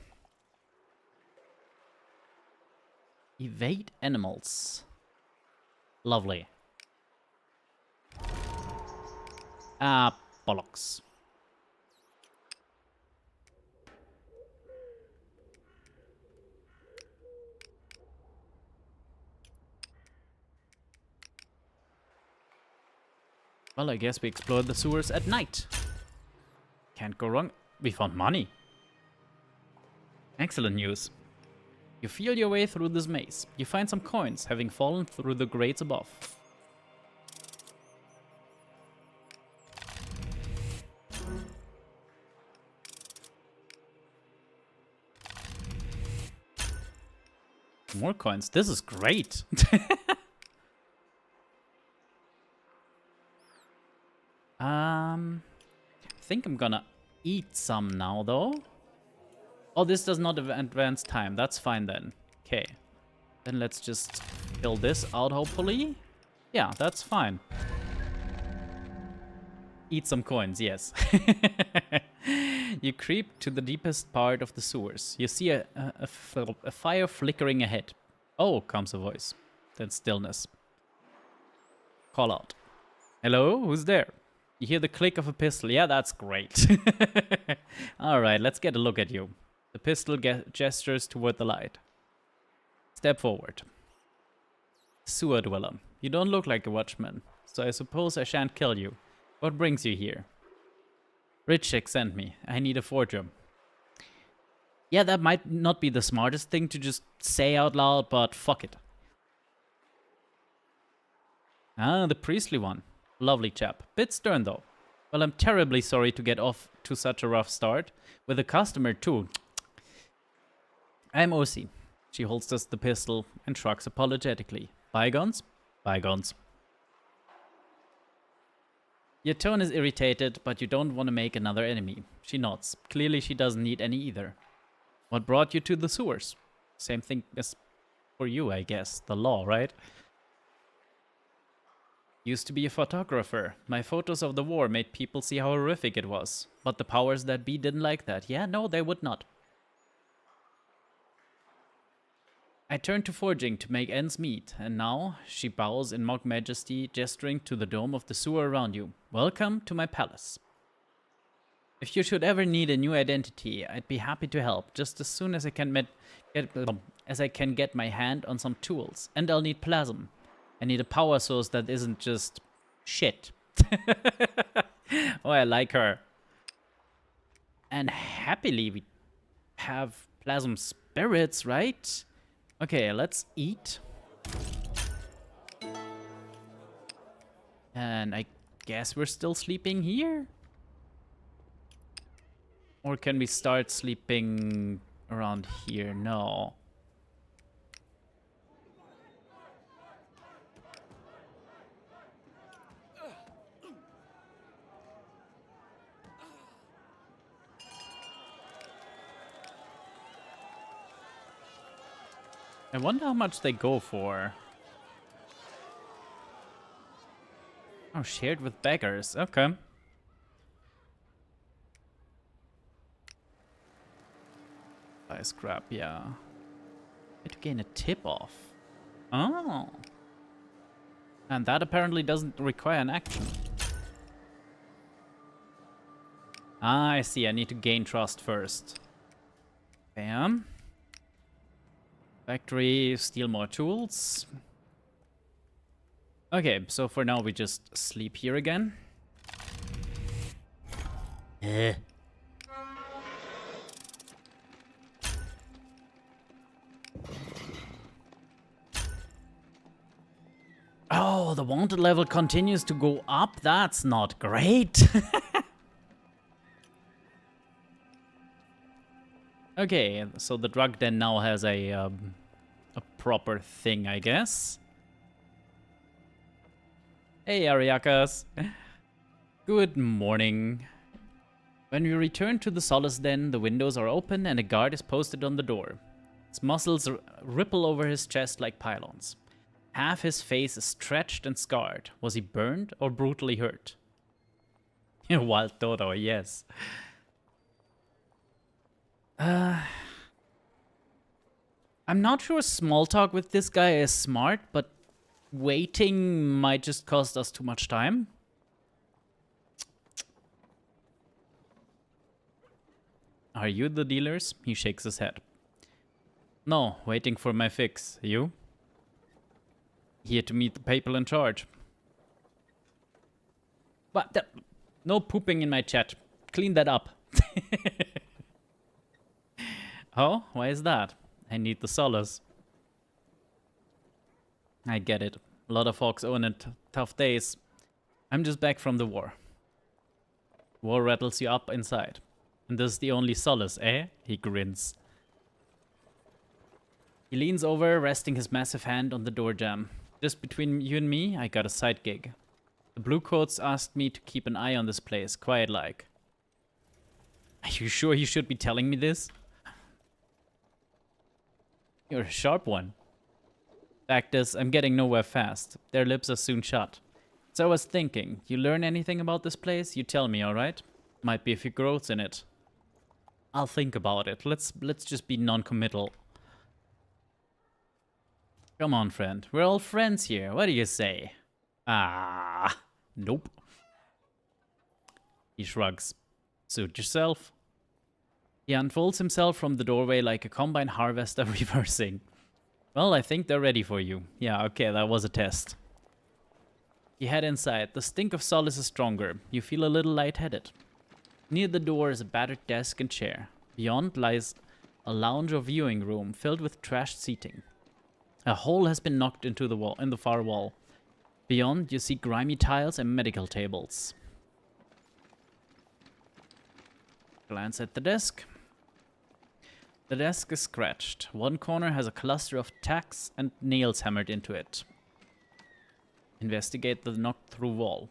Evade animals. Lovely. Ah, bollocks. Well, I guess we explored the sewers at night. Can't go wrong. We found money. Excellent news. You feel your way through this maze. You find some coins, having fallen through the grates above. More coins. This is great. I think I'm gonna eat some now, though. Oh, this does not advance time. That's fine then. Okay. Then let's just fill this out, hopefully. Yeah, that's fine. Eat some coins, yes. You creep to the deepest part of the sewers. You see a fire flickering ahead. Oh, comes a voice. Then stillness. Call out. Hello, who's there? You hear the click of a pistol. Yeah, that's great. Alright, let's get a look at you. The pistol gestures toward the light. Step forward. Sewer dweller. You don't look like a watchman, so I suppose I shan't kill you. What brings you here? Richek sent me. I need a forger. Yeah, that might not be the smartest thing to just say out loud, but fuck it. Ah, the priestly one. Lovely chap. Bit stern though. Well, I'm terribly sorry to get off to such a rough start. With a customer too. I'm OC. She holsters the pistol and shrugs apologetically. Bygones? Bygones. Your tone is irritated, but you don't want to make another enemy. She nods. Clearly she doesn't need any either. What brought you to the sewers? Same thing as for you, I guess. The law, right? Used to be a photographer. My photos of the war made people see how horrific it was. But the powers that be didn't like that. Yeah, no, they would not. I turned to forging to make ends meet, and now she bows in mock majesty, gesturing to the dome of the sewer around you. Welcome to my palace. If you should ever need a new identity, I'd be happy to help, just as soon as I can get my hand on some tools. And I'll need plasm. I need a power source that isn't just shit. Oh, I like her. And happily we have plasm spirits, right? Okay, let's eat. And I guess we're still sleeping here? Or can we start sleeping around here? No. I wonder how much they go for. Oh, shared with beggars. Okay. Buy scrap, yeah. Need to gain a tip off. Oh. And that apparently doesn't require an action. Ah, I see. I need to gain trust first. Bam. Factory, steal more tools. Okay, so for now we just sleep here again. Oh, the wanted level continues to go up? That's not great. Okay, so the drug den now has a proper thing, I guess. Hey, Ariakas. Good morning. When we return to the solace den, the windows are open and a guard is posted on the door. His muscles ripple over his chest like pylons. Half his face is stretched and scarred. Was he burned or brutally hurt? Wild Dodo, yes. I'm not sure small talk with this guy is smart, but waiting might just cost us too much time. Are you the dealers? He shakes his head. No, waiting for my fix. You? Here to meet the people in charge. But no pooping in my chat. Clean that up. Oh, why is that? I need the solace. I get it. A lot of folks own it. Tough days. I'm just back from the war. War rattles you up inside. And this is the only solace, eh? He grins. He leans over, resting his massive hand on the door jamb. Just between you and me, I got a side gig. The Bluecoats asked me to keep an eye on this place, quiet-like. Are you sure you should be telling me this? You're a sharp one. Fact is, I'm getting nowhere fast. Their lips are soon shut. So I was thinking, you learn anything about this place, you tell me, alright? Might be a few growths in it. I'll think about it. Let's just be non-committal. Come on, friend. We're all friends here. What do you say? Ah, nope. He shrugs. Suit yourself. He unfolds himself from the doorway like a combine harvester reversing. Well, I think they're ready for you. Yeah, okay, that was a test. You head inside. The stink of solace is stronger. You feel a little lightheaded. Near the door is a battered desk and chair. Beyond lies a lounge or viewing room filled with trashed seating. A hole has been knocked into the wall, in the far wall. Beyond, you see grimy tiles and medical tables. Glance at the desk. The desk is scratched. One corner has a cluster of tacks and nails hammered into it. Investigate the knocked-through wall.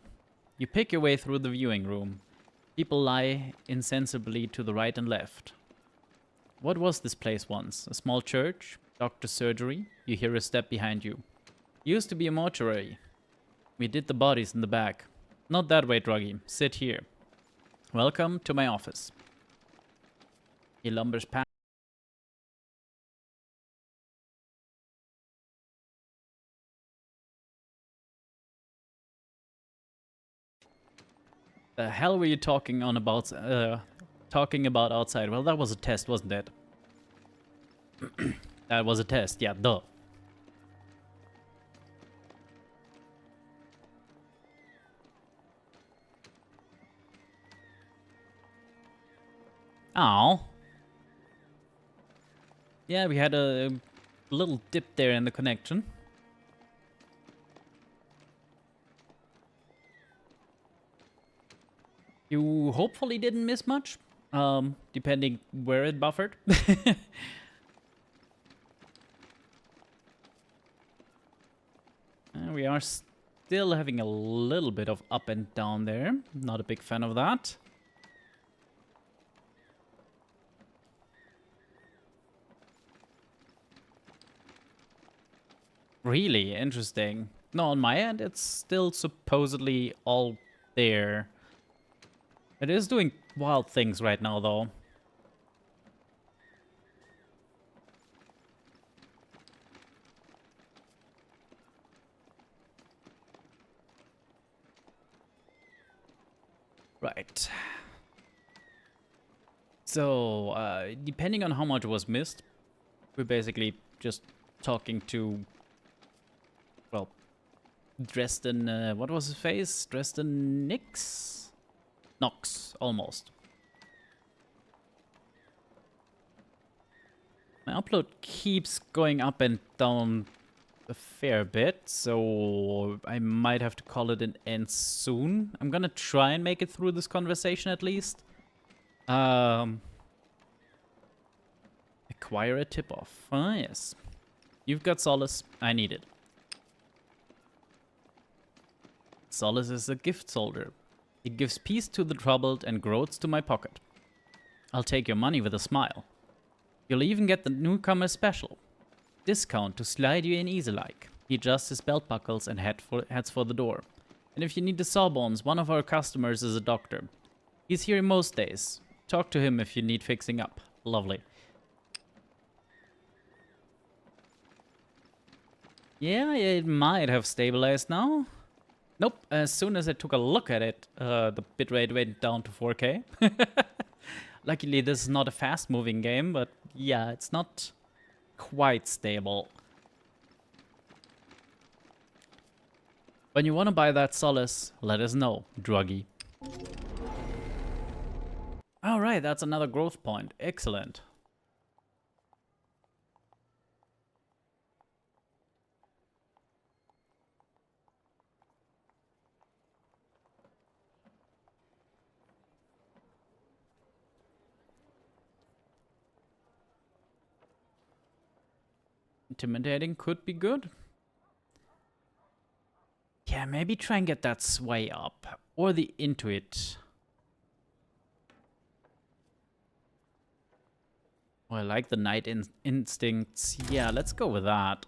You pick your way through the viewing room. People lie insensibly to the right and left. What was this place once? A small church? Doctor's surgery? You hear a step behind you. Used to be a mortuary. We did the bodies in the back. Not that way, Druggy. Sit here. Welcome to my office. He lumbers past. The hell were you talking about outside? Well, that was a test, wasn't it? That was a test, yeah, duh. Oh. Yeah, we had a little dip there in the connection. You hopefully didn't miss much, depending where it buffered. We are still having a little bit of up and down there. Not a big fan of that. Really interesting. No, on my end, it's still supposedly all there. It is doing wild things right now, though. Right. So, depending on how much was missed, we're basically just talking to, well, Dresden, what was his face? Dresden Knox, almost. My upload keeps going up and down a fair bit, so I might have to call it an end soon. I'm gonna try and make it through this conversation at least. Acquire a tip-off. Ah, yes. You've got solace. I need it. Solace is a gift soldier. It gives peace to the troubled and growths to my pocket. I'll take your money with a smile. You'll even get the newcomer special. Discount to slide you in easy like. He adjusts his belt buckles and heads for the door. And if you need the sawbones, one of our customers is a doctor. He's here most days. Talk to him if you need fixing up. Lovely. Yeah, it might have stabilized now. Nope, as soon as I took a look at it, the bitrate went down to 4K. Luckily, this is not a fast-moving game, but yeah, it's not quite stable. When you want to buy that solace, let us know, druggie. Alright, that's another growth point. Excellent. Intimidating could be good. Yeah, maybe try and get that sway up. Or the intuit. Oh, I like the night instincts. Yeah, let's go with that.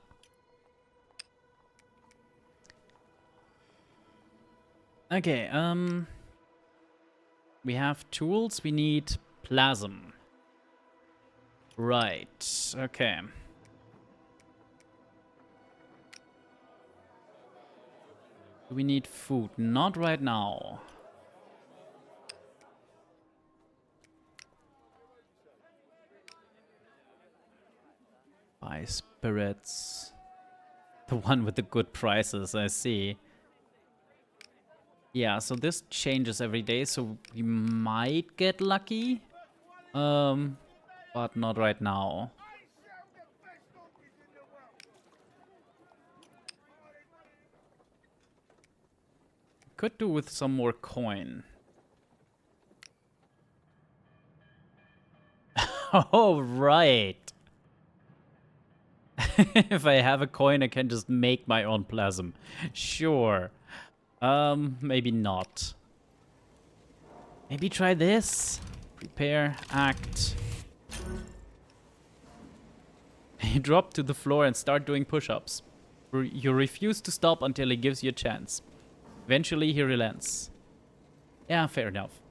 Okay, we have tools, we need plasm. Right, okay. We need food, not right now. Buy spirits. The one with the good prices, I see. Yeah, so this changes every day, so we might get lucky. But not right now. Could do with some more coin. Oh, right. If I have a coin, I can just make my own plasm. Sure. Maybe not. Maybe try this. Prepare, act. You drop to the floor and start doing push-ups. You refuse to stop until he gives you a chance. Eventually, he relents. Yeah, fair enough.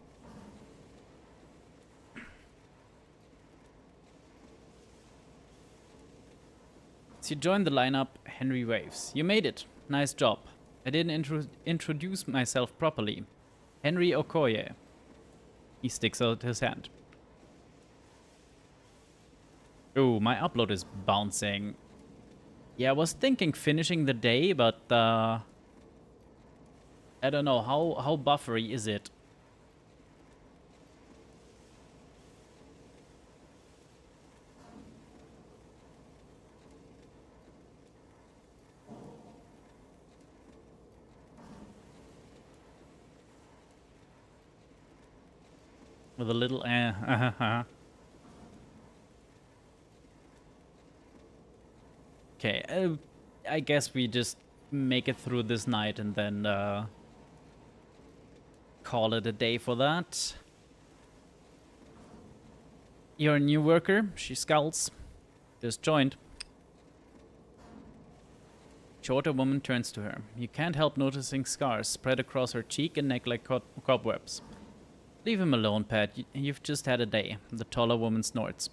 As you join the lineup, Henry waves. You made it. Nice job. I didn't introduce myself properly. Henry Okoye. He sticks out his hand. Oh, my upload is bouncing. Yeah, I was thinking finishing the day, but I don't know, how buffery is it? With a little Okay, I guess we just make it through this night and then call it a day for that. You're a new worker? She scowls. Just joined. Shorter woman turns to her. You can't help noticing scars spread across her cheek and neck like cobwebs. Leave him alone, Pat. You've just had a day. The taller woman snorts.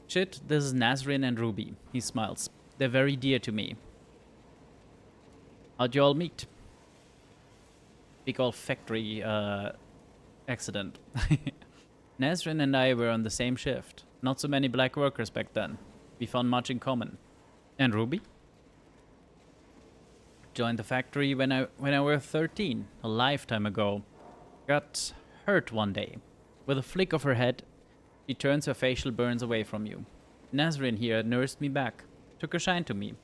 Shit, this is Nazrin and Ruby. He smiles. They're very dear to me. How'd you all meet? Big old factory accident. Nazrin and I were on the same shift. Not so many black workers back then. We found much in common. And Ruby? Joined the factory when I was 13, a lifetime ago. Got hurt one day. With a flick of her head, she turns her facial burns away from you. Nazrin here nursed me back. Took a shine to me.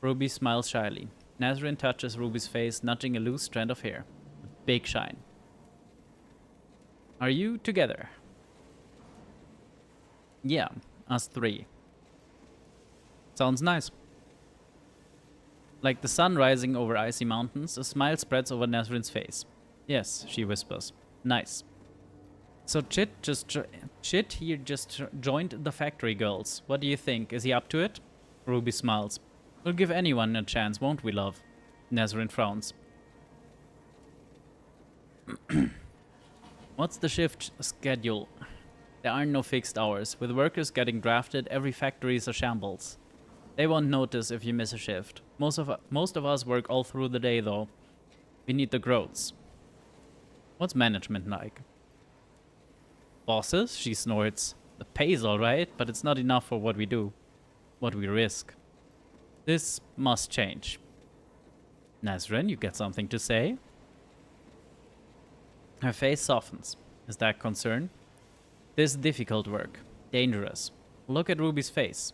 Ruby smiles shyly. Nazrin touches Ruby's face, nudging a loose strand of hair. A big shine. Are you together? Yeah, us three. Sounds nice. Like the sun rising over icy mountains, a smile spreads over Nazrin's face. Yes, she whispers. Nice. So Chit here just joined the factory girls. What do you think? Is he up to it? Ruby smiles. We'll give anyone a chance, won't we, love? Nazrin frowns. What's the shift schedule? There are no fixed hours. With workers getting drafted, every factory is a shambles. They won't notice if you miss a shift. Most of us work all through the day, though. We need the growths. What's management like? Bosses? She snorts. The pay's alright, but it's not enough for what we do. What we risk. This must change. Nazrin, you get something to say? Her face softens. Is that concern? This is difficult work. Dangerous. Look at Ruby's face.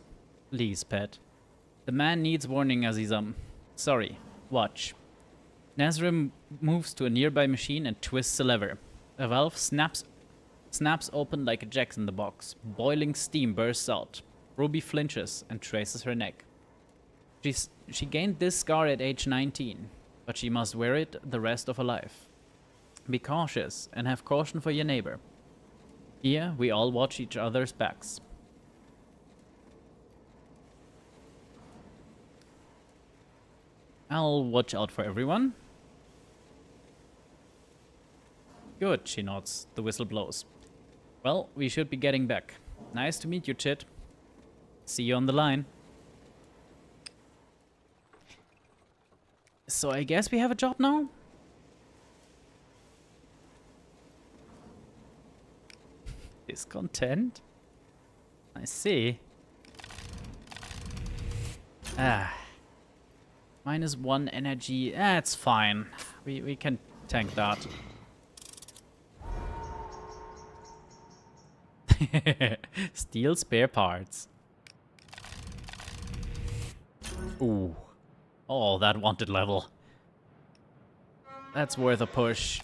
Please, pet. The man needs warning, Azizam. Sorry. Watch. Nazrin moves to a nearby machine and twists a lever. A valve snaps open like a jack-in-the-box. Boiling steam bursts out. Ruby flinches and traces her neck. She gained this scar at age 19, but she must wear it the rest of her life. Be cautious and have caution for your neighbor. Here, we all watch each other's backs. I'll watch out for everyone. Good, she nods. The whistle blows. Well, we should be getting back. Nice to meet you, Chit. See you on the line. So I guess we have a job now? Discontent? I see. -1 energy. It's fine. We can tank that. Steal spare parts. Ooh. Oh, that wanted level. That's worth a push.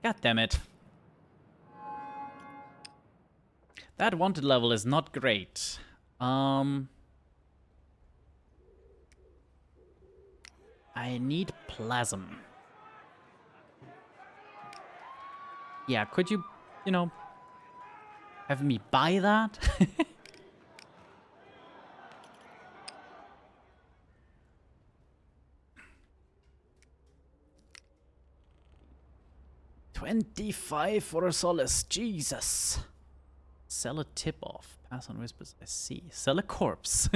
God damn it. That wanted level is not great. I need plasm. Yeah, could you know, have me buy that? $25 for a solace. Jesus. Sell a tip off. Pass on whispers. I see. Sell a corpse.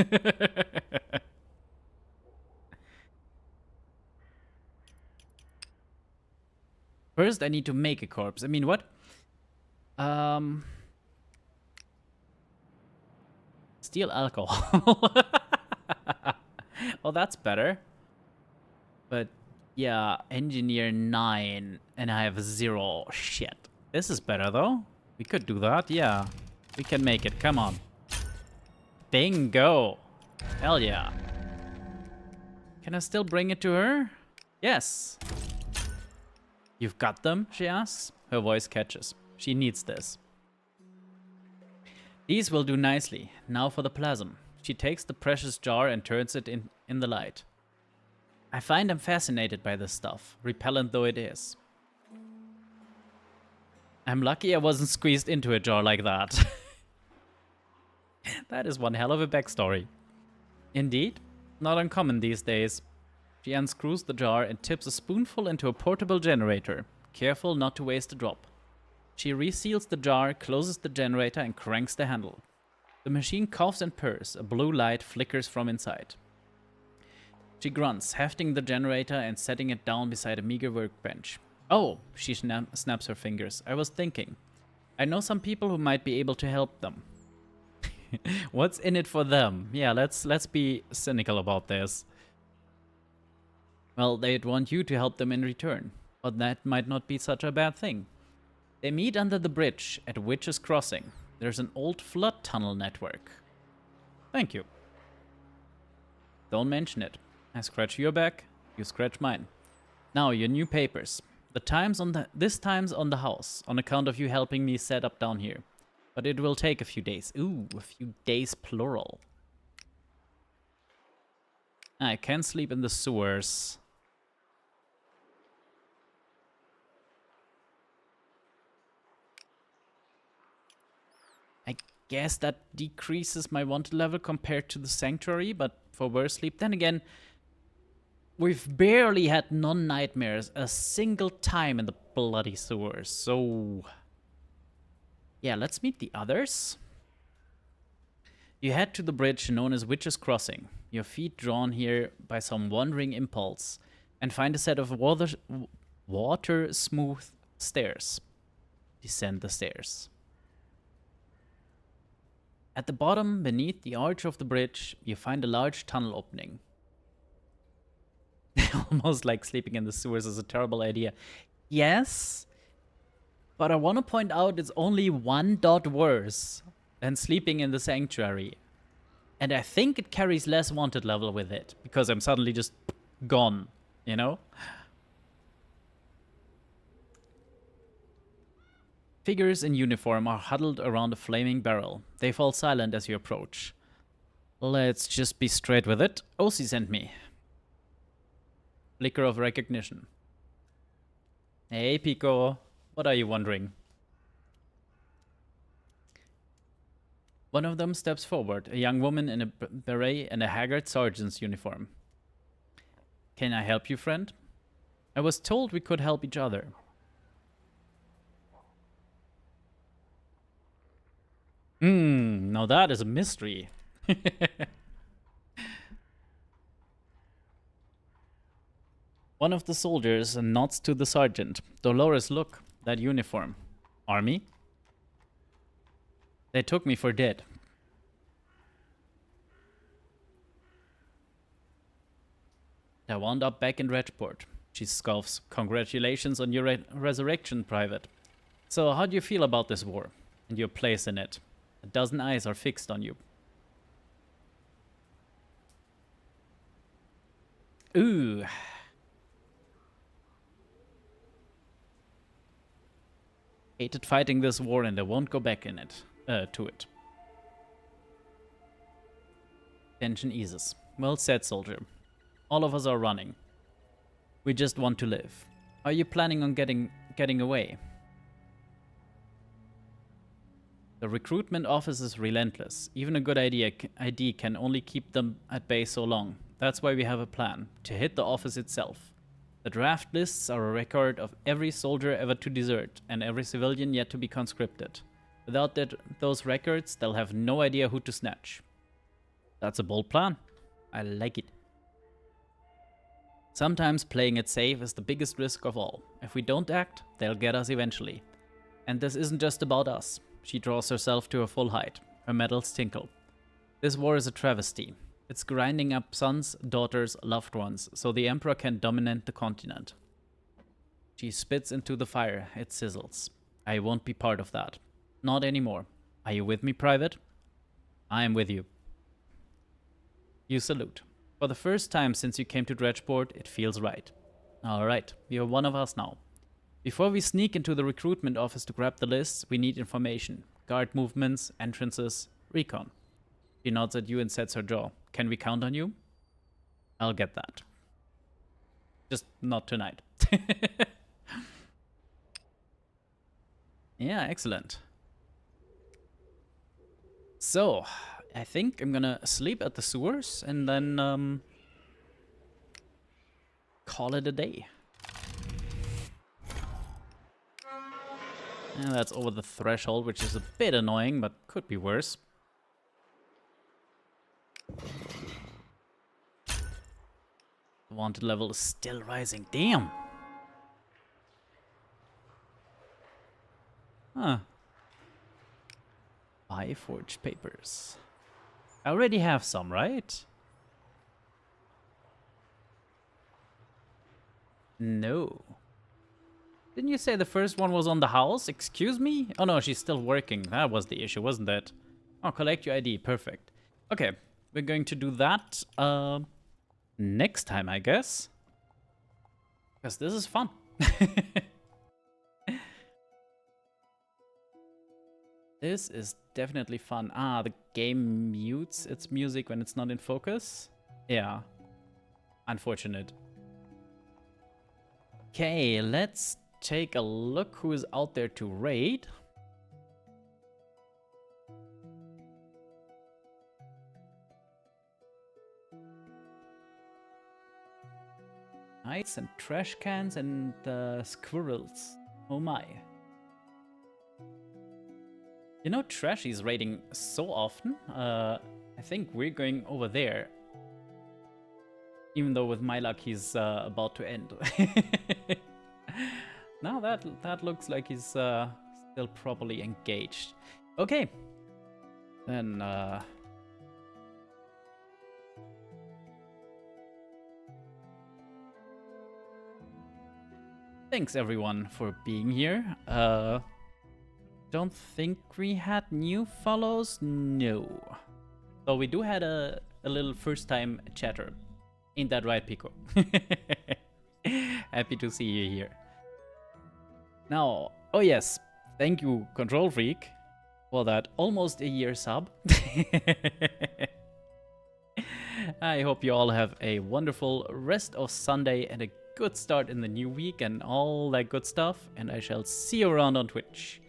First, I need to make a corpse. I mean, what? Steal alcohol. Well, that's better. But yeah, engineer 9 and I have 0. Shit. This is better though. We could do that. Yeah. We can make it. Come on. Bingo. Hell yeah. Can I still bring it to her? Yes. You've got them? She asks. Her voice catches. She needs this. These will do nicely. Now for the plasm. She takes the precious jar and turns it in the light. I find I'm fascinated by this stuff, repellent though it is. I'm lucky I wasn't squeezed into a jar like that. That is one hell of a backstory. Indeed, not uncommon these days. She unscrews the jar and tips a spoonful into a portable generator, careful not to waste a drop. She reseals the jar, closes the generator and cranks the handle. The machine coughs and purrs, a blue light flickers from inside. She grunts, hefting the generator and setting it down beside a meager workbench. Oh, she snaps her fingers. I was thinking. I know some people who might be able to help them. What's in it for them? Yeah, let's be cynical about this. Well, they'd want you to help them in return, but that might not be such a bad thing. They meet under the bridge at Witch's Crossing. There's an old flood tunnel network. Thank you. Don't mention it. I scratch your back, you scratch mine. Now, your new papers. This time's on the house, on account of you helping me set up down here. But it will take a few days. Ooh, a few days plural. I can't sleep in the sewers. I guess that decreases my wanted level compared to the Sanctuary, but for worse sleep. Then again, we've barely had non-nightmares a single time in the bloody sewers, so... Yeah, let's meet the others. You head to the bridge known as Witch's Crossing, your feet drawn here by some wandering impulse, and find a set of water-smooth stairs. Descend the stairs. At the bottom, beneath the arch of the bridge, you find a large tunnel opening. Almost like sleeping in the sewers is a terrible idea. Yes, but I want to point out it's only one dot worse than sleeping in the Sanctuary. And I think it carries less wanted level with it, because I'm suddenly just gone, you know? Figures in uniform are huddled around a flaming barrel. They fall silent as you approach. Let's just be straight with it. Osi sent me. Flicker of recognition. Hey, Pico. What are you wondering? One of them steps forward, a young woman in a beret and a haggard sergeant's uniform. Can I help you, friend? I was told we could help each other. Now that is a mystery. One of the soldiers nods to the sergeant. Dolores, look, that uniform. Army? They took me for dead. I wound up back in Redport. She scoffs. Congratulations on your resurrection, Private. So how do you feel about this war and your place in it? A dozen eyes are fixed on you. Ooh. Hated fighting this war and I won't go back in it. To it. Tension eases. Well said, soldier. All of us are running. We just want to live. Are you planning on getting away? The recruitment office is relentless. Even a good ID can only keep them at bay so long. That's why we have a plan. To hit the office itself. The draft lists are a record of every soldier ever to desert and every civilian yet to be conscripted. Without those records, they'll have no idea who to snatch. That's a bold plan. I like it. Sometimes playing it safe is the biggest risk of all. If we don't act, they'll get us eventually. And this isn't just about us. She draws herself to her full height. Her medals tinkle. This war is a travesty. It's grinding up sons, daughters, loved ones, so the Emperor can dominate the continent. She spits into the fire. It sizzles. I won't be part of that. Not anymore. Are you with me, Private? I am with you. You salute. For the first time since you came to Dredgeport, it feels right. Alright, you're one of us now. Before we sneak into the recruitment office to grab the lists, we need information. Guard movements, entrances, recon. She nods at you and sets her jaw. Can we count on you? I'll get that. Just not tonight. Yeah, excellent. So, I think I'm gonna sleep at the sewers and then call it a day. And that's over the threshold, which is a bit annoying, but could be worse. The wanted level is still rising. Damn! Huh. Buy forged papers. I already have some, right? No. Didn't you say the first one was on the house? Excuse me? Oh no, she's still working. That was the issue, wasn't it? Oh, collect your ID. Perfect. Okay, we're going to do that next time, I guess. Because this is fun. This is definitely fun. Ah, the game mutes its music when it's not in focus. Yeah. Unfortunate. Okay, let's take a look who is out there to raid. Knights and trash cans and squirrels. Oh my. You know, Trash is raiding so often. I think we're going over there. Even though with my luck he's about to end. Now that looks like he's still properly engaged. Okay. Then thanks everyone for being here. Don't think we had new follows? No. So we do had a little first time chatter. Ain't that right, Pico? Happy to see you here. Now, oh yes, thank you, Control Freak, for that almost a year sub. I hope you all have a wonderful rest of Sunday and a good start in the new week and all that good stuff. And I shall see you around on Twitch.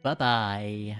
Bye-bye.